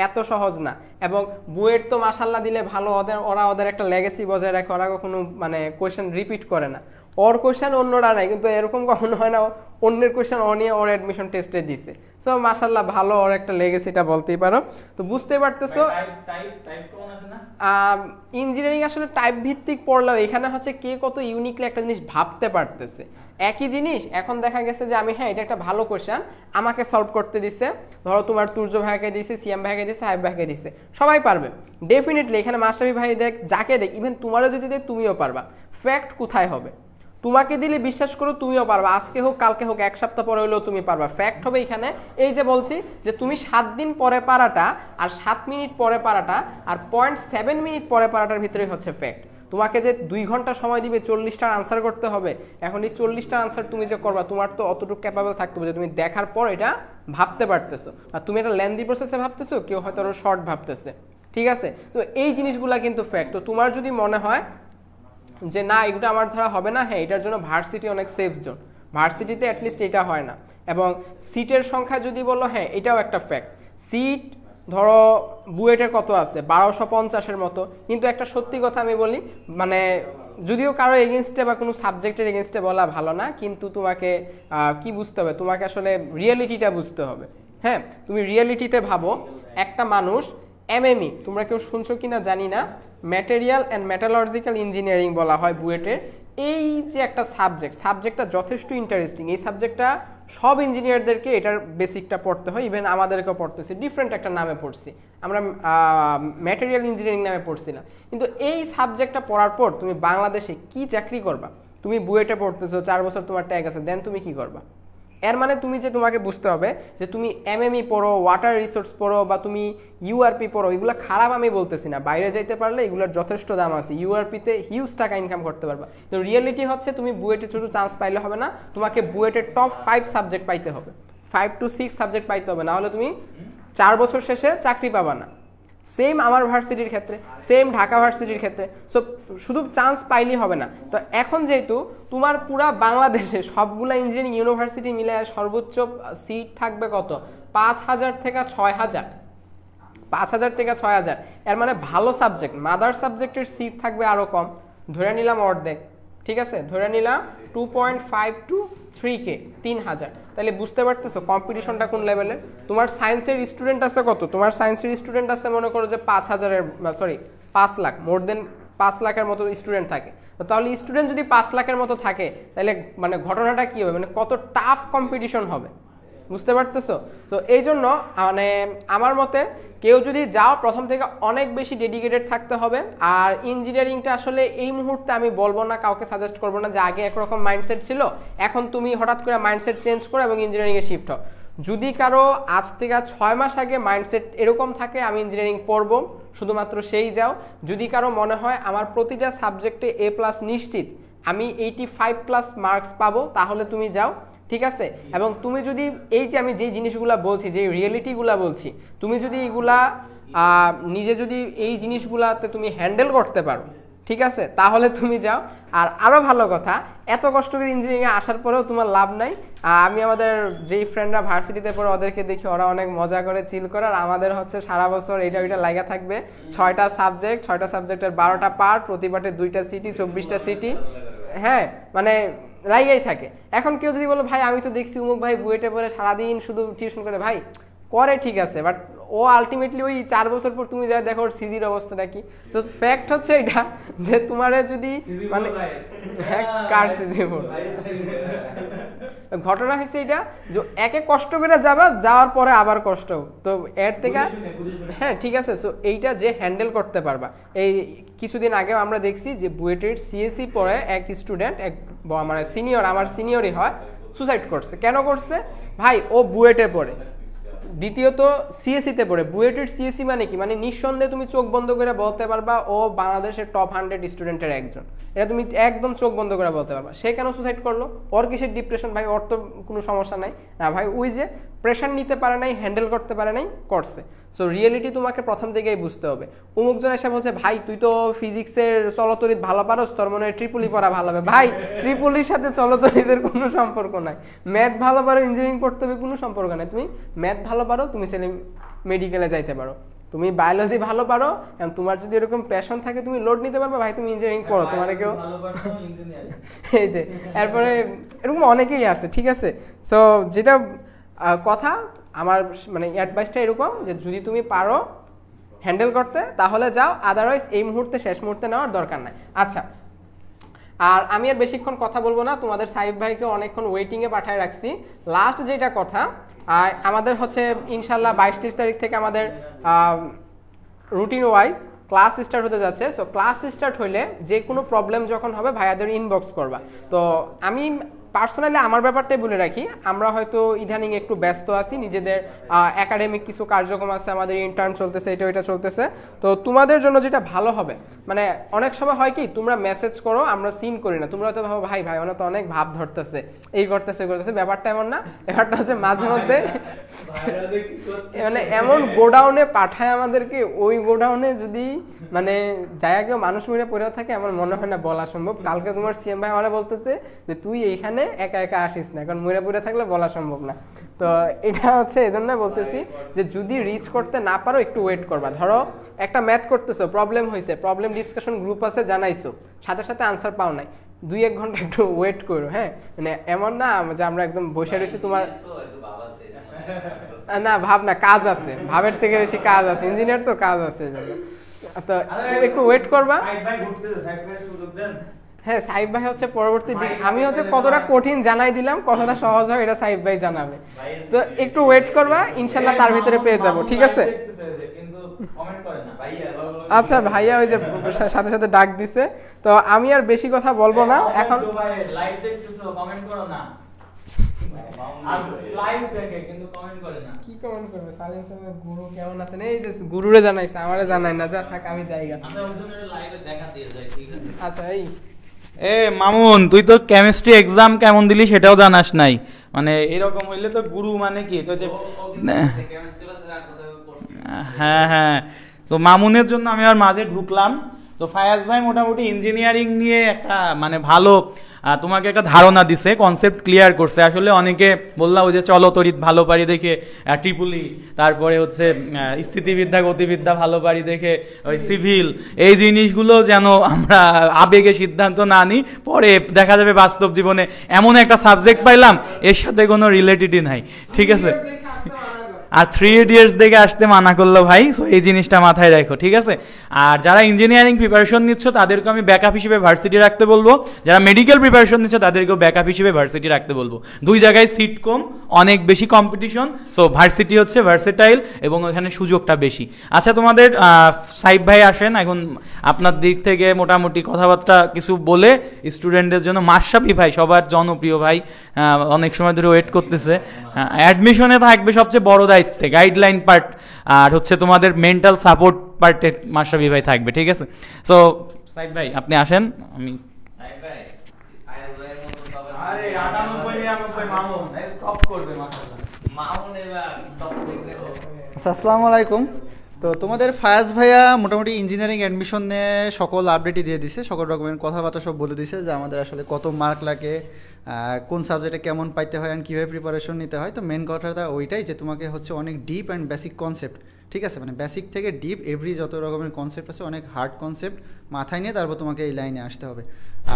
S2: এত সহজ না। এবং বুয়েট তো মাশাল্লাহ দিলে ভালো, ওরা ওদের একটা লেগেসি বজায় রাখে, ওরা কখনো মানে কোয়েশ্চেন রিপিট করে না, ওর কোয়েশ্চেন অন্যরা নাই, কিন্তু এরকম কখনো হয় না অন্যের কোয়েশ্চেন ও নিয়ে ওর অ্যাডমিশন টেস্টে দিছে। সো মাশাল্লাহ ভালো, ওর একটা লেগেসিটা বলতেই পারো। তো বুঝতে পারতেছো ইঞ্জিনিয়ারিং আসলে টাইপ ভিত্তিক পড়লেও এখানে হচ্ছে কে কত ইউনিকলি একটা জিনিস ভাবতে পারতেছে। একই জিনিস এখন দেখা গেছে যে আমি এটা একটা ভালো কোয়েশ্চেন আমাকে সলভ করতে দিছে, ধরো তোমার তুর্য ভাইকে দিছে, সিএম ভাইকে দিছে, হাইব ভাইকে দিছে, সবাই পারবে ডেফিনেটলি। এখানে মাস্টারবি ভাই দেখ, যাকে দেখ, ইভেন তোমারও যদি দেখ তুমিও পারবা। ফ্যাক্ট কোথায় হবে? তোমাকে দিলে বিশ্বাস করো তুমিও পারবা, আজকে হোক কালকে হোক 1 সপ্তাহ পরে হলেও তুমি পারবা। ফ্যাক্ট হবে এখানে এই যে বলছি যে তুমি 7 দিন পরে পারাটা আর 7 মিনিট পরে পারাটা আর 0.7 মিনিট পরে পারাটার ভিতরেই হচ্ছে ফ্যাক্ট। তোমাকে যে 2 ঘন্টা সময় দিবে 40টার আনসার করতে হবে, এখন এই 40টার আনসার তুমি যে করবা তোমার তো অতটুকু ক্যাপাবল থাকতে হবে যে তুমি দেখার পর এটা ভাবতে পারতেছো। আর তুমি এটা লেন্দি প্রসেসে ভাবতেছো, কেউ হয়তো আরো শর্ট ভাবতেছে, ঠিক আছে? তো এই জিনিসগুলা কিন্তু ফ্যাক্ট। তো তোমার যদি মনে হয় যে না এগুলো আমার ধারা হবে না, হ্যাঁ এটার জন্য ভার্সিটি অনেক সেফ জোন, ভার্সিটিতে অ্যাটলিস্ট এটা হয় না। এবং সিটের সংখ্যা যদি বলো, হ্যাঁ এটাও একটা ফ্যাক্ট। সিট ধরো বুয়েটের কত আছে 1250-এর মতো, কিন্তু একটা সত্যি কথা আমি বলি, মানে যদিও কারো এগেনস্টে বা কোনো সাবজেক্টের এগেনস্টে বলা ভালো না, কিন্তু তোমাকে কি বুঝতে হবে, তোমাকে আসলে রিয়েলিটিটা বুঝতে হবে। হ্যাঁ তুমি রিয়েলিটিতে ভাবো, একটা মানুষ এমএমই, তোমরা কেউ শুনছো কিনা জানি না, ম্যাটেরিয়াল অ্যান্ড মেটালজিক্যাল ইঞ্জিনিয়ারিং বলা হয় বুয়েটের। এই যে একটা সাবজেক্টটা যথেষ্ট ইন্টারেস্টিং। এই সাবজেক্টটা সব ইঞ্জিনিয়ারদেরকে এটার বেসিকটা পড়তে হয়, ইভেন আমাদেরকেও পড়তেছি, ডিফারেন্ট একটা নামে পড়ছি আমরা, ম্যাটেরিয়াল ইঞ্জিনিয়ারিং নামে পড়ছিলাম। কিন্তু এই সাবজেক্টটা পড়ার পর তুমি বাংলাদেশে কি চাকরি করবা? তুমি বুয়েটে পড়তেছো, 4 বছর তোমার ট্যাগ আছে, দেন তুমি কি করবা? এর মানে তুমি যে তোমাকে বুঝতে হবে যে তুমি এমএমই পড়ো, ওয়াটার রিসোর্স পড়ো বা তুমি ইউআরপি পড়ো, এগুলো খারাপ আমি বলতেছি না, বাইরে যাইতে পারলে এগুলোর যথেষ্ট দাম আছে, ইউআরপিতে হিউজ টাকা ইনকাম করতে পারবা। তো রিয়েলিটি হচ্ছে তুমি বুয়েটে শুধু চান্স পাইলে হবে না, তোমাকে বুয়েটের টপ 5 সাবজেক্ট পাইতে হবে, 5 to 6 সাবজেক্ট পাইতে হবে, না হলে তুমি 4 বছর শেষে চাকরি পাবা না। সেম আমার ভার্সিটির ক্ষেত্রে, সেম ঢাকা ভার্সিটির ক্ষেত্রে। সো শুধু চান্স পাইলেই হবে না। তো এখন যেহেতু তোমার পুরা বাংলাদেশে সবগুলা ইঞ্জিনিয়ারিং ইউনিভার্সিটি মিলে সর্বোচ্চ সিট থাকবে কত, 5000 থেকে 6000, 5000 থেকে 6000, এর মানে ভালো সাবজেক্ট, মাদার সাবজেক্টের সিট থাকবে আরো কম, ধরে নিলাম অর্ধেক, ঠিক আছে, ধরে নিলাম 2.5 to 3K, 3000। তাহলে বুঝতে পারতেছো কম্পিটিশনটা কোন লেভেলের। তোমার সায়েন্সের স্টুডেন্ট আছে কত, তোমার সায়েন্সের স্টুডেন্ট আছে মনে করো যে 5 লাখ, মোর দেন 5 লাখের মতো স্টুডেন্ট থাকে। তাহলে স্টুডেন্ট যদি 5 লাখের মতো থাকে, তাহলে মানে ঘটনাটা কি হবে, মানে কত টাফ কম্পিটিশন হবে, বুঝতে পারতেছো? তো এই জন্য মানে আমার মতে কেউ যদি যাও প্রথম থেকে অনেক বেশি ডেডিকেটেড থাকতে হবে। আর ইঞ্জিনিয়ারিংটা আসলে এই মুহূর্তে আমি বলবো না, কাউকে সাজেস্ট করবো না যে আগে একরকম মাইন্ডসেট ছিল এখন তুমি হঠাৎ করে মাইন্ডসেট চেঞ্জ করো এবং ইঞ্জিনিয়ারিংয়ে শিফট হও। যদি কারো আজ থেকে 6 মাস আগে মাইন্ডসেট এরকম থাকে আমি ইঞ্জিনিয়ারিং পড়বো, শুধুমাত্র সেই যাও। যদি কারো মনে হয় আমার প্রতিটা সাবজেক্টে A+ নিশ্চিত, আমি 85+ মার্কস পাবো, তাহলে তুমি যাও, ঠিক আছে? এবং তুমি যদি এই যে আমি যেই জিনিসগুলা বলছি, যে রিয়েলিটিগুলা বলছি, তুমি যদি এগুলা নিজে যদি এই জিনিসগুলাতে তুমি হ্যান্ডেল করতে পারো, ঠিক আছে, তাহলে তুমি যাও। আর আরও ভালো কথা, এত কষ্ট করে ইঞ্জিনিয়ারিংয়ে আসার পরেও তোমার লাভ নাই। আমি আমাদের যেই ফ্রেন্ডরা ভার্সিটিতে পড়ে ওদেরকে দেখি, ওরা অনেক মজা করে চিল করে, আর আমাদের হচ্ছে সারা বছর এটা ওইটা লাগা থাকবে, 6টা সাবজেক্টের 12টা পার্ট, প্রতি পার্টে 2টা সিটি, 24টা সিটি, হ্যাঁ মানে লাইগাই থাকে। এখন কেউ যদি বলো ভাই আমি তো দেখছি উমুক ভাই বুয়েটে পড়ে সারাদিন শুধু টিউশন করে, ভাই করে ঠিক আছে, বাট ও আলটিমেটলি ওই 4 বছর পর তুমি যা দেখো ওর সিজির অবস্থাটা কি। তো ফ্যাক্ট হচ্ছে এটা যে তোমারে যদি মানে কার সিজি ঘটনা হয়েছে এটা যে একে কষ্ট করে যাওয়ার পরে আবার কষ্ট, তো এর থেকে হ্যাঁ ঠিক আছে। সো এইটা যে হ্যান্ডেল করতে পারবা। এই কিছুদিন আগেও আমরা দেখছি যে বুয়েটের সিএসসি পড়ে এক স্টুডেন্ট, এক মানে সিনিয়র, আমার সিনিয়রই হয়, সুসাইড করছে। কেন করছে? ভাই ও বুয়েটে পড়ে, দ্বিতীয়ত সিএসসিতে পড়ে। বুয়েটের সিএসসি মানে কি, মানে নিঃসন্দেহে তুমি চোখ বন্ধ করে বলতে পারবা ও বাংলাদেশের টপ 100 স্টুডেন্টের একজন, এটা তুমি একদম চোখ বন্ধ করে বলতে পারবা। সে কেন সুসাইড করলো? ওর কিসের ডিপ্রেশন? ভাই ওর তো কোনো সমস্যা নাই না ভাই, ওই যে প্রেশার নিতে পারে নাই, হ্যান্ডেল করতে পারে নাই, করছে। সো রিয়েলিটি তোমাকে প্রথম থেকেই বুঝতে হবে। অমুকজন এসে বলছে ভাই তুই তো ফিজিক্সের চলতরিৎ ভালো পারোস, তোর মনে হয় ট্রিপলি পড়া ভালো হবে। ভাই ট্রিপলির সাথে চলতরিতের কোনো সম্পর্ক নাই। ম্যাথ ভালো পারো ইঞ্জিনিয়ারিং পড়তে হবে কোনো সম্পর্ক নাই। তুমি ম্যাথ ভালো পারো, তুমি ছেলে মেডিকেলে যাইতে পারো। তুমি বায়োলজি ভালো পারো, তোমার যদি এরকম প্যাশন থাকে তুমি লোড নিতে পারবে, ভাই তুমি ইঞ্জিনিয়ারিং পড়ো, তোমার কেউ এই যে এরপরে এরকম অনেকেই আছে, ঠিক আছে। সো যেটা কথা আমার মানে অ্যাডভাইসটা এরকম যে যদি তুমি পারো হ্যান্ডেল করতে তাহলে যাও, আদারওয়াইজ এই মুহূর্তে শেষ মুহূর্তে নেওয়ার দরকার নাই। আচ্ছা, আর আমি আর বেশিক্ষণ কথা বলবো না, তোমাদের সাইফ ভাইকে অনেকক্ষণ ওয়েটিংয়ে পাঠায় রাখছি। লাস্ট যেটা কথা, আমাদের হচ্ছে ইনশাল্লাহ 22-23 তারিখ থেকে আমাদের রুটিন ওয়াইজ ক্লাস স্টার্ট হতে যাচ্ছে। সো ক্লাস স্টার্ট হইলে যে কোনো প্রবলেম যখন হবে ভাইয়াদের ইনবক্স করবা। তো আমি পার্সোনালি আমার ব্যাপারটাই বলে রাখি, আমরা হয়তো ইদানিং একটু ব্যস্ত আছি, নিজেদের একাডেমিক কিছু কার্যক্রম আছে, আমাদের ইন্টার্ন চলতেছে, এটা চলতেছে। তো তোমাদের জন্য যেটা ভালো হবে, মানে অনেক সময় হয় কি তোমরা মেসেজ করো, আমরা সিন করি না, তোমরা হয়তো ভাবো ভাই ওনা তো অনেক ভাব ধরতেছে, এই করতেছে ব্যাপারটা এমন না। ব্যাপারটা হচ্ছে মাঝে মধ্যে মানে এমন গোডাউনে পাঠায় আমাদেরকে, ওই গোডাউনে যদি মানে জায়গা কেউ মানুষ মরে পড়েও থাকে আমার মনে হয় না বলা সম্ভব। কালকে তোমার সিএম ভাই আমার বলতেছে যে তুই এইখানে একা একা আসিস না, কারণ মরে পড়ে থাকলে বলা সম্ভব না। তো এটা হচ্ছে এই জন্য বলতেছি যে যদি রিচ করতে না পারো একটু ওয়েট করবা। ধরো একটা ম্যাথ করতেছো, প্রবলেম হয়েছে, প্রবলেম ডিসকাশন গ্রুপ আছে, জানাইছো, সাথে সাথে আনসার পাও নাই, 2-1 ঘন্টা একটু ওয়েট করো। হ্যাঁ, মানে এমন না যে আমরা একদম বসে রয়েছি, তোমার না ভাব না, কাজ আছে, ভাবের থেকে বেশি কাজ আছে, ইঞ্জিনিয়ার তো কাজ আছে, তো একটু ওয়েট করবা। হ্যাঁ, সাইফ ভাই হচ্ছে পরবর্তী দিন, আমি হচ্ছে কতটা কঠিন জানাই দিলাম, কতটা সহজ হয় এটা সাইফ ভাই জানাবে। তো একটু ওয়েট করবা, ইনশাল্লাহ তার ভিতরে পেয়ে যাবো, ঠিক আছে। আচ্ছা ভাইয়া ওই যে সাথে সাথে ডাক দিছে, তো আমি আর বেশি কথা বলবো না এখন। কি কমেন্ট করবে? সাইলেন্সার গুরু কেমন আছেন? এই যে গুরুরে জানাইছে, আমারে জানাই না, যা থাক আমি জায়গা। আচ্ছা
S1: এ মামুন, তুই তো কেমিস্ট্রি এক্সাম কেমন দিলি সেটাও জানাস নাই, মানে এরকম হইলে তো গুরু মানে কি তো যে হ্যাঁ। তো মামুনের জন্য আমি আর মাঝে ঢুকলাম। তো ফায়াজ ভাই মোটামুটি ইঞ্জিনিয়ারিং নিয়ে একটা মানে ভালো তোমাকে একটা ধারণা দিছে, কনসেপ্ট ক্লিয়ার করছে। আসলে অনেকে বললাম ওই যে চলো তড়িৎ ভালো পারি দেখে ট্রিপলি, তারপরে হচ্ছে স্থিতিবিদ্যা গতিবিদ্যা ভালো পারি দেখে ওই সিভিল, এই জিনিসগুলো যেন আমরা আবেগে সিদ্ধান্ত না নিই, পরে দেখা যাবে বাস্তব জীবনে এমন একটা সাবজেক্ট পাইলাম এর সাথে কোনো রিলেটিডই নাই, ঠিক আছে। আর 3 Idiots দেখে আসতে মানা করলো ভাই, সো এই জিনিসটা মাথায় রাখো, ঠিক আছে। আর যারা ইঞ্জিনিয়ারিং প্রিপারেশন নিচ্ছ তাদেরকে আমি ব্যাকআপ হিসেবে ভার্সিটি রাখতে বলবো, যারা মেডিকেল প্রিপারেশন নিচ্ছ তাদেরকেও ব্যাকআপ হিসেবে ভার্সিটি রাখতে বলবো। 2 জায়গায় সিট কম, অনেক বেশি কম্পিটিশন, সো ভার্সিটি হচ্ছে ভার্সেটাইল এবং ওখানে সুযোগটা বেশি। আচ্ছা, তোমাদের সাইফ ভাই আসেন এখন, আপনার দিক থেকে মোটামুটি কথাবার্তা কিছু বলে স্টুডেন্টদের জন্য। মাশরাফি ভাই সবার জনপ্রিয় ভাই, অনেক সময় ধরে ওয়েট করতেছে। অ্যাডমিশনে থাকবে সবচেয়ে বড় দায়িত্বে, গাইডলাইন পার্ট আর হচ্ছে তোমাদের মেন্টাল সাপোর্ট পার্টে মাশরাফি ভাই থাকবে, ঠিক আছে। সো সাইফ ভাই আপনি আসেন। আমি
S3: আসসালামু আলাইকুম। তো তোমাদের ফায়াজ ভাইয়া মোটামুটি ইঞ্জিনিয়ারিং অ্যাডমিশন নিয়ে সকল আপডেটই দিয়ে দিছে, সকল রকমের কথাবার্তা সব বলে দিছে যে আমাদের আসলে কত মার্ক লাগে, কোন সাবজেক্টে কেমন পাইতে হয়, আর কীভাবে প্রিপারেশন নিতে হয়। তো মেন কথাটা ওইটাই যে তোমাকে হচ্ছে অনেক ডিপ অ্যান্ড বেসিক কনসেপ্ট, ঠিক আছে, মানে বেসিক থেকে ডিপ এভরি যত রকমের কনসেপ্ট আছে, অনেক হার্ড কনসেপ্ট মাথায় নিয়ে তারপর তোমাকে এই লাইনে আসতে হবে।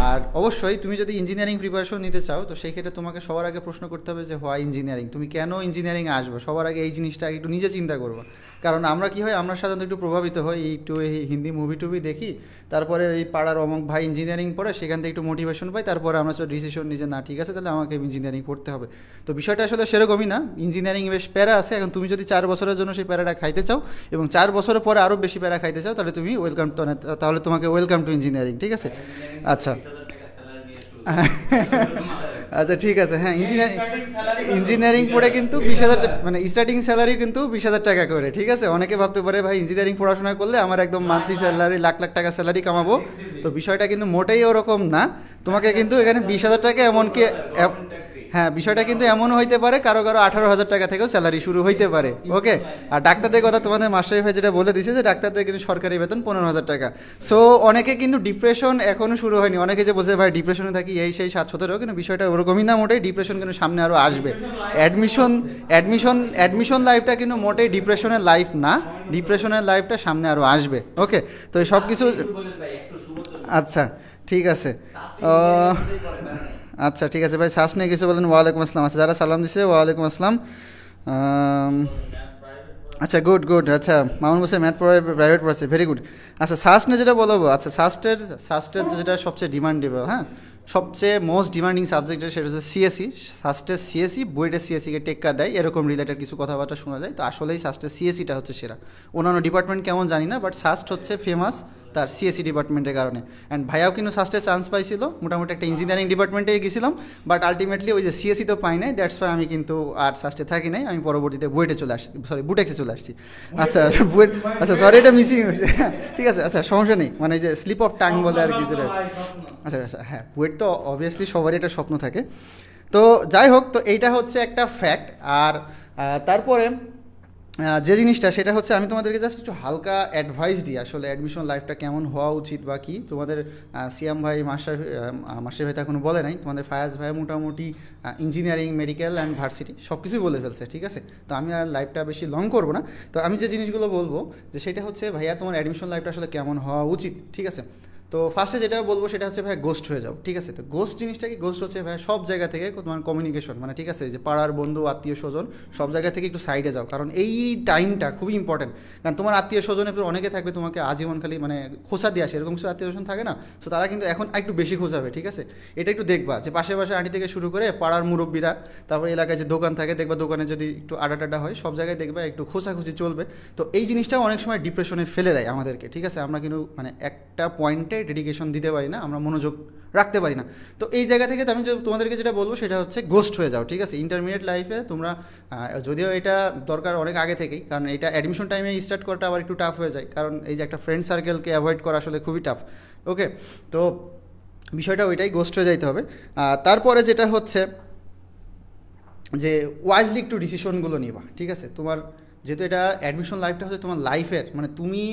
S3: আর অবশ্যই তুমি যদি ইঞ্জিনিয়ারিং প্রিপারেশন নিতে চাও তো সেই ক্ষেত্রে তোমাকে সবার আগে প্রশ্ন করতে হবে যে হোয়াই ইঞ্জিনিয়ারিং, তুমি কেন ইঞ্জিনিয়ারিংয়ে আসবে। সবার আগে এই জিনিসটা একটু নিজে চিন্তা করবো, কারণ আমরা কি হয়, আমরা সাধারণত একটু প্রভাবিত হই, একটু এই হিন্দি মুভি টুভি দেখি, তারপরে এই পাড়ার অমুক ভাই ইঞ্জিনিয়ারিং পড়ে, সেখান থেকে একটু মোটিভেশন পাই, তারপরে আমরা ডিসিশন নিজে না ঠিক আছে তাহলে আমাকে ইঞ্জিনিয়ারিং পড়তে হবে। তো বিষয়টা আসলে সেরকমই না, ইঞ্জিনিয়ারিং বেশ প্যারা আছে। এখন তুমি যদি 4 বছরের জন্য সেই প্যারাটা খাইতে চাও এবং 4 বছরের পরে আরও বেশি প্যারা খাইতে চাও তাহলে তুমি তাহলে তোমাকে ওয়েলকাম টু ইঞ্জিনিয়ারিং, ঠিক আছে। আচ্ছা আচ্ছা ঠিক আছে। হ্যাঁ, ইঞ্জিনিয়ারিং পড়ে কিন্তু 20,000 মানে স্টার্টিং স্যালারি কিন্তু 20,000 টাকা করে, ঠিক আছে। অনেকে ভাবতে পারে ভাই ইঞ্জিনিয়ারিং পড়াশোনা করলে আমার একদম মান্থলি স্যালারি লাখ লাখ টাকা স্যালারি কামাবো, তো বিষয়টা কিন্তু মোটেই ওরকম না। তোমাকে কিন্তু এখানে 20,000 টাকা এমনকি হ্যাঁ বিষয়টা কিন্তু এমনও হইতে পারে কারো 18,000 টাকা থেকেও স্যালারি শুরু হইতে পারে। ওকে, আর ডাক্তারদের কথা তোমাদের মাস্টার ভাই যেটা বলে দিছে যে ডাক্তারদের কিন্তু সরকারি বেতন 15,000 টাকা। সো অনেকে কিন্তু ডিপ্রেশন এখনো শুরু হয়নি, অনেকে যে বলছে ভাই ডিপ্রেশনে থাকি এই সেই 7-17, কিন্তু বিষয়টা ওরকমই না মোটেই। ডিপ্রেশন কিন্তু সামনে আরও আসবে। অ্যাডমিশন লাইফটা কিন্তু মোটেই ডিপ্রেশনের লাইফ না, ডিপ্রেশনের লাইফটা সামনে আরও আসবে। ওকে, তো এই সব কিছু আচ্ছা ঠিক আছে। আচ্ছা ঠিক আছে ভাই, শ্বাস নিয়ে কিছু বলেন। ওয়ালাইকুম আসসালাম। আচ্ছা যারা সালাম দিছে ওয়ালাইকুম আসসালাম। আচ্ছা গুড গুড। আচ্ছা মামুন বসে ম্যাথ পড়ায়, প্রাইভেট পড়াচ্ছে, ভেরি গুড। আচ্ছা শ্বাস নিয়ে যেটা বলবো, আচ্ছা শ্বাসের যেটা সবচেয়ে ডিমান্ডেবল, হ্যাঁ সবচেয়ে মোস্ট ডিমান্ডিং সাবজেক্ট সেটা হচ্ছে সিএসি। শাস্টের সিএসি, বুয়েটের সিএসিকে টেক্কা দেয়, এরকম রিলেটেড কিছু কথাবার্তা শোনা যায়। তো আসলেই শাস্টের সিএসিটা হচ্ছে সেরা। অন্যান্য ডিপার্টমেন্ট কেমন জানি না, বাট শাস্ট হচ্ছে ফেমাস তার সিএসি ডিপার্টমেন্টের কারণে। অ্যান্ড ভাইয়াও কিন্তু শাস্টে চান্স পাইছিল, মোটামুটি একটা ইঞ্জিনিয়ারিং ডিপার্টমেন্টে গেছিলাম, বাট আলটিমেটলি ওই যে সিএসি তো পাই নাই, দ্যাটস ওয়াই আমি কিন্তু আর শাস্টে থাকি নাই, আমি পরবর্তীতে বুয়েটে চলে আসি, সরি বুটেক্সে চলে আসছি। আচ্ছা বুয়েট, আচ্ছা সরি এটা মিসিং হয়েছে, ঠিক আছে আচ্ছা সমস্যা নেই, মানে যে স্লিপ অফ টাং বলে আর কি যেটা। আচ্ছা আচ্ছা হ্যাঁ, বুয়েট তো অবভিয়াসলি সবারই একটা স্বপ্ন থাকে। তো যাই হোক, তো এইটা হচ্ছে একটা ফ্যাক্ট। আর তারপরে যে জিনিসটা সেটা হচ্ছে আমি তোমাদেরকে জাস্ট একটু হালকা অ্যাডভাইস দিই আসলে অ্যাডমিশন লাইফটা কেমন হওয়া উচিত বা কী। তোমাদের সিয়াম ভাই মাস্টার ভাই তো এখনও বলে নাই, তোমাদের ফায়াজ ভাই মোটামুটি ইঞ্জিনিয়ারিং, মেডিকেল অ্যান্ড ভার্সিটি সব কিছুই বলে ফেলছে, ঠিক আছে। তো আমি আর লাইফটা বেশি লং করবো না। তো আমি যে জিনিসগুলো বলবো যে সেটা হচ্ছে ভাইয়া তোমার অ্যাডমিশন লাইফটা আসলে কেমন হওয়া উচিত, ঠিক আছে। তো ফার্স্টে যেটা বলবো সেটা হচ্ছে ভাই গোস্ট হয়ে যাও, ঠিক আছে। তো গোস্ট জিনিসটা কি, গোস্ট হচ্ছে ভাই সব জায়গা থেকে তোমার কমিউনিকেশন, মানে ঠিক আছে যে পাড়ার বন্ধু আত্মীয় স্বজন সব জায়গা থেকে একটু সাইডে যাও, কারণ এই টাইমটা খুবই ইম্পর্টেন্ট। কারণ তোমার আত্মীয় স্বজনের অনেকে থাকবে তোমাকে আজীবন খালি মানে খোঁচা দিয়ে আসে, এরকম কিছু আত্মীয় স্বজন থাকে না। সো তারা কিন্তু এখন একটু বেশি খোঁচাবে, ঠিক আছে। এটা একটু দেখবা যে পাশে পাশে আঁটি থেকে শুরু করে পাড়ার মুরব্বীরা, তারপর এলাকায় যে দোকান থাকে দেখবা, দোকানে যদি একটু আড্ডা হয় সব জায়গায় দেখবা একটু খোঁচাখুচি চলবে। তো এই জিনিসটাও অনেক সময় ডিপ্রেশনে ফেলে দেয় আমাদেরকে, ঠিক আছে। আমরা কিন্তু মানে একটা পয়েন্টে ডেডিকেশন দিতে পারি না, আমরা মনোযোগ রাখতে পারি না। তো এই জায়গা থেকে আমি তোমাদেরকে যেটা বলবো সেটা হচ্ছে গোস্ট হয়ে যাও, ঠিক আছে। ইন্টারমিডিয়েট লাইফে তোমরা যদিও এটা দরকার অনেক আগে থেকেই, কারণ এটা অ্যাডমিশন টাইমে স্টার্ট করাটা আবার একটু টাফ হয়ে যায়, কারণ এই যে একটা ফ্রেন্ড সার্কেলকে অ্যাভয়েড করা আসলে খুবই টাফ। ওকে, তো বিষয়টা ওইটাই, গোস্ট হয়ে যাইতে হবে। তারপরে যেটা হচ্ছে যে ওয়াইজলি একটু ডিসিশনগুলো নিবা, ঠিক আছে। তোমার যেহেতু এটা অ্যাডমিশন লাইফটা হচ্ছে তোমার লাইফের, মানে তুমি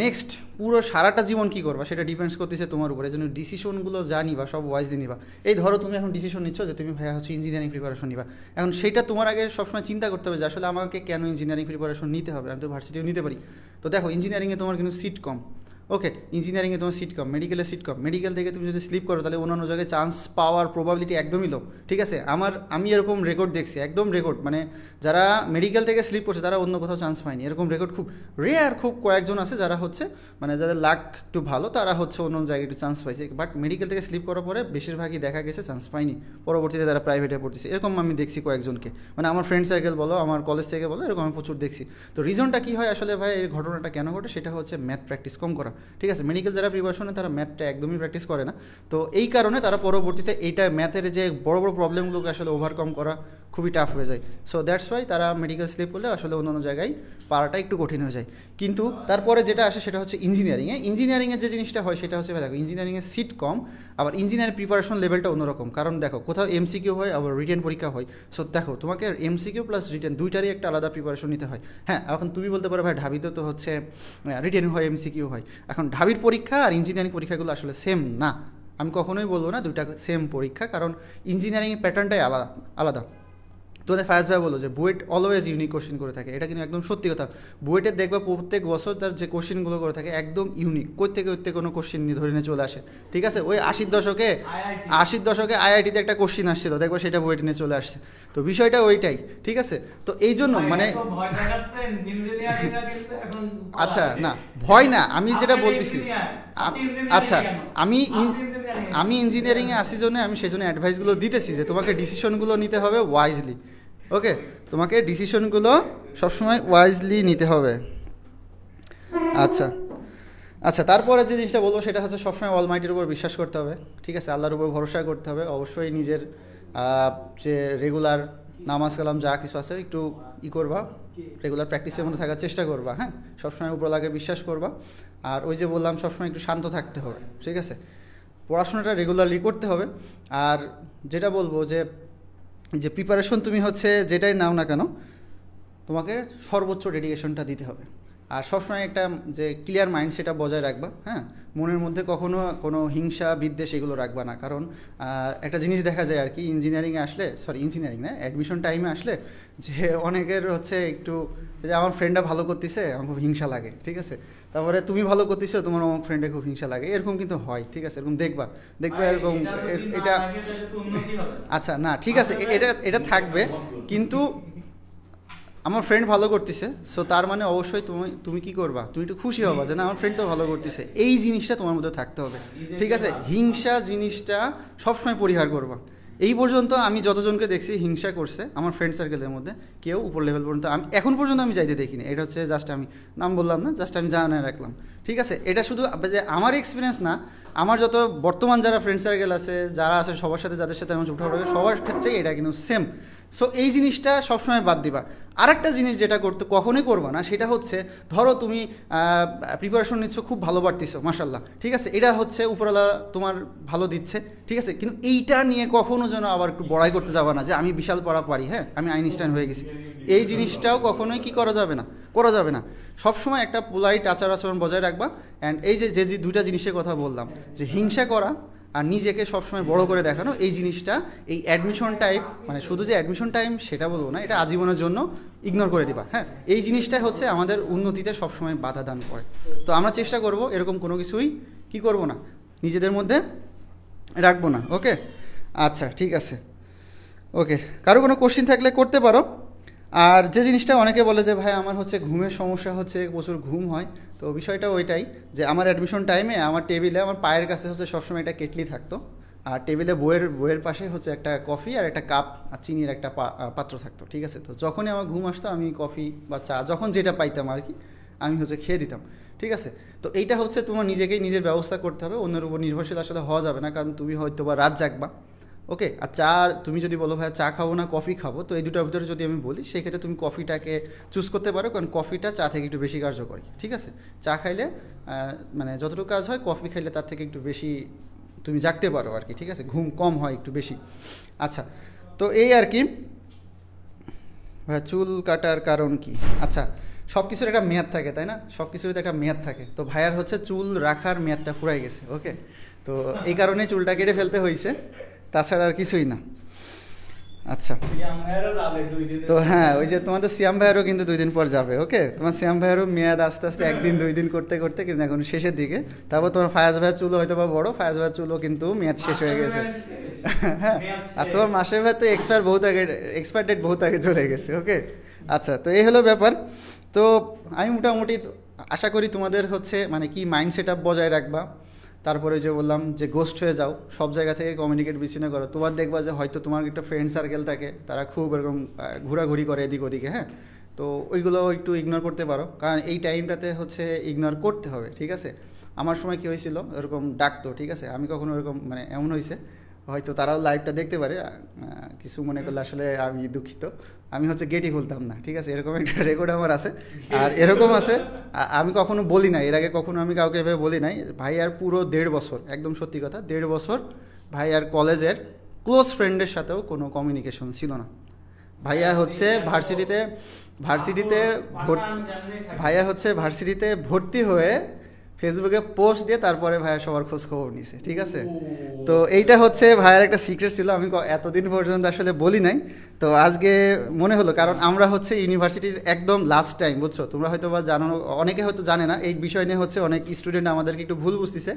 S3: নেক্সট পুরো সারাটা জীবন কী করবা সেটা ডিপেন্ডস করতেছে তোমার উপরে। এই জন্য ডিসিশনগুলো যা নিবা সব ওয়াইজলি নিবা। এই ধরো তুমি এখন ডিসিশন নিচ্ছ যে তুমি ভাইয়া হচ্ছে ইঞ্জিনিয়ারিং প্রিপারেশন নিবা, এখন সেইটা তোমার আগে সবসময় চিন্তা করতে হবে যে আসলে আমাকে কেন ইঞ্জিনিয়ারিং প্রিপারেশন নিতে হবে, আমি তো ভার্সিটিও নিতে পারি। তো দেখো ইঞ্জিনিয়ারিংয়ে তোমার কিন্তু সিট কম, ওকে, ইঞ্জিনিয়ারিংয়ে তোমার সিট কম, মেডিকেলের সিট কম, মেডিকেল থেকে তুমি যদি স্লিপ করো তাহলে অন্যান্য জায়গায় চান্স পাওয়ার প্রবাবিলিটি একদমই লো, ঠিক আছে। আমি এরকম রেকর্ড দেখছি, একদম রেকর্ড, মানে যারা মেডিকেল থেকে স্লিপ করছে তারা অন্য কোথাও চান্স পায়নি, এরকম রেকর্ড খুব রেয়ার, খুব কয়েকজন আছে যারা হচ্ছে মানে যাদের লাক একটু ভালো তারা হচ্ছে অন্য জায়গায় একটু চান্স পাইছে, বাট মেডিকেল থেকে স্লিপ করার পরে বেশিরভাগই দেখা গেছে চান্স পায়নি, পরবর্তীতে তারা প্রাইভেটে পড়তেছে, এরকম আমি দেখছি কয়েকজনকে, মানে আমার ফ্রেন্ড সার্কেল বলো, আমার কলেজ থেকে বলো, এরকম আমি প্রচুর দেখছি। তো রিজনটা কী হয় আসলে ভাই, এই ঘটনাটা কেন ঘটে সেটা হচ্ছে ম্যাথ প্র্যাকটিস কম করা, ঠিক আছে। মেডিকেল যারা প্রিপারেশনে তারা ম্যাথটা একদমই প্র্যাকটিস করে না, তো এই কারণে তারা পরবর্তীতে এইটা ম্যাথের যে বড় বড় প্রবলেমগুলোকে আসলে ওভারকাম করা খুবই টাফ হয়ে যায়। সো দ্যাটস ওয়াই তারা মেডিকেল স্লিপ করলে আসলে অন্যান্য জায়গায় পারাটা একটু কঠিন হয়ে যায়। কিন্তু তারপরে যেটা আসে সেটা হচ্ছে ইঞ্জিনিয়ারিংয়ে যে জিনিসটা হয় সেটা হচ্ছে দেখো ইঞ্জিনিয়ারিংয়ে সিট কম, আবার ইঞ্জিনিয়ারিং প্রিপারেশন লেভেলটা অন্যরকম, কারণ দেখো কোথাও এমসিকিউ হয় আবার রিটেন পরীক্ষা হয়। সো দেখো তোমাকে এমসিকিউ প্লাস রিটেন দুইটারই একটা আলাদা প্রিপারেশন নিতে হয়। হ্যাঁ, এখন তুমি বলতে পারো ভাই ঢাবিতে তো হচ্ছে রিটেন হয়, এমসিকিউ হয়। এখন ঢাবির পরীক্ষা আর ইঞ্জিনিয়ারিং পরীক্ষাগুলো আসলে সেম না, আমি কখনোই বলবো না দুইটা সেম পরীক্ষা, কারণ ইঞ্জিনিয়ারিং প্যাটার্নটাই আলাদা। তোদের ফায়াজ ভাই বলো যে বুয়েট অলওয়েজ ইউনিক কোশ্চেন করে থাকে, এটা কিন্তু একদম সত্যি কথা। বুয়েটের দেখবা প্রত্যেক বছর তার যে কোশ্চেনগুলো করে থাকে একদম ইউনিক, কই থেকে কোনো কোশ্চেন নিয়ে ধরে নিয়ে চলে আসে, ঠিক আছে। ওই 80-র দশকে আইআইটিতে একটা কোশ্চেন আসছিল, দেখবা সেটা বুয়েট নিয়ে চলে আসছে। তো বিষয়টা ওইটাই, ঠিক আছে। তো এই জন্য মানে আচ্ছা না ভয় না, আমি যেটা বলতেছি, আচ্ছা আমি ইঞ্জিনিয়ারিংয়ে আসি জন্য আমি সেই জন্য অ্যাডভাইসগুলো দিতেছি যে তোমাকে ডিসিশনগুলো নিতে হবে ওয়াইজলি, ওকে, তোমাকে ডিসিশনগুলো সবসময় ওয়াইজলি নিতে হবে। আচ্ছা তারপরে যে জিনিসটা বলবো সেটা হচ্ছে সবসময় অলমাইটির উপর বিশ্বাস করতে হবে, ঠিক আছে, আল্লাহর উপর ভরসা করতে হবে। অবশ্যই নিজের যে রেগুলার নামাজ কালাম যা কিছু আছে একটু করবা, রেগুলার প্র্যাকটিসের মধ্যে থাকার চেষ্টা করবা, হ্যাঁ, সবসময় উপরওয়ালাকে বিশ্বাস করবা। আর ওই যে বললাম সবসময় একটু শান্ত থাকতে হবে, ঠিক আছে, পড়াশোনাটা রেগুলারলি করতে হবে। আর যেটা বলবো যে যে প্রিপারেশন তুমি হচ্ছে যেটাই নাও না কেন, তোমাকে সর্বোচ্চ ডেডিকেশনটা দিতে হবে। আর সবসময় একটা যে ক্লিয়ার মাইন্ড সেটা বজায় রাখবা, হ্যাঁ, মনের মধ্যে কখনো কোনো হিংসা বিদ্বেষ এগুলো রাখবা না। কারণ একটা জিনিস দেখা যায় আর কি, ইঞ্জিনিয়ারিংয়ে আসলে, ইঞ্জিনিয়ারিং না, অ্যাডমিশন টাইমে আসলে যে অনেকের হচ্ছে একটু যে আমার ফ্রেন্ডটা ভালো করতেছে আমার খুব হিংসা লাগে, ঠিক আছে, তারপরে তুমি ভালো করতেছো তোমার আমার ফ্রেন্ডে খুব হিংসা লাগে, এরকম কিন্তু হয়, ঠিক আছে, এরকম দেখবা এরকম এটা। আচ্ছা না ঠিক আছে, এটা থাকবে, কিন্তু আমার ফ্রেন্ড ভালো করতেছে, সো তার মানে অবশ্যই তুমি কি করবা, তুমি একটু খুশি হবা যে না আমার ফ্রেন্ড তো ভালো করতেছে, এই জিনিসটা তোমার মধ্যে থাকতে হবে, ঠিক আছে। হিংসা জিনিসটা সবসময় পরিহার করবা। এই পর্যন্ত আমি যতজনকে দেখছি হিংসা করছে আমার ফ্রেন্ড সার্কেলের মধ্যে, কেউ উপর লেভেল পর্যন্ত আমি এখন পর্যন্ত আমি যাইতে দেখিনি। এটা হচ্ছে জাস্ট আমি নাম বললাম না, জাস্ট আমি জানায় রাখলাম, ঠিক আছে। এটা শুধু যে আমার এক্সপিরিয়েন্স না, আমার যত বর্তমান যারা ফ্রেন্ড সার্কেল আছে, যারা আছে সবার সাথে, যাদের সাথে আমি উঠা সবার ক্ষেত্রেই এটা কিন্তু সেম। সো এই জিনিসটা সবসময় বাদ দিবা। আরেকটা জিনিস যেটা কখনোই করবা না, সেটা হচ্ছে ধরো তুমি প্রিপারেশন নিচ্ছ, খুব ভালো পারতেছো মাশাল্লাহ, ঠিক আছে, এটা হচ্ছে উপরওয়ালা তোমার ভালো দিচ্ছে, ঠিক আছে, কিন্তু এইটা নিয়ে কখনো যেন আবার একটু বড়াই করতে যাবা না যে আমি বিশাল পড়া পারি, হ্যাঁ আমি আইনস্টাইন হয়ে গেছি, এই জিনিসটাও কখনোই কি করা যাবে না। সবসময় একটা পোলাইট আচার আচরণ বজায় রাখবা। অ্যান্ড এই যে দুইটা জিনিসের কথা বললাম, যে হিংসা করা আর নিজেকে সবসময় বড় করে দেখানো, এই জিনিসটা এই অ্যাডমিশন টাইম, মানে শুধু যে অ্যাডমিশন টাইম সেটা বলবো না, এটা আজীবনের জন্য ইগনোর করে দিবা, হ্যাঁ। এই জিনিসটাই হচ্ছে আমাদের উন্নতিতে সবসময় বাধা দান করে। তো আমরা চেষ্টা করব এরকম কোনো কিছুই কি করব না, নিজেদের মধ্যে রাখবো না। ওকে, আচ্ছা ঠিক আছে, ওকে, কারো কোনো কোশ্চিন থাকলে করতে পারো। আর যে জিনিসটা অনেকে বলে যে ভাই আমার হচ্ছে ঘুমের সমস্যা হচ্ছে, প্রচুর ঘুম হয়, তো বিষয়টা ওইটাই যে আমার অ্যাডমিশন টাইমে আমার টেবিলে আমার পায়ের কাছে হচ্ছে সবসময় একটা কেটলি থাকতো, আর টেবিলে বইয়ের পাশে হচ্ছে একটা কফি আর একটা কাপ আর চিনির একটা পাত্র থাকতো, ঠিক আছে। তো যখনই আমার ঘুম আসতো আমি কফি বা চা যখন যেটা পাইতাম আর কি আমি হচ্ছে খেয়ে দিতাম, ঠিক আছে। তো এইটা হচ্ছে তোমার নিজেকেই নিজের ব্যবস্থা করতে হবে, অন্যের উপর নির্ভরশীল আসলে হওয়া যাবে না, কারণ তুমি হয়তো বা রাত জাগবা, ওকে। আর চা তুমি যদি বলো ভাই চা খাবো না কফি খাবো, তো এই দুটোর ভিতরে যদি আমি বলি সেক্ষেত্রে তুমি কফিটাকে চুজ করতে পারো, কারণ কফিটা চা থেকে একটু বেশি কার্যকরী, ঠিক আছে। চা খাইলে মানে যতটুকু কাজ হয়, কফি খাইলে তার থেকে একটু বেশি তুমি জাগতে পারো আর কি, ঠিক আছে, ঘুম কম হয় একটু বেশি। আচ্ছা, তো এই আর কি। ভাই চুল কাটার কারণ কি? আচ্ছা, সব কিছুর একটা মেয়াদ থাকে, তাই না, সব কিছুর একটা মেয়াদ থাকে। তো ভাইয়ার হচ্ছে চুল রাখার মেয়াদটা ফুরাই গেছে, ওকে, তো এই কারণে চুলটা কেটে ফেলতে হয়েছে, তাছাড়া আর কিছুই না। আচ্ছা, তো হ্যাঁ, ওই যে তোমাদের সিয়াম ভাইয়েরও কিন্তু 2 দিন পর যাবে, ওকে, তোমার সিয়াম ভাইয়েরও মেয়াদ আস্তে আস্তে 1 দিন 2 দিন করতে করতে কিন্তু এখন শেষের দিকে। তারপর তোমার ফায়াজ ভাইয়ের চুলও হয়তো বা বড়, ফায়াজ ভাইয়ের চুলও কিন্তু মেয়াদ শেষ হয়ে গেছে, হ্যাঁ। আর তোমার মাসের ভাই তো এক্সপায়ার ডেট বহুত আগে চলে গেছে, ওকে। আচ্ছা, তো এই হলো ব্যাপার। তো আমি মোটামুটি আশা করি তোমাদের হচ্ছে মানে কি মাইন্ড সেট আপ বজায় রাখবা। তারপরে যে বললাম যে গোস্ট হয়ে যাও, সব জায়গা থেকে কমিউনিকেট বিচ্ছিন্ন করো। তোমার দেখবা যে হয়তো তোমার একটা ফ্রেন্ড সার্কেল থাকে, তারা খুব এরকম ঘোরাঘুরি করে এদিক ওদিকে, হ্যাঁ, তো ওইগুলো একটু ইগনোর করতে পারো, কারণ এই টাইমটাতে হচ্ছে ইগনোর করতে হবে, ঠিক আছে। আমার সময় কী হয়েছিল, এরকম ডাকতো, ঠিক আছে, আমি কখনো এরকম মানে এমন হয়েছে, হয়তো তারাও লাইভটা দেখতে পারে, কিছু মনে করলে আসলে আমি দুঃখিত, আমি হচ্ছে গেটই খুলতাম না, ঠিক আছে, এরকম একটা রেকর্ড আমার আছে। আর এরকম আছে, আমি কখনো বলি নাই, এর আগে কখনো আমি কাউকে এভাবে বলি নাই। ভাই আর পুরো 1.5 বছর, একদম সত্যি কথা, 1.5 বছর ভাই আর কলেজের ক্লোজ ফ্রেন্ডের সাথেও কোনো কমিউনিকেশন ছিল না। ভাইয়া হচ্ছে ভার্সিটিতে ভর্তি হয়ে ফেসবুকে পোস্ট দিয়ে তারপরে ভাইয়া সবার খোঁজ খবর নিছে, ঠিক আছে। তো এইটা হচ্ছে ভাইয়ার একটা সিক্রেট ছিল, আমি এতদিন পর্যন্ত আসলে বলি নাই। তো আজকে মনে হলো, কারণ আমরা হচ্ছে ইউনিভার্সিটির একদম লাস্ট টাইম, বুঝছো, তোমরা হয়তো বা জানো, অনেকে হয়তো জানে না এই বিষয় নিয়ে, হচ্ছে অনেক স্টুডেন্ট আমাদেরকে একটু ভুল বুঝতেছে।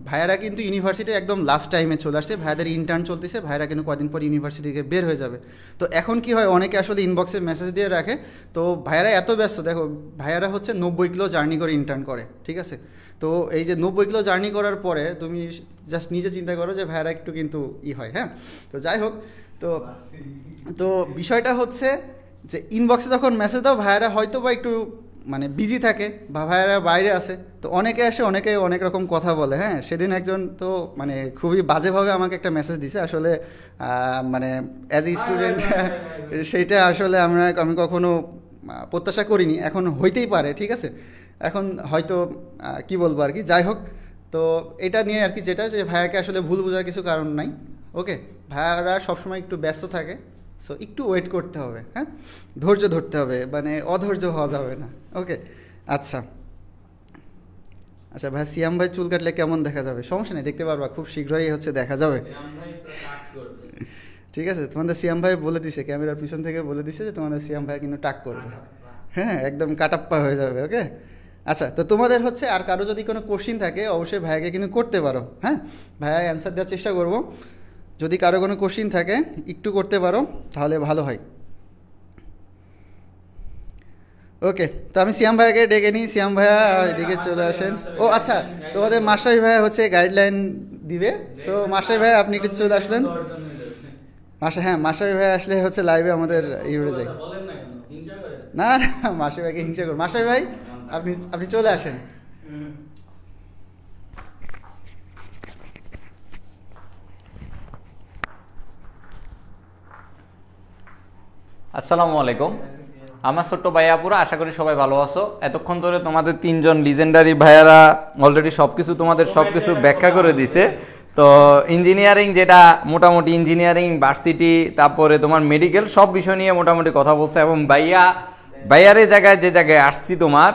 S3: ভাইয়ারা কিন্তু ইউনিভার্সিটির একদম লাস্ট টাইমে চলে আসছে, ভাইয়াদের ইন্টার্ন চলতেছে, ভাইয়ারা কিন্তু কদিন পর ইউনিভার্সিটি থেকে বের হয়ে যাবে। তো এখন কি হয়, অনেকে আসলে ইনবক্সে মেসেজ দিয়ে রাখে, তো ভাইয়ারা এত ব্যস্ত, দেখো ভাইয়ারা হচ্ছে 90 কিলো জার্নি করে ইন্টার্ন করে, ঠিক আছে। তো এই যে 90 কিলো জার্নি করার পরে তুমি জাস্ট নিজে চিন্তা করো যে ভাইয়ারা একটু কিন্তু হয়, হ্যাঁ। তো যাই হোক, তো বিষয়টা হচ্ছে যে ইনবক্সে যখন মেসেজ দাও, ভাইয়ারা হয়তো বা একটু মানে বিজি থাকে বা ভাইয়ারা বাইরে আসে, তো অনেকে আসে, অনেকে অনেক রকম কথা বলে, হ্যাঁ। সেদিন একজন তো মানে খুবই বাজেভাবে আমাকে একটা মেসেজ দিছে, আসলে মানে অ্যাজ এ স্টুডেন্ট সেইটা আসলে আমি কখনো প্রত্যাশা করিনি, এখন হইতেই পারে, ঠিক আছে, এখন হয়তো কি বলবো আর কি। যাই হোক, তো এটা নিয়ে আর কি, যেটা যে ভাইয়াকে আসলে ভুল বোঝার কিছু কারণ নাই, ওকে। ভাইয়ারা সবসময় একটু ব্যস্ত থাকে, সো একটু ওয়েট করতে হবে, হ্যাঁ, ধৈর্য ধরতে হবে, মানে অধৈর্য হওয়া যাবে না। ওকে, আচ্ছা আচ্ছা ভাই, সিয়াম ভাই চুল কাটলে কেমন দেখা যাবে? সমস্যা নেই, দেখতে পারবা, খুব শীঘ্রই হচ্ছে দেখা যাবে। ঠিক আছে, তোমাদের সিয়াম ভাই বলে দিছে, ক্যামেরার পিছন থেকে বলে দিছে যে তোমাদের সিয়াম ভাই কিন্তু টাক করবে, হ্যাঁ, একদম কাটাপ্পা হয়ে যাবে। ওকে, আচ্ছা, তো তোমাদের হচ্ছে আর কারো যদি কোনো কোশ্চিন থাকে অবশ্যই ভাইয়াকে কিন্তু করতে পারো, হ্যাঁ, ভাইয়া অ্যান্সার দেওয়ার চেষ্টা করবো। যদি কারো কোনো কোশ্চিন থাকে একটু করতে পারো তাহলে ভালো হয়। ওকে, তো আমি সিয়াম ভাইয়াকে ডেকে নিই। সিয়াম ভাইয়া এদিকে চলে আসেন। ও আচ্ছা, তোমাদের মাস্টার ভাইয়া হচ্ছে গাইডলাইন দিবে, সো মাস্টার ভাইয়া আপনি একটু চলে আসলেন। হ্যাঁ, মাস্টার ভাইয়া আসলে হচ্ছে লাইভে আমাদের উড়ে যায়। না না, মাস্টার ভাইকে হিংসা করুন। মাস্টার ভাই আপনি চলে আসেন।
S4: আসসালামু আলাইকুম, আমার ছোট্ট ভাইয়াপুরা, আশা করি সবাই ভালো আছো। এতক্ষণ ধরে তোমাদের তিনজন লিজেন্ডারি ভাইয়ারা অলরেডি তোমাদের সবকিছু ব্যাখ্যা করে দিছে। তো ইঞ্জিনিয়ারিং, যেটা মোটামুটি ইঞ্জিনিয়ারিং, ভার্সিটি, তারপরে তোমার মেডিকেল, সব বিষয় নিয়ে মোটামুটি কথা বলছে। এবং ভাইয়ার জায়গায় যে জায়গায় আসছি, তোমার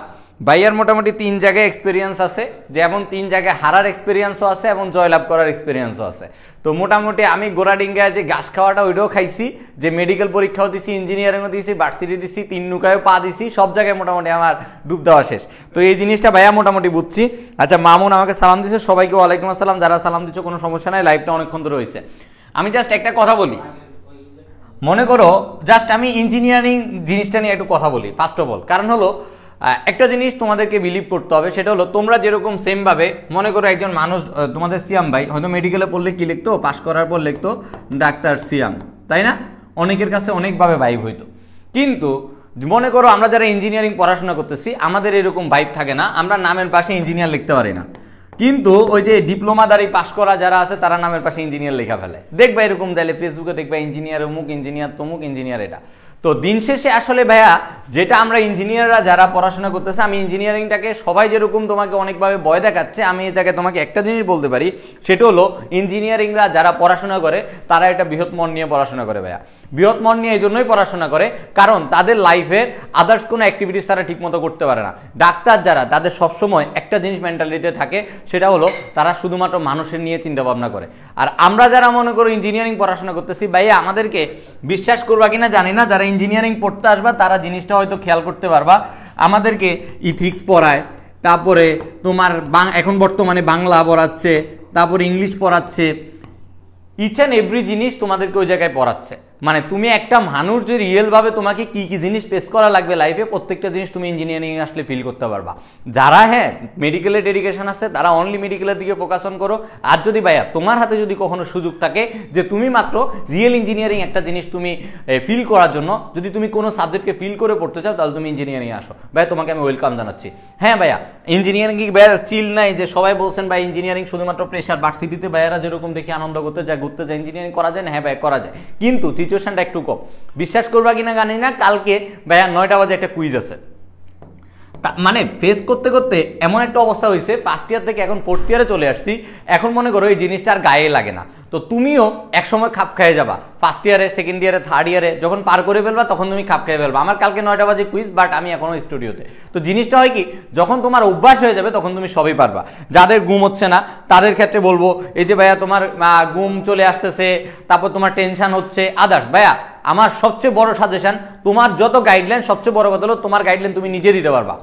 S4: ভাইয়ার মোটামুটি 3 জায়গায় এক্সপিরিয়েন্স আছে, যেমন 3 জায়গায় হারার এক্সপিরিয়েন্সও আছে এবং জয়লাভ করার এক্সপিরিয়েন্সও আছে। তো মোটামুটি আমি গোড়াডিঙ্গায় যে ঘাস খাওয়াটা ওইটাও খাইছি, যে মেডিকেল পরীক্ষাও দিছি, ইঞ্জিনিয়ারিংও দিছি, ভার্সিটি দিছি, 3 নৌকায়ও পা দিছি, সব জায়গায় মোটামুটি আমার ডুব দেওয়া শেষ। তো এই জিনিসটা ভাইয়া মোটামুটি বুঝছি। আচ্ছা, মামুন আমাকে সালাম দিচ্ছে, সবাইকে ওয়ালাইকুম আসসালাম। যারা সালাম দিচ্ছে কোনো সমস্যা নাই, লাইভটা অনেকক্ষণ ধরে হয়েছে। আমি জাস্ট একটা কথা বলি, মনে করো জাস্ট আমি ইঞ্জিনিয়ারিং জিনিসটা নিয়ে একটু কথা বলি ফার্স্ট অফ অল। কারণ হলো একটা জিনিস তোমাদেরকে বিলিভ করতে হবে, সেটা হলো তোমরা যেরকম সেমভাবে মনে করো একজন মানুষ, তোমাদের সিয়াম ভাই হয়তো মেডিকেলে পড়লে কি লিখতো, পাশ করার পর লিখতো ডাক্তার সিয়াম, তাই না? অনেকের কাছে অনেকভাবে ভাইব হইতো। কিন্তু মনে করো আমরা যারা ইঞ্জিনিয়ারিং পড়াশোনা করতেছি, আমাদের এরকম ভাইব থাকে না, আমরা নামের পাশে ইঞ্জিনিয়ার লিখতে পারি না। কিন্তু ওই যে ডিপ্লোমাদারি পাশ করা যারা আছে, তারা নামের পাশে ইঞ্জিনিয়ার লেখা ফেলে। দেখবা এরকম দিলে ফেসবুকে দেখবা ইঞ্জিনিয়ার অমুক, ইঞ্জিনিয়ার তমুক, ইঞ্জিনিয়ার এটা। তো দিন শেষে আসলে ভাইয়া, যেটা আমরা ইঞ্জিনিয়াররা যারা পড়াশোনা করতেছে, আমি ইঞ্জিনিয়ারিংটাকে সবাই যেরকম তোমাকে অনেকভাবে ভয় দেখাচ্ছে, আমি এই জায়গায় তোমাকে একটা জিনিস বলতে পারি, সেটা হলো ইঞ্জিনিয়ারিংরা যারা পড়াশোনা করে তারা একটা বৃহৎ মন নিয়ে পড়াশোনা করে ভাইয়া। বৃহৎ মন নিয়ে এই জন্যই পড়াশোনা করে, কারণ তাদের লাইফের আদার্স কোনো অ্যাক্টিভিটিস তারা ঠিকমতো করতে পারে না। ডাক্তার যারা, তাদের সবসময় একটা জিনিস মেন্টালিটিতে থাকে, সেটা হলো তারা শুধুমাত্র মানুষের নিয়ে চিন্তা ভাবনা করে। আর আমরা যারা মনে করো ইঞ্জিনিয়ারিং পড়াশোনা করতেছি ভাইয়া, আমাদেরকে বিশ্বাস করবা কিনা জানি না, যারা ইঞ্জিনিয়ারিং পড়তে আসবা তারা জিনিসটা হয়তো খেয়াল করতে পারবা, আমাদেরকে ইথিক্স পড়ায়, তারপরে তোমার এখন বর্তমানে বাংলা পড়াচ্ছে, তারপরে ইংলিশ পড়াচ্ছে, ইচ অ্যান্ড এভরি জিনিস তোমাদেরকে ওই জায়গায় পড়াচ্ছে। মানে তুমি একটা মানুষ যে রিয়েলভাবে তোমাকে কি কি জিনিস ফেস করা লাগবে লাইফে, প্রত্যেকটা জিনিস তুমি ইঞ্জিনিয়ারিং আসলে ফিল করতে পারবা। যারা হ্যাঁ মেডিকেলের ডেডিকেশন আছে, তারা অনলি মেডিকেলের দিকে ফোকাসন করো। আর যদি ভাইয়া তোমার হাতে যদি কখনো সুযোগ থাকে যে তুমি মাত্র রিয়েল ইঞ্জিনিয়ারিং একটা জিনিস তুমি ফিল করার জন্য, যদি তুমি কোনো সাবজেক্টকে ফিল করে পড়তে চাও, তাহলে তুমি ইঞ্জিনিয়ারিং আসো ভাইয়া, তোমাকে আমি ওয়েলকাম জানাচ্ছি। হ্যাঁ ভাইয়া, ইঞ্জিনিয়ারিং কি ভাইয়া চিল নাই যে সবাই বলছেন ভাই ইঞ্জিনিয়ারিং শুধুমাত্র প্রেশার, ভার্সিটিতে ভাইয়ারা যেরকম দেখি আনন্দ করতে যায়, ঘুরতে যায়, ইঞ্জিনিয়ারিং করা যায় না? হ্যাঁ ভাই করা যায়, কিন্তু সিচুয়েশনটা একটু কম। বিশ্বাস করবা কিনা জানি না, কালকে ভাইয়া 9টা বাজে একটা কুইজ আছে, মানে ফেস করতে করতে এমন একটা অবস্থা হয়েছে, ফার্স্ট ইয়ার থেকে এখন 4th ইয়ারে চলে আসছি, এখন মনে করো এই জিনিসটা আর গায়ে লাগে না। তো তুমিও একসময় খাপ খেয়ে যাবা, ফার্স্ট ইয়ারে, সেকেন্ড ইয়ারে, থার্ড ইয়ারে যখন পার করে ফেলবা, তখন তুমি খাপ খেয়ে ফেলবা। আমার কালকে 9টা বাজে কুইজ, বাট আমি এখনো স্টুডিওতে। তো জিনিসটা হয় কি, যখন তোমার অভ্যাস হয়ে যাবে তখন তুমি সবই পারবা। যাদের ঘুম হচ্ছে না তাদের ক্ষেত্রে বলবো, এই যে ভাইয়া তোমার ঘুম চলে আসতেছে, তারপর তোমার টেনশন হচ্ছে, আদার্স, ভাইয়া আমার সবচেয়ে বড় সাজেশন, তোমার যত গাইডলাইন, সবচেয়ে বড় কথা হলো তোমার গাইডলাইন তুমি নিজে দিতে পারবা।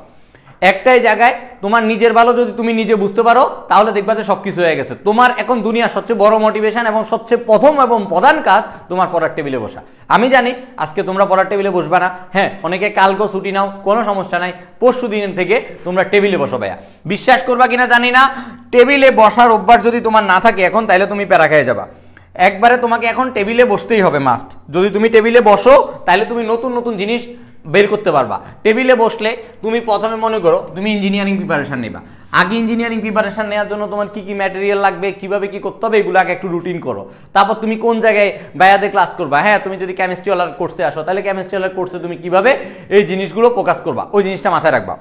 S4: একটাই জায়গায় তোমার নিজের ভালো যদি তুমি নিজে বুঝতে পারো, তাহলে দেখবা যে সবকিছু হয়ে গেছে। তোমার এখন দুনিয়ার সবচেয়ে বড় মোটিভেশন এবং সবচেয়ে প্রথম এবং প্রধান কাজ তোমার পড়ার টেবিলে বসা। আমি জানি আজকে তোমরা পড়ার টেবিলে বসবা না, হ্যাঁ অনেকে কালকেও ছুটি নাও, কোনো সমস্যা নাই, পরশু দিন থেকে তোমরা টেবিলে বসো ভাইয়া। বিশ্বাস করবা কিনা জানি না, টেবিলে বসার অভ্যাস যদি তোমার না থাকে এখন, তাহলে তুমি প্যারা খেয়ে যাবা। একবারে তোমাকে এখন টেবিলে বসতেই হবে মাস্ট। যদি তুমি টেবিলে বসো, তাহলে তুমি নতুন নতুন জিনিস বের করতে পারবা। টেবিলে বসলে তুমি প্রথমে মনে করো তুমি ইঞ্জিনিয়ারিং প্রিপারেশন নেবা। আগে ইঞ্জিনিয়ারিং প্রিপারেশন নেওয়ার জন্য তোমার কি কি ম্যাটেরিয়াল লাগবে, কিভাবে কি করতে হবে, এগুলো আগে একটু রুটিন করো। তারপর তুমি কোন জায়গায় বায়াদে ক্লাস করবা। হ্যাঁ, তুমি যদি কেমিস্ট্রি ওয়ালার কোর্সে আসো, তাহলে কেমিস্ট্রি ওয়ালার কোর্সে তুমি কিভাবে এই জিনিসগুলো ফোকাস করবা, ওই জিনিসটা মাথায় রাখবা।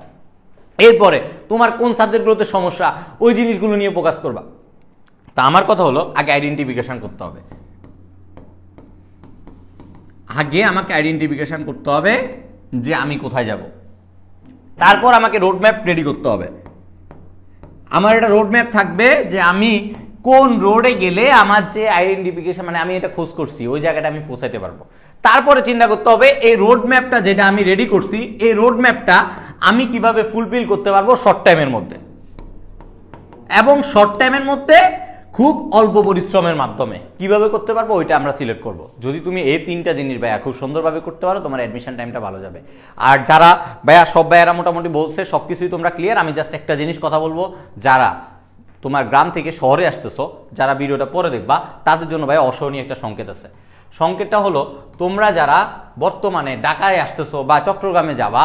S4: এরপরে তোমার কোন সাবজেক্টগুলোতে সমস্যা, ওই জিনিসগুলো নিয়ে ফোকাস করবা। তা আমার কথা হলো, আগে আইডেন্টিফিকেশন করতে হবে। আগে আমাকে আইডেন্টিফিকেশন করতে হবে যে আমি কোথায় যাব, তারপর আমাকে রোড ম্যাপ রেডি করতে হবে। আমার একটা রোড ম্যাপ থাকবে যে আমি কোন রোডে গেলে আমার যে আইডেন্টিফিকেশন মানে আমি এটা খোঁজ করছি ওই জায়গাটা আমি পৌঁছাতে পারবো। তারপরে চিন্তা করতে হবে এই রোড ম্যাপটা যেটা আমি রেডি করছি এই রোড ম্যাপটা আমি কিভাবে ফুলফিল করতে পারবো শর্ট টাইমের মধ্যে, এবং শর্ট টাইমের মধ্যে খুব অল্প পরিশ্রমের মাধ্যমে কিভাবে করতে পারবো ওইটা আমরা সিলেক্ট করব। যদি তুমি এই তিনটা জিনিস ভাইয়া খুব সুন্দরভাবে করতে পারো তোমার অ্যাডমিশন টাইমটা ভালো যাবে। আর যারা ভাইয়া সব ভাইয়ারা মোটামুটি বলছে সব কিছুই তোমরা ক্লিয়ার, আমি জাস্ট একটা জিনিস কথা বলবো, যারা তোমার গ্রাম থেকে শহরে আসতেছো, যারা ভিডিওটা পরে দেখবা তাদের জন্য ভাইয়া অসহনীয় একটা সংকেত আছে। সংকেতটা হলো তোমরা যারা বর্তমানে ঢাকায় আসতেছো বা চট্টগ্রামে যাবা,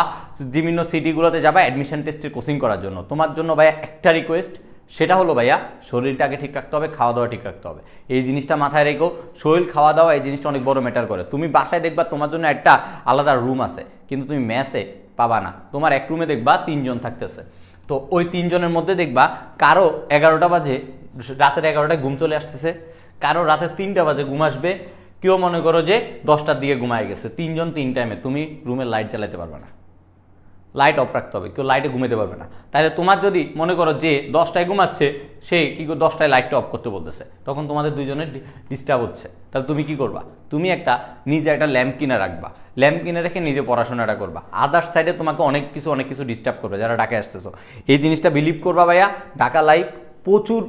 S4: বিভিন্ন সিটিগুলোতে যাবা অ্যাডমিশন টেস্টের কোচিং করার জন্য, তোমার জন্য ভাইয়া একটা রিকোয়েস্ট, সেটা হলো ভাইয়া শরীরটাকে ঠিক রাখতে হবে, খাওয়া দাওয়া ঠিক রাখতে হবে। এই জিনিসটা মাথায় রেখো, শরীর খাওয়া দাওয়া এই জিনিসটা অনেক বড় ম্যাটার করে। তুমি বাসায় দেখবা তোমার জন্য একটা আলাদা রুম আছে, কিন্তু তুমি মেসে পাবা না। তোমার এক রুমে দেখবা 3 জন থাকতেছে, তো ওই 3 জনের মধ্যে দেখবা কারো 11টা বাজে, রাতের 11টায় ঘুম চলে আসতেছে, কারো রাতের 3টা বাজে ঘুম আসবে, কেউ মনে করো যে 10টার দিকে ঘুমায় গেছে। 3 জন 3 টাইমে, তুমি রুমের লাইট জ্বালাতে পারবে না, লাইট অফ রাখতে হবে, কেউ লাইটে ঘুমাতে পারবে না। তাহলে তোমার যদি মনে করো যে 10টায় ঘুমাচ্ছে সে কি 10টায় লাইটটা অফ করতে বলতেছে, তখন তোমাদের দুইজনের ডিস্টার্ব হচ্ছে। তাহলে তুমি কি করবা, তুমি নিজে একটা ল্যাম্প কিনে রাখবা, ল্যাম্প কিনে রেখে নিজে পড়াশোনাটা করবা। আদার্স সাইডে তোমাকে অনেক কিছু ডিস্টার্ব করবে যারা ঢাকায় আসতেছো। এই জিনিসটা বিলিভ করবা ভাইয়া, ঢাকা লাইফ প্রচুর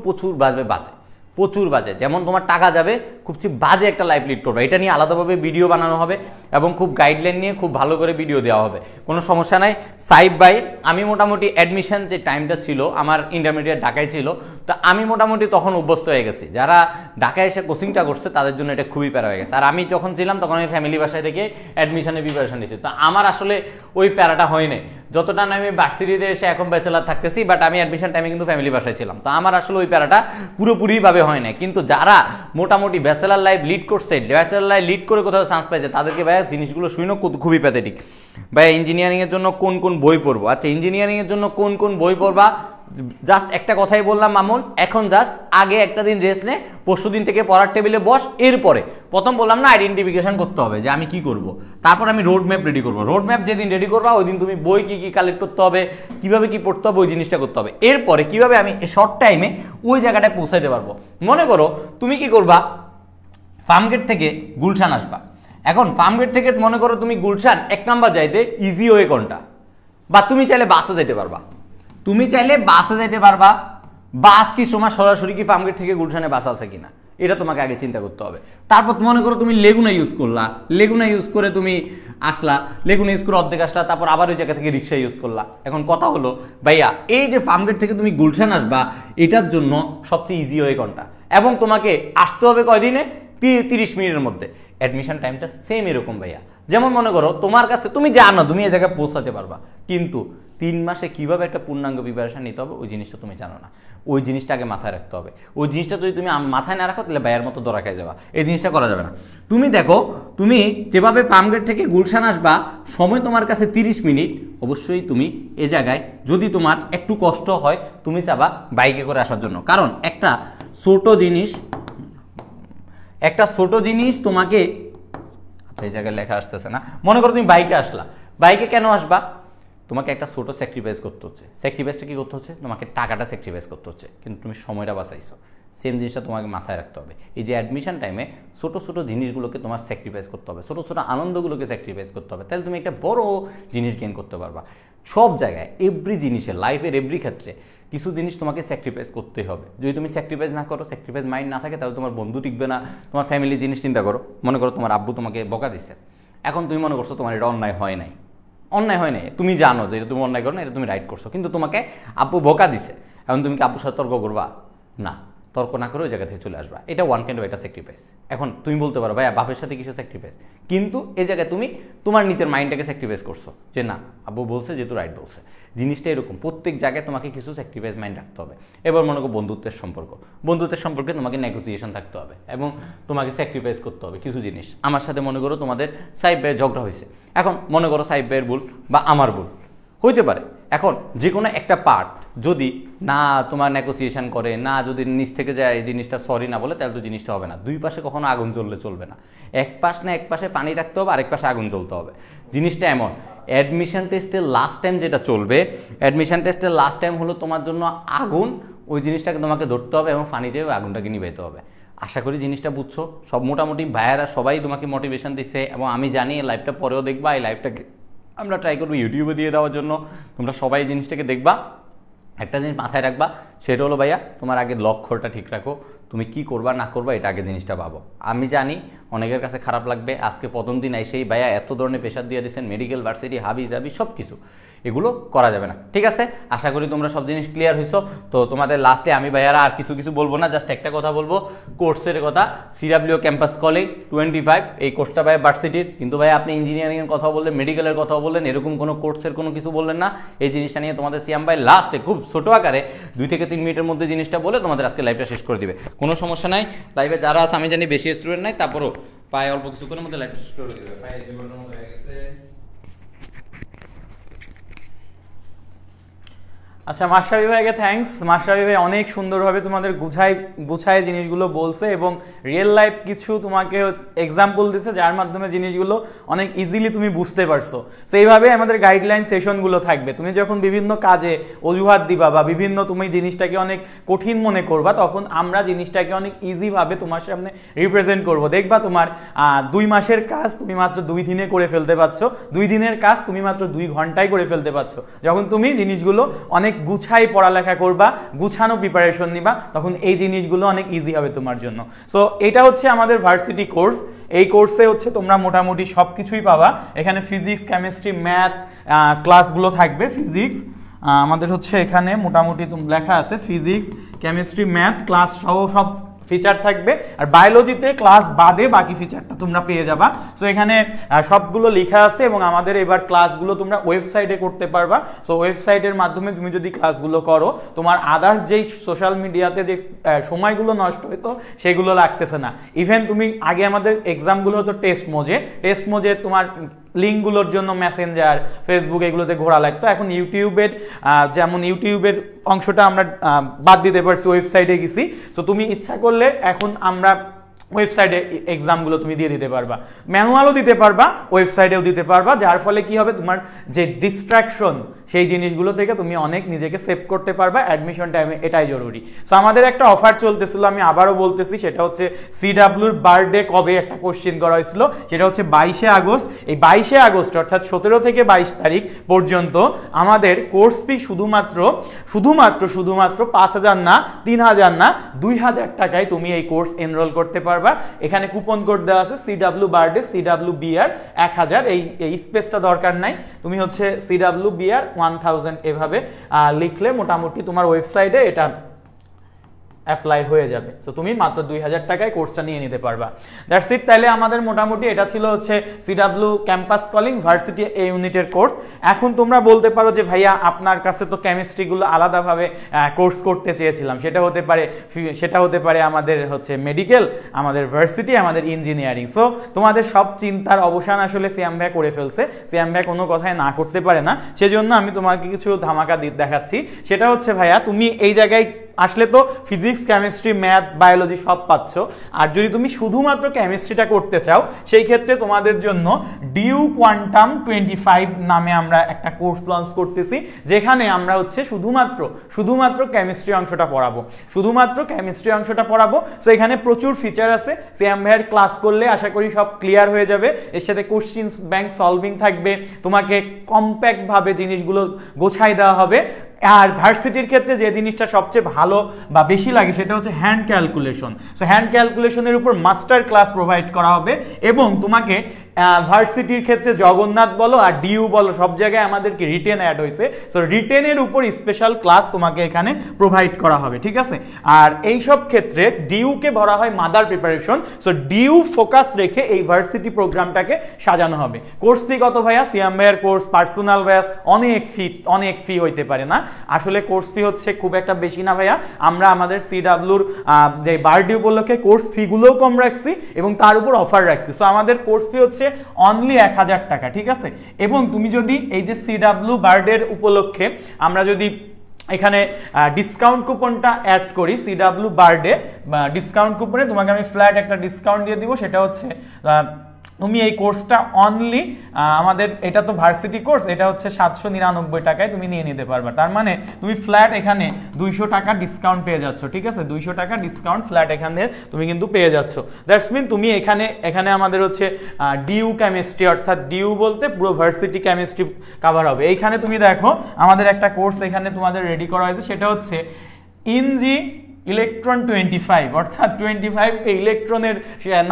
S4: বাজে। যেমন তোমার টাকা যাবে, খুব বাজে একটা লাইফ লিড করবে। এটা নিয়ে আলাদাভাবে ভিডিও বানানো হবে এবং খুব গাইডলাইন নিয়ে খুব ভালো করে ভিডিও দেওয়া হবে, কোনো সমস্যা নাই। সাইব ভাই, আমি মোটামুটি অ্যাডমিশন যে টাইমটা ছিল আমার ইন্টারমিডিয়েট ঢাকায় ছিল, তো আমি মোটামুটি তখন অভ্যস্ত হয়ে গেছি। যারা ঢাকায় এসে কোচিংটা করছে তাদের জন্য এটা খুবই প্যারা হয়ে গেছে। আর আমি যখন ছিলাম তখন আমি ফ্যামিলি বাসায় থেকে অ্যাডমিশনের প্রিপারেশন নিয়েছি, তো আমার আসলে ওই প্যারাটা হয় নাই। যতটা না আমি ভার্সিটিতে এসে এখন ব্যাচেলার থাকতেছি, বাট আমি অ্যাডমিশন টাইমে কিন্তু ফ্যামিলি বাসায় ছিলাম, তো আমার আসলে ওই প্যারাটা পুরোপুরিভাবে হয় না। কিন্তু যারা মোটামুটি ব্যাচেলার লাইফ লিড করছে, ব্যাচেলার লাইফ লিড করে কোথাও চান্স পাইছে, তাদেরকে ভাইয়া জিনিসগুলো শুনে খুবই প্যাথেটিক। ভাইয়া ইঞ্জিনিয়ারিং এর জন্য কোন কোন বই পড়বো? আচ্ছা, ইঞ্জিনিয়ারিং এর জন্য কোন কোন বই পড়বা, জাস্ট একটা কথাই বললাম মামুন, এখন জাস্ট আগে একটা দিন রেস্ট নে, পরশু দিন থেকে পড়ার টেবিলে বস। এরপরে প্রথম বললাম না আইডেন্টিফিকেশন করতে হবে যে আমি কি করব, তারপর আমি রোড ম্যাপ রেডি করবো। রোড ম্যাপ যেদিন রেডি করবা ওই দিন তুমি বই কি কি কালেক্ট করতে হবে, কিভাবে কি পড়তে হবে ওই জিনিসটা করতে হবে। এরপরে কিভাবে আমি শর্ট টাইমে ওই জায়গাটায় পৌঁছাইতে পারবো। মনে করো তুমি কি করবা, ফার্মগেট থেকে গুলশান আসবা। এখন ফার্মগেট থেকে মনে করো তুমি গুলশান 1 নাম্বার যাইতে ইজি ওয়ে কোনটা, বা তুমি চাইলে বাসে যাইতে পারবা, বাস কি সময় সরাসরি কি ফার্মগেট থেকে গুলশানে বাস আছে কিনা এটা তোমাকে আগে চিন্তা করতে হবে। তারপর মনে করো তুমি লেগুনা ইউজ করলা, লেগুনা ইউজ করে তুমি আসলা, লেগুনা ইউজ করে অর্ধেক আসলা, তারপর আবার ওই জায়গা থেকে রিক্সা ইউজ করলা। এখন কথা হলো ভাইয়া, এই যে ফার্মগেট থেকে তুমি গুলশান আসবা এটার জন্য সবচেয়ে ইজি ওয়ে কোনটা, এবং তোমাকে আসতে হবে কয়দিনে, 30 মিনিটের মধ্যে। অ্যাডমিশন টাইমটা সেম এরকম ভাইয়া। যেমন মনে করো তোমার কাছে তুমি জানো তুমি এই জায়গায় পৌঁছাতে পারবা, কিন্তু 3 মাসে কিভাবে একটা পূর্ণাঙ্গ প্রিপারেশন নিতে হবে ওই জিনিসটা তুমি জানো না। ওই জিনিসটা আগে মাথায় রাখতে হবে। ওই জিনিসটা যদি তুমি মাথায় না রাখো তাহলে ভাইয়ের মতো ধরা খেয়ে যাবা, এই জিনিসটা করা যাবে না। তুমি দেখো, তুমি যেভাবে ফার্মগেট থেকে গুলশান আসবা, সময় তোমার কাছে 30 মিনিট। অবশ্যই তুমি এ জায়গায় যদি তোমার একটু কষ্ট হয় তুমি চাবা বাইকে করে আসার জন্য, কারণ একটা ছোট জিনিস তোমাকে, আচ্ছা এই জায়গায় লেখা আসতেছে না, মনে করো তুমি বাইকে আসলা, বাইকে কেন আসবা, তোমাকে একটা ছোট স্যাক্রিফাইস করতে হচ্ছে। স্যাক্রিফাইসটা কি করতে হচ্ছে, তোমাকে টাকাটা স্যাক্রিফাইস করতে হচ্ছে, কিন্তু তুমি সময়টা বাঁচাইছো। সেম জিনিসটা তোমাকে মাথায় রাখতে হবে। এই যে অ্যাডমিশন টাইমে ছোট জিনিসগুলোকে তোমার স্যাক্রিফাইস করতে হবে, ছোট আনন্দগুলোকে স্যাক্রিফাইস করতে হবে, তাহলে তুমি একটা বড় জিনিস গেইন করতে পারবা। সব জায়গায় এভরি জিনিসে, লাইফের এভরি ক্ষেত্রে কিছু জিনিস তোমাকে স্যাক্রিফাইস করতে হবে। যদি তুমি স্যাক্রিফাইস না করো, স্যাক্রিফাইস মাইন্ড না থাকে, তাহলে তোমার বন্ধু টিকবে না, তোমার ফ্যামিলি জিনিস চিন্তা করো। মনে করো তোমার আব্বু তোমাকে বকা দিচ্ছে, এখন তুমি মনে করছো তোমার এটা অন্যায় হয় নাই, তুমি জানো যে এটা তুমি অন্যায় করো না, এটা তুমি রাইট করছো, কিন্তু তোমাকে আব্বু বকা দিছে। এখন তুমি কি আব্বুর সাথে তর্ক করবা? না, তর্ক না করে ওই জায়গা থেকে চলে আসবা। এটা ওয়ান কাইন্ড অফ একটা স্যাক্রিফাইস। এখন তুমি বলতে পারো ভাইয়া বাপের সাথে কিছু স্যাক্রিফাইস, কিন্তু এই জায়গায় তুমি তোমার নিজের মাইন্ডটাকে স্যাক্রিফাইস করছো যে না আব্বু বলছে যেহেতু রাইট বলছে। জিনিসটা এরকম, প্রত্যেক জায়গায় তোমাকে কিছু স্যাক্রিফাইস মাইন্ড রাখতে হবে। এবার মনে করো বন্ধুত্বের সম্পর্কে তোমাকে নেগোসিয়েশন থাকতে হবে এবং তোমাকে স্যাক্রিফাইস করতে হবে কিছু জিনিস। আমার সাথে মনে করো তোমাদের সাইব ভাইয়ের ঝগড়া হয়েছে, এখন মনে করো সাইব ভাইয়ের ভুল বা আমার ভুল হইতে পারে, এখন যে কোনো একটা পার্ট যদি না তোমার নেগোসিয়েশন করে, না যদি নিচ থেকে যায় এই জিনিসটা সরি না বলে, তাহলে তো জিনিসটা হবে না। দুই পাশে কখনো আগুন জ্বললে চলবে না, এক পাশ না এক পাশে পানি থাকতে হবে, আরেক পাশে আগুন জ্বলতে হবে। জিনিসটা এমন, অ্যাডমিশন টেস্টের লাস্ট টাইম যেটা চলবে, অ্যাডমিশন টেস্টের লাস্ট টাইম হলো তোমার জন্য আগুন, ওই জিনিসটাকে তোমাকে ধরতে হবে এবং পানি যেয়ে ওই আগুনটাকে নিভাইতে হবে। আশা করি জিনিসটা বুঝছো। সব মোটামুটি ভাইয়ারা সবাই তোমাকে মোটিভেশন দিচ্ছে এবং আমি জানি এই লাইভটা পরেও দেখবা, এই লাইভটাকে আমরা ট্রাই করবো ইউটিউবে দিয়ে দেওয়ার জন্য, তোমরা সবাই জিনিসটাকে দেখবা। একটা জিনিস মাথায় রাখবা, সেটা হলো ভাইয়া তোমার আগে লক্ষ্যটা ঠিক রাখো, তুমি কি করবা না করবা এটা আগে জিনিসটা ভাবো। আমি জানি অনেকের কাছে খারাপ লাগবে, আজকে প্রথম দিন এসেই ভাইয়া এত ধরনের প্রেশার দিয়ে দিয়েছেন, মেডিকেল ভার্সিটি হাবি জাবি সব কিছু, এগুলো করা যাবে না। ঠিক আছে, আশা করি তোমরা সব জিনিস ক্লিয়ার হইছো। তো তোমাদের লাস্টে আমি ভাইয়ারা আর কিছু বলবো না, জাস্ট একটা কথা বলবো, কোর্সের কথা। সিডাব্লিউ ক্যাম্পাস কলেজ 25, এই কোর্সটা ভাইয়া ভার্সিটির, কিন্তু ভাইয়া আপনি ইঞ্জিনিয়ারিংয়ের কথা বললেন, মেডিকেলের কথা বললেন, এরকম কোনো কোর্সের কোনো কিছু বললেন না। এই জিনিসটা নিয়ে তোমাদের সিয়াম ভাই লাস্টে খুব ছোট আকারে 2 থেকে 3 মিনিটের মধ্যে জিনিসটা বলে তোমাদের আজকে লাইভটা শেষ করে দিবে। কোনো সমস্যা নাই, লাইভে যারা আছে আমি জানি বেশি স্টুডেন্ট নাই, তারপরও প্রায় অল্প কিছুক্ষণের মধ্যে লাইভটা শেষ করে দিবে। প্রায় 2 ঘন্টার মতো হয়ে গেছে।
S1: আচ্ছা, মাশরাফি ভাইকে থ্যাঙ্কস। মাশরাফি ভাই অনেক সুন্দরভাবে তোমাদের গুছায় জিনিসগুলো বলছে এবং রিয়েল লাইফ কিছু তোমাকে এক্সাম্পল দিচ্ছে, যার মাধ্যমে জিনিসগুলো অনেক ইজিলি তুমি বুঝতে পারছো। তো এইভাবে আমাদের গাইডলাইন সেশনগুলো থাকবে। তুমি যখন বিভিন্ন কাজে অজুহাত দিবা বা বিভিন্ন তুমি জিনিসটাকে অনেক কঠিন মনে করবা, তখন আমরা জিনিসটাকে অনেক ইজিভাবে তোমার সামনে রিপ্রেজেন্ট করব। দেখবা তোমার 2 মাসের কাজ তুমি মাত্র 2 দিনে করে ফেলতে পারছো, 2 দিনের কাজ তুমি মাত্র 2 ঘন্টায় করে ফেলতে পারছো। যখন তুমি জিনিসগুলো অনেক গুছাই পড়ালেখা করবা, গুছানো প্রিপারেশন নিবা, তখন এই জিনিসগুলো অনেক ইজি হবে তোমার জন্য। সো এটা হচ্ছে আমাদের ভার্সিটি কোর্স। এই কোর্সে হচ্ছে তোমরা মোটামুটি সব কিছুই পাবা। এখানে ফিজিক্স, কেমিস্ট্রি, ম্যাথ ক্লাসগুলো থাকবে। ফিজিক্স আমাদের হচ্ছে এখানে মোটামুটি লেখা আছে ফিজিক্স, কেমিস্ট্রি, ম্যাথ ক্লাস সহ সব ফিচার থাকবে। আর বায়োলজিতে ক্লাস বাদে বাকি ফিচারটা তোমরা পেয়ে যাবা। সো এখানে সবগুলো লেখা আছে এবং আমাদের এবার ক্লাসগুলো তোমরা ওয়েবসাইটে করতে পারবা। সো ওয়েবসাইটের মাধ্যমে তুমি যদি ক্লাসগুলো করো, তোমার আদার্স যেই সোশ্যাল মিডিয়াতে যে সময়গুলো নষ্ট হতো সেগুলো লাগতেছে না। ইভেন তুমি আগে আমাদের এক্সামগুলো হতো টেস্ট মোজে তোমার লিঙ্কগুলোর জন্য মেসেঞ্জার, ফেসবুক এগুলোতে ঘোরা লাগতো। এখন ইউটিউবের যেমন ইউটিউবের অংশটা আমরা বাদ দিতে পারছি, ওয়েবসাইটে গেছি। সো তুমি ইচ্ছা করলে এখন আমরা ওয়েবসাইটে এক্সামগুলো তুমি দিয়ে দিতে পারবা, ম্যানুয়ালও দিতে পারবা, ওয়েবসাইটেও দিতে পারবা। যার ফলে কি হবে, তোমার যে ডিস্ট্রাকশন সেই জিনিসগুলো থেকে তুমি অনেক নিজেকে সেভ করতে পারবা অ্যাডমিশন টাইমে, এটাই জরুরি। সো আমাদের একটা অফার চলতেছিল, আমি আবারও বলতেছি, সেটা হচ্ছে সিডাব্লিউর বার্থডে কবে একটা কোশ্চেন করা হয়েছিল, সেটা হচ্ছে 22শে আগস্ট। এই 22শে আগস্ট অর্থাৎ 17 থেকে 22 তারিখ পর্যন্ত আমাদের কোর্স ফি শুধুমাত্র 5,000 না, 3,000 না, 2,000 টাকায় তুমি এই কোর্স এনরোল করতে পারবা। এখানে কুপন কোড দেওয়া আছে সিডাব্লিউ বার্থডে, সিডাব্লিউ বিআর 1000। এই স্পেসটা দরকার নাই, তুমি হচ্ছে সিডাব্লিউ বিআর 1000 এভাবে লিখলে মোটামুটি তোমার ওয়েবসাইটে এটা অ্যাপ্লাই হয়ে যাবে। সো তুমি মাত্র 2,000 টাকায় কোর্সটা নিয়ে নিতে পারবা। That's it. তাহলে আমাদের মোটামুটি এটা ছিল হচ্ছে সিডাব্লিউ ক্যাম্পাস কলিং ভার্সিটি এ ইউনিটের কোর্স। এখন তোমরা বলতে পারো যে ভাইয়া আপনার কাছে তো কেমিস্ট্রিগুলো আলাদাভাবে কোর্স করতে চেয়েছিলাম, সেটা হতে পারে আমাদের হচ্ছে মেডিকেল, আমাদের ভার্সিটি, আমাদের ইঞ্জিনিয়ারিং। সো তোমাদের সব চিন্তার অবসান আসলে সিয়াম ভাই করে ফেলছে। সিয়াম ভাই কোনো কথায় না করতে পারে না, সেজন্য আমি তোমাকে কিছু ধামাকা দেখাচ্ছি। সেটা হচ্ছে ভাইয়া তুমি এই জায়গায় আসলে তো ফিজিক্স, কেমিস্ট্রি, ম্যাথ, বায়োলজি সব পাচ্ছ। আর যদি তুমি শুধুমাত্র কেমিস্ট্রিটা করতে চাও, সেই ক্ষেত্রে তোমাদের জন্য ডিউ কোয়ান্টাম 25 নামে আমরা একটা কোর্স লঞ্চ করতেছি, যেখানে আমরা হচ্ছে শুধুমাত্র কেমিস্ট্রি অংশটা পড়াবো, সো এখানে প্রচুর ফিচার আছে। সিয়াম ভাইয়ের ক্লাস করলে আশা করি সব ক্লিয়ার হয়ে যাবে। এর সাথে কোশ্চেন ব্যাংক সলভিং থাকবে, তোমাকে কম্প্যাক্ট ভাবে জিনিসগুলো গোছাই দেওয়া হবে। আর ভার্সিটির ক্ষেত্রে যে জিনিসটা সবচেয়ে ভালো বা বেশি লাগে সেটা হচ্ছে হ্যান্ড ক্যালকুলেশন। সো হ্যান্ড ক্যালকুলেশনের উপর মাস্টার ক্লাস প্রোভাইড করা হবে এবং তোমাকে ভার্সিটির ক্ষেত্রে জগন্নাথ বলো আর ডিইউ বলো সব জায়গায় আমাদেরকে রিটেন অ্যাড হয়েছে। সো রিটেনের উপর স্পেশাল ক্লাস তোমাকে এখানে প্রোভাইড করা হবে, ঠিক আছে। আর এই সব ক্ষেত্রে ডিইউকে বলা হয় mother preparation. So DU focus রেখে এই ভার্সিটি প্রোগ্রামটাকে সাজানো হবে। কোর্স ফি কত ভাইয়া? সিয়াম ভাইয়ের কোর্স পার্সোনাল ব্যাস অনেক ফি হইতে পারে না, আসলে কোর্স ফি হচ্ছে খুব একটা বেশি না ভাইয়া। আমরা আমাদের সিডাব্লিউর যে বার্থডে উপলক্ষে কোর্স ফি গুলোও কম রাখছি এবং তার উপর অফার রাখছি। সো আমাদের কোর্স ফি হচ্ছে অনলি 1000 টাকা, ঠিক আছে। এবং তুমি যদি এই যে CW বার্ডের উপলক্ষে আমরা যদি এখানে ডিসকাউন্ট কুপনটা অ্যাড করি, CW বার্ডে ডিসকাউন্ট কুপনে তোমাকে আমি ফ্ল্যাট একটা ডিসকাউন্ট দিয়ে দিব, সেটা হচ্ছে তুমি এই কোর্সটা অনলি আমাদের, এটা তো ভার্সিটি কোর্স, এটা হচ্ছে 799 টাকায় তুমি নিয়ে নিতে পারবে। তার মানে তুমি ফ্ল্যাট এখানে 200 টাকা ডিসকাউন্ট পেয়ে যাচ্ছ, ঠিক আছে। 200 টাকা ডিসকাউন্ট ফ্ল্যাট এখানে তুমি কিন্তু পেয়ে যাচ্ছ। দ্যাটস মিন তুমি এখানে আমাদের হচ্ছে ডিউ কেমিস্ট্রি, অর্থাৎ ডিউ বলতে পুরো ভার্সিটি কেমিস্ট্রি কভার হবে। এইখানে তুমি দেখো আমাদের একটা কোর্স এখানে তোমাদের রেডি করা হয়েছে, সেটা হচ্ছে ইনজি ইলেকট্রন 25, অর্থাৎ 25 ইলেকট্রনের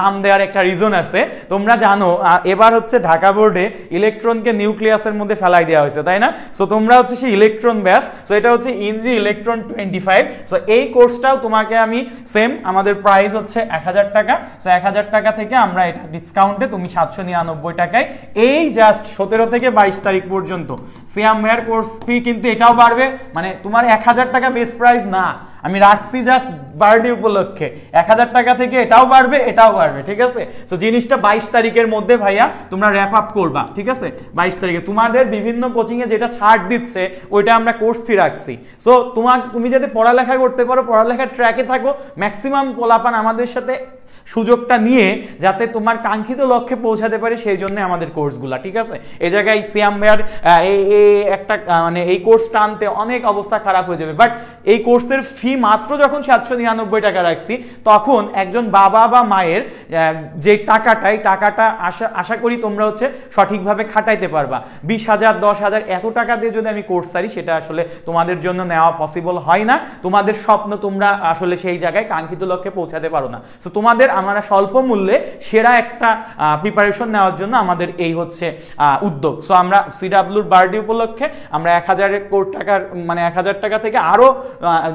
S1: নাম দেওয়ার একটা রিজন আছে। তোমরা জানো এবার হচ্ছে ঢাকা বোর্ডে ইলেকট্রনকে নিউক্লিয়াসের মধ্যে ফেলাই দেওয়া হয়েছে, তাই না? সো তোমরা হচ্ছে সেই ইলেকট্রন ব্যাচ, সো এটা হচ্ছে ইনজি ইলেকট্রন 25। সো এই কোর্সটাও তোমাকে আমি সেম, আমাদের প্রাইস হচ্ছে 1000 টাকা। সো 1000 টাকা থেকে আমরা এটা ডিসকাউন্টে তুমি 799 টাকায় এই জাস্ট 17 থেকে 22 তারিখ পর্যন্ত সিয়াম ভাইয়ার কোর্স ফি কিন্তু এটাও বাড়বে, মানে তোমার 1000 টাকা বেস প্রাইস না, আমি রাখছি জাস্ট বার্থডে উপলক্ষে 1000 টাকা থেকে এটাও বাড়বে, এটাও বাড়বে, ঠিক আছে। সো জিনিসটা 22 তারিখের মধ্যে ভাইয়া তোমরা র্যাপ আপ করবা, ঠিক আছে। 22 তারিখে তোমাদের বিভিন্ন কোচিং এ যেটা ছাড় দিচ্ছে ওইটা আমরা কোর্স ফি রাখছি। সো তুমি যাতে পড়ালেখা করতে পারো, পড়ালেখার ট্র্যাকে থাকো, ম্যাক্সিমাম পোলাপান আমাদের সাথে সুযোগটা নিয়ে যাতে তোমার কাঙ্ক্ষিত লক্ষ্যে পৌঁছাতে পারে, সেই জন্য আমাদের কোর্সগুলা, ঠিক আছে। এই জায়গায় সিয়াম ভাইয়ার একটা মানে এই কোর্সটা আনতে অনেক অবস্থা খারাপ হয়ে যাবে, বাট এই কোর্সের ফি মাত্র যখন 799 টাকা রাখছি, তখন একজন বাবা বা মায়ের যে টাকাটা আশা করি তোমরা হচ্ছে সঠিকভাবে খাটাইতে পারবা। 20,000 10,000 এত টাকা দিয়ে যদি আমি কোর্স সারি, সেটা আসলে তোমাদের জন্য নেওয়া পসিবল হয় না। তোমাদের স্বপ্ন তোমরা আসলে সেই জায়গায় কাঙ্ক্ষিত লক্ষ্যে পৌঁছাতে পারো না। সো তোমাদের আমরা স্বল্প মূল্যে সেরা একটা প্রিপারেশন নেওয়ার জন্য আমাদের এই হচ্ছে উদ্যোগ। সো আমরা CW বার্থডে উপলক্ষে আমরা 1000 টাকার মানে 1000 টাকা থেকে আরো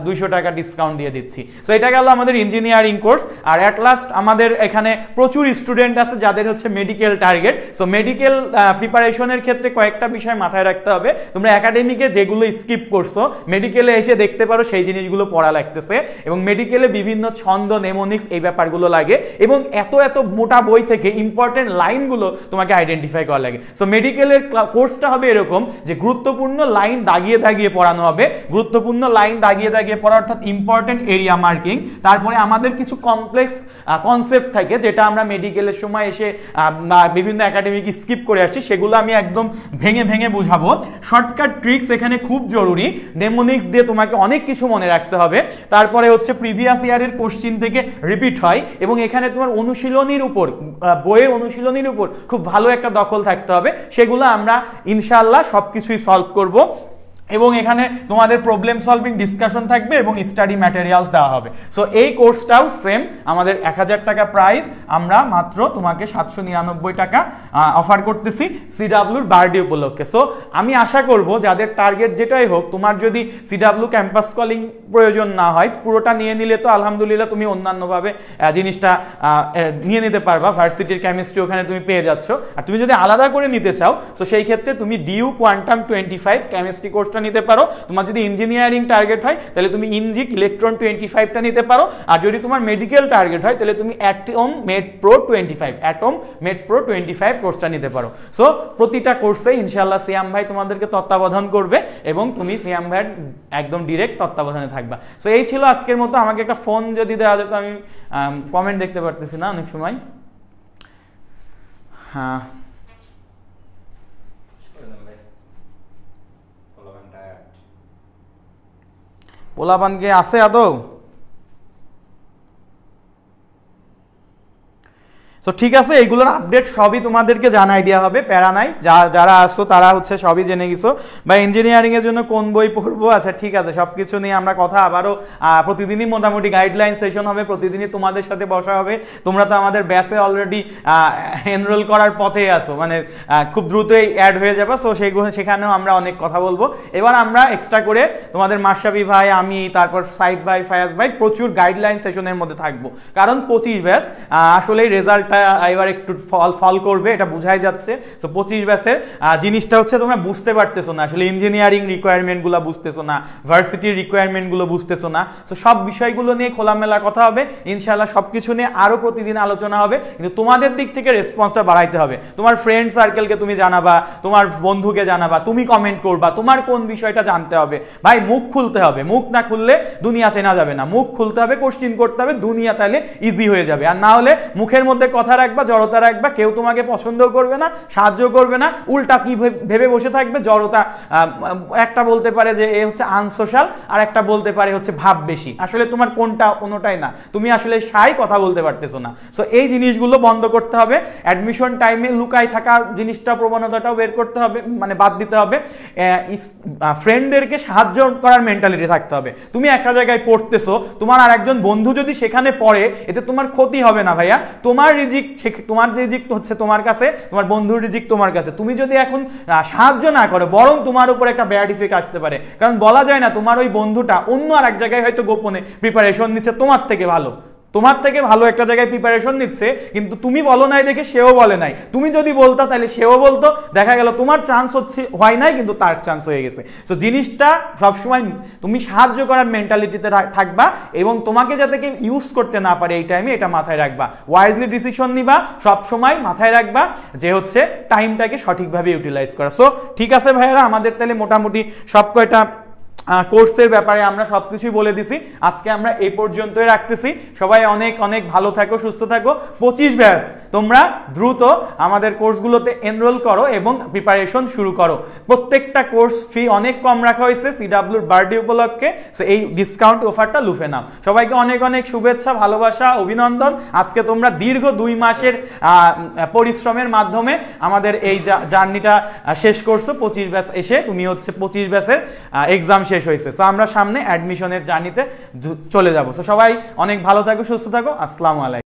S1: 200 টাকা ডিসকাউন্ট দিয়ে দিচ্ছি। সো এটা গেল আমাদের ইঞ্জিনিয়ারিং কোর্স। আর অ্যাট লাস্ট আমাদের এখানে প্রচুর স্টুডেন্ট আছে যাদের হচ্ছে মেডিকেল টার্গেট। সো মেডিকেল প্রিপারেশনের ক্ষেত্রে কয়েকটা বিষয় মাথায় রাখতে হবে। তোমরা একাডেমিকে যেগুলো স্কিপ করছো, মেডিকেলে এসে দেখতে পারো সেই জিনিসগুলো পড়া লাগতেছে, এবং মেডিকেলে বিভিন্ন ছন্দ নেমোনিক্স এই ব্যাপারগুলো লাগে, এবং এত মোটা বই থেকে ইম্পর্টেন্ট লাইনগুলো তোমাকে আইডেন্টিফাই করা লাগে। সো মেডিকেলের কোর্সটা হবে এরকম যে গুরুত্বপূর্ণ লাইন দাগিয়ে দাগিয়ে পড়ানো হবে, গুরুত্বপূর্ণ লাইন দাগিয়ে দাগিয়ে পড়া অর্থাৎ ইম্পর্টেন্ট এরিয়া মার্কিং। তারপরে আমাদের কিছু কমপ্লেক্স কনসেপ্ট থাকে যেটা আমরা মেডিকেলের সময় এসে বিভিন্ন একাডেমিক স্কিপ করে আসছি, সেগুলো আমি একদম ভেঙে ভেঙে বুঝাবো। শর্টকাট ট্রিক্স এখানে খুব জরুরি, নেমোনিক্স দিয়ে তোমাকে অনেক কিছু মনে রাখতে হবে। তারপরে হচ্ছে প্রিভিয়াস ইয়ারের কোশ্চিন থেকে রিপিট হয়, এবং এখানে তোমার অনুশীলনীর উপর, বইয়ের অনুশীলনীর উপর খুব ভালো একটা দখল থাকতে হবে। সেগুলো আমরা ইনশাআল্লাহ সবকিছুই সলভ করব, এবং এখানে তোমাদের প্রবলেম সলভিং ডিসকাশন থাকবে এবং স্টাডি ম্যাটেরিয়ালস দেওয়া হবে। সো এই কোর্সটাও সেম, আমাদের 1000 টাকা প্রাইস, আমরা মাত্র তোমাকে 799 টাকা অফার করতেছি CWর বার্থডে উপলক্ষে। সো আমি আশা করব যাদের টার্গেট যেটাই হোক, তোমার যদি CW ক্যাম্পাস কলিং প্রয়োজন না হয়, পুরোটা নিয়ে নিলে তো আলহামদুলিল্লাহ তুমি অন্যান্যভাবে জিনিসটা নিয়ে নিতে পারবা, ভার্সিটির কেমিস্ট্রি ওখানে তুমি পেয়ে যাচ্ছ। আর তুমি যদি আলাদা করে নিতে চাও, সো সেই ক্ষেত্রে তুমি ডিউ কোয়ান্টাম 25 কেমিস্ট্রি কোর্সটা নিতে পারো। তোমার যদি ইঞ্জিনিয়ারিং টার্গেট হয় তাহলে তুমি ইনজিক ইলেকট্রন 25টা নিতে পারো। আর যদি তোমার মেডিকেল টার্গেট হয় তাহলে তুমি অ্যাটম মেড প্রো 25 কোর্সটা নিতে পারো। সো প্রতিটা কোর্সে ইনশাআল্লাহ সিয়াম ভাই তোমাদেরকে তত্ত্বাবধান করবে, এবং তুমি সিয়াম ভাইয়ের একদম ডিরেক্ট তত্ত্বাবধানে থাকবা। সো এই ছিল আজকের মতো। আমাকে একটা ফোন যদি দেওয়া যেত, আমি কমেন্ট দেখতে পারতেছি না অনেক সময়। হ্যাঁ, পোলাপানকে আছে আদৌ? সো ঠিক আছে, এইগুলোর আপডেট সবই তোমাদেরকে জানাই দেওয়া হবে, প্যারা নাই। যারা আসছো তারা হচ্ছে সবই জেনে গেছো। বা ইঞ্জিনিয়ারিং এর জন্য কোন বই পড়বো, আচ্ছা ঠিক আছে, সবকিছু নিয়ে আমরা কথা আবারও প্রতিদিনই মোটামুটি গাইডলাইন সেশন হবে, প্রতিদিনই তোমাদের সাথে বসা হবে। তোমরা তো আমাদের ব্যাচে অলরেডি এনরোল করার পথে আসো, মানে খুব দ্রুতই অ্যাড হয়ে যাবে। সো সেখানেও আমরা অনেক কথা বলবো। এবার আমরা এক্সট্রা করে তোমাদের মাশরাফি ভাই, আমি, তারপর সাইদ ভাই, ফায়াজ ভাই প্রচুর গাইডলাইন সেশনের মধ্যে থাকবো, কারণ 25 ব্যাচ আসলে রেজাল্ট রেজাল্টটা এবার একটু ফল করবে, এটা বোঝাই যাচ্ছে। তো 25 ব্যাচের জিনিসটা হচ্ছে তোমরা বুঝতে পারতেছো না, আসলে ইঞ্জিনিয়ারিং রিকোয়ারমেন্টগুলো বুঝতেছো না, ভার্সিটির রিকোয়ারমেন্টগুলো বুঝতেছো না। তো সব বিষয়গুলো নিয়ে খোলামেলা কথা হবে ইনশাআল্লাহ, সবকিছু নিয়ে আরো প্রতিদিন আলোচনা হবে, কিন্তু তোমাদের দিক থেকে রেসপন্সটা বাড়াইতে হবে। তোমার ফ্রেন্ড সার্কেলকে তুমি জানাবা, তোমার বন্ধুকে জানাবা, তুমি কমেন্ট করবা, তোমার কোন বিষয়টা জানতে হবে। ভাই মুখ খুলতে হবে, মুখ না খুললে দুনিয়া চেনা যাবে না, মুখ খুলতে হবে, কোশ্চিন করতে হবে, দুনিয়া তাহলে ইজি হয়ে যাবে। আর না হলে মুখের মধ্যে কথা রাখবা, জড়তা রাখবা, কেউ তোমাকে পছন্দ করবে না, সাহায্য করবে না, উল্টা কি ভেবে বসে থাকবে, জড়তা। একটা বলতে পারে যে এ হচ্ছে আনসোশাল, আর একটা বলতে পারে হচ্ছে ভাব বেশি। আসলে তোমার কোনোটাই না, তুমি আসলে শাই, কথা বলতে পারতেছো না। সো এই জিনিসগুলো বন্ধ করতে হবে। অ্যাডমিশন টাইমে লুকাই থাকা জিনিসটা, প্রবণতাটাও বের করতে হবে, মানে বাদ দিতে হবে। ফ্রেন্ডদেরকে সাহায্য করার মেন্টালিটি থাকতে হবে। তুমি একটা জায়গায় পড়তেছো, তোমার আর একজন বন্ধু যদি সেখানে পড়ে, এতে তোমার ক্ষতি হবে না ভাইয়া। তোমার রিজিক হচ্ছে তোমার কাছে, তোমার বন্ধুর রিজিক তোমার কাছে। তুমি যদি এখন সাহায্য না করো, বরং তোমার উপর একটা ব্যাড ইফেক্ট আসতে পারে। কারণ বলা যায় না, তোমার ওই বন্ধুটা অন্য আর এক জায়গায় হয়তো গোপনে প্রিপারেশন নিচ্ছে তোমার থেকে ভালো একটা জায়গায় প্রিপারেশন নিচ্ছে, কিন্তু তুমি বলো নাই দেখে সেও বলে নাই। তুমি যদি বলতা তাহলে সেও বলতো, দেখা গেল তোমার চান্স হয় নাই, কিন্তু তার চান্স হয়ে গেছে। সো জিনিসটা সবসময় তুমি সাহায্য করার মেন্টালিটিতে থাকবা, এবং তোমাকে যাতে কেউ ইউজ করতে না পারে এই টাইমে, এটা মাথায় রাখবা। ওয়াইজলি ডিসিশন নিবা, সবসময় মাথায় রাখবা যে হচ্ছে টাইমটাকে সঠিকভাবে ইউটিলাইজ করা। সো ঠিক আছে ভাইয়ারা, আমাদের তাহলে মোটামুটি সব কয়টা কোর্সের ব্যাপারে আমরা সবকিছুই বলে দিছি। আজকে আমরা এই পর্যন্তই রাখতেছি। সবাই অনেক অনেক ভালো থাকো, সুস্থ থাকো। 25 ব্যাচ তোমরা দ্রুত আমাদের কোর্সগুলোতে এনরোল করো এবং প্রিপারেশন শুরু করো। প্রত্যেকটা কোর্স ফি অনেক কম রাখা হয়েছে সিডব্লিউর বার্থডে উপলক্ষে। সো এই ডিসকাউন্ট অফারটা লুফে নাও। সবাইকে অনেক অনেক শুভেচ্ছা, ভালোবাসা, অভিনন্দন। আজকে তোমরা দীর্ঘ 2 মাসের পরিশ্রমের মাধ্যমে আমাদের এই জার্নিটা শেষ করছো। 25 ব্যাচ এসে তুমি হচ্ছে 25 ব্যাচের এক্সাম শেষ হয়েছে। সো আমরা সামনে অ্যাডমিশনের জার্নিতে চলে যাব। সো সবাই অনেক ভালো থাকো, সুস্থ থাকো। আসসালামু আলাইকুম।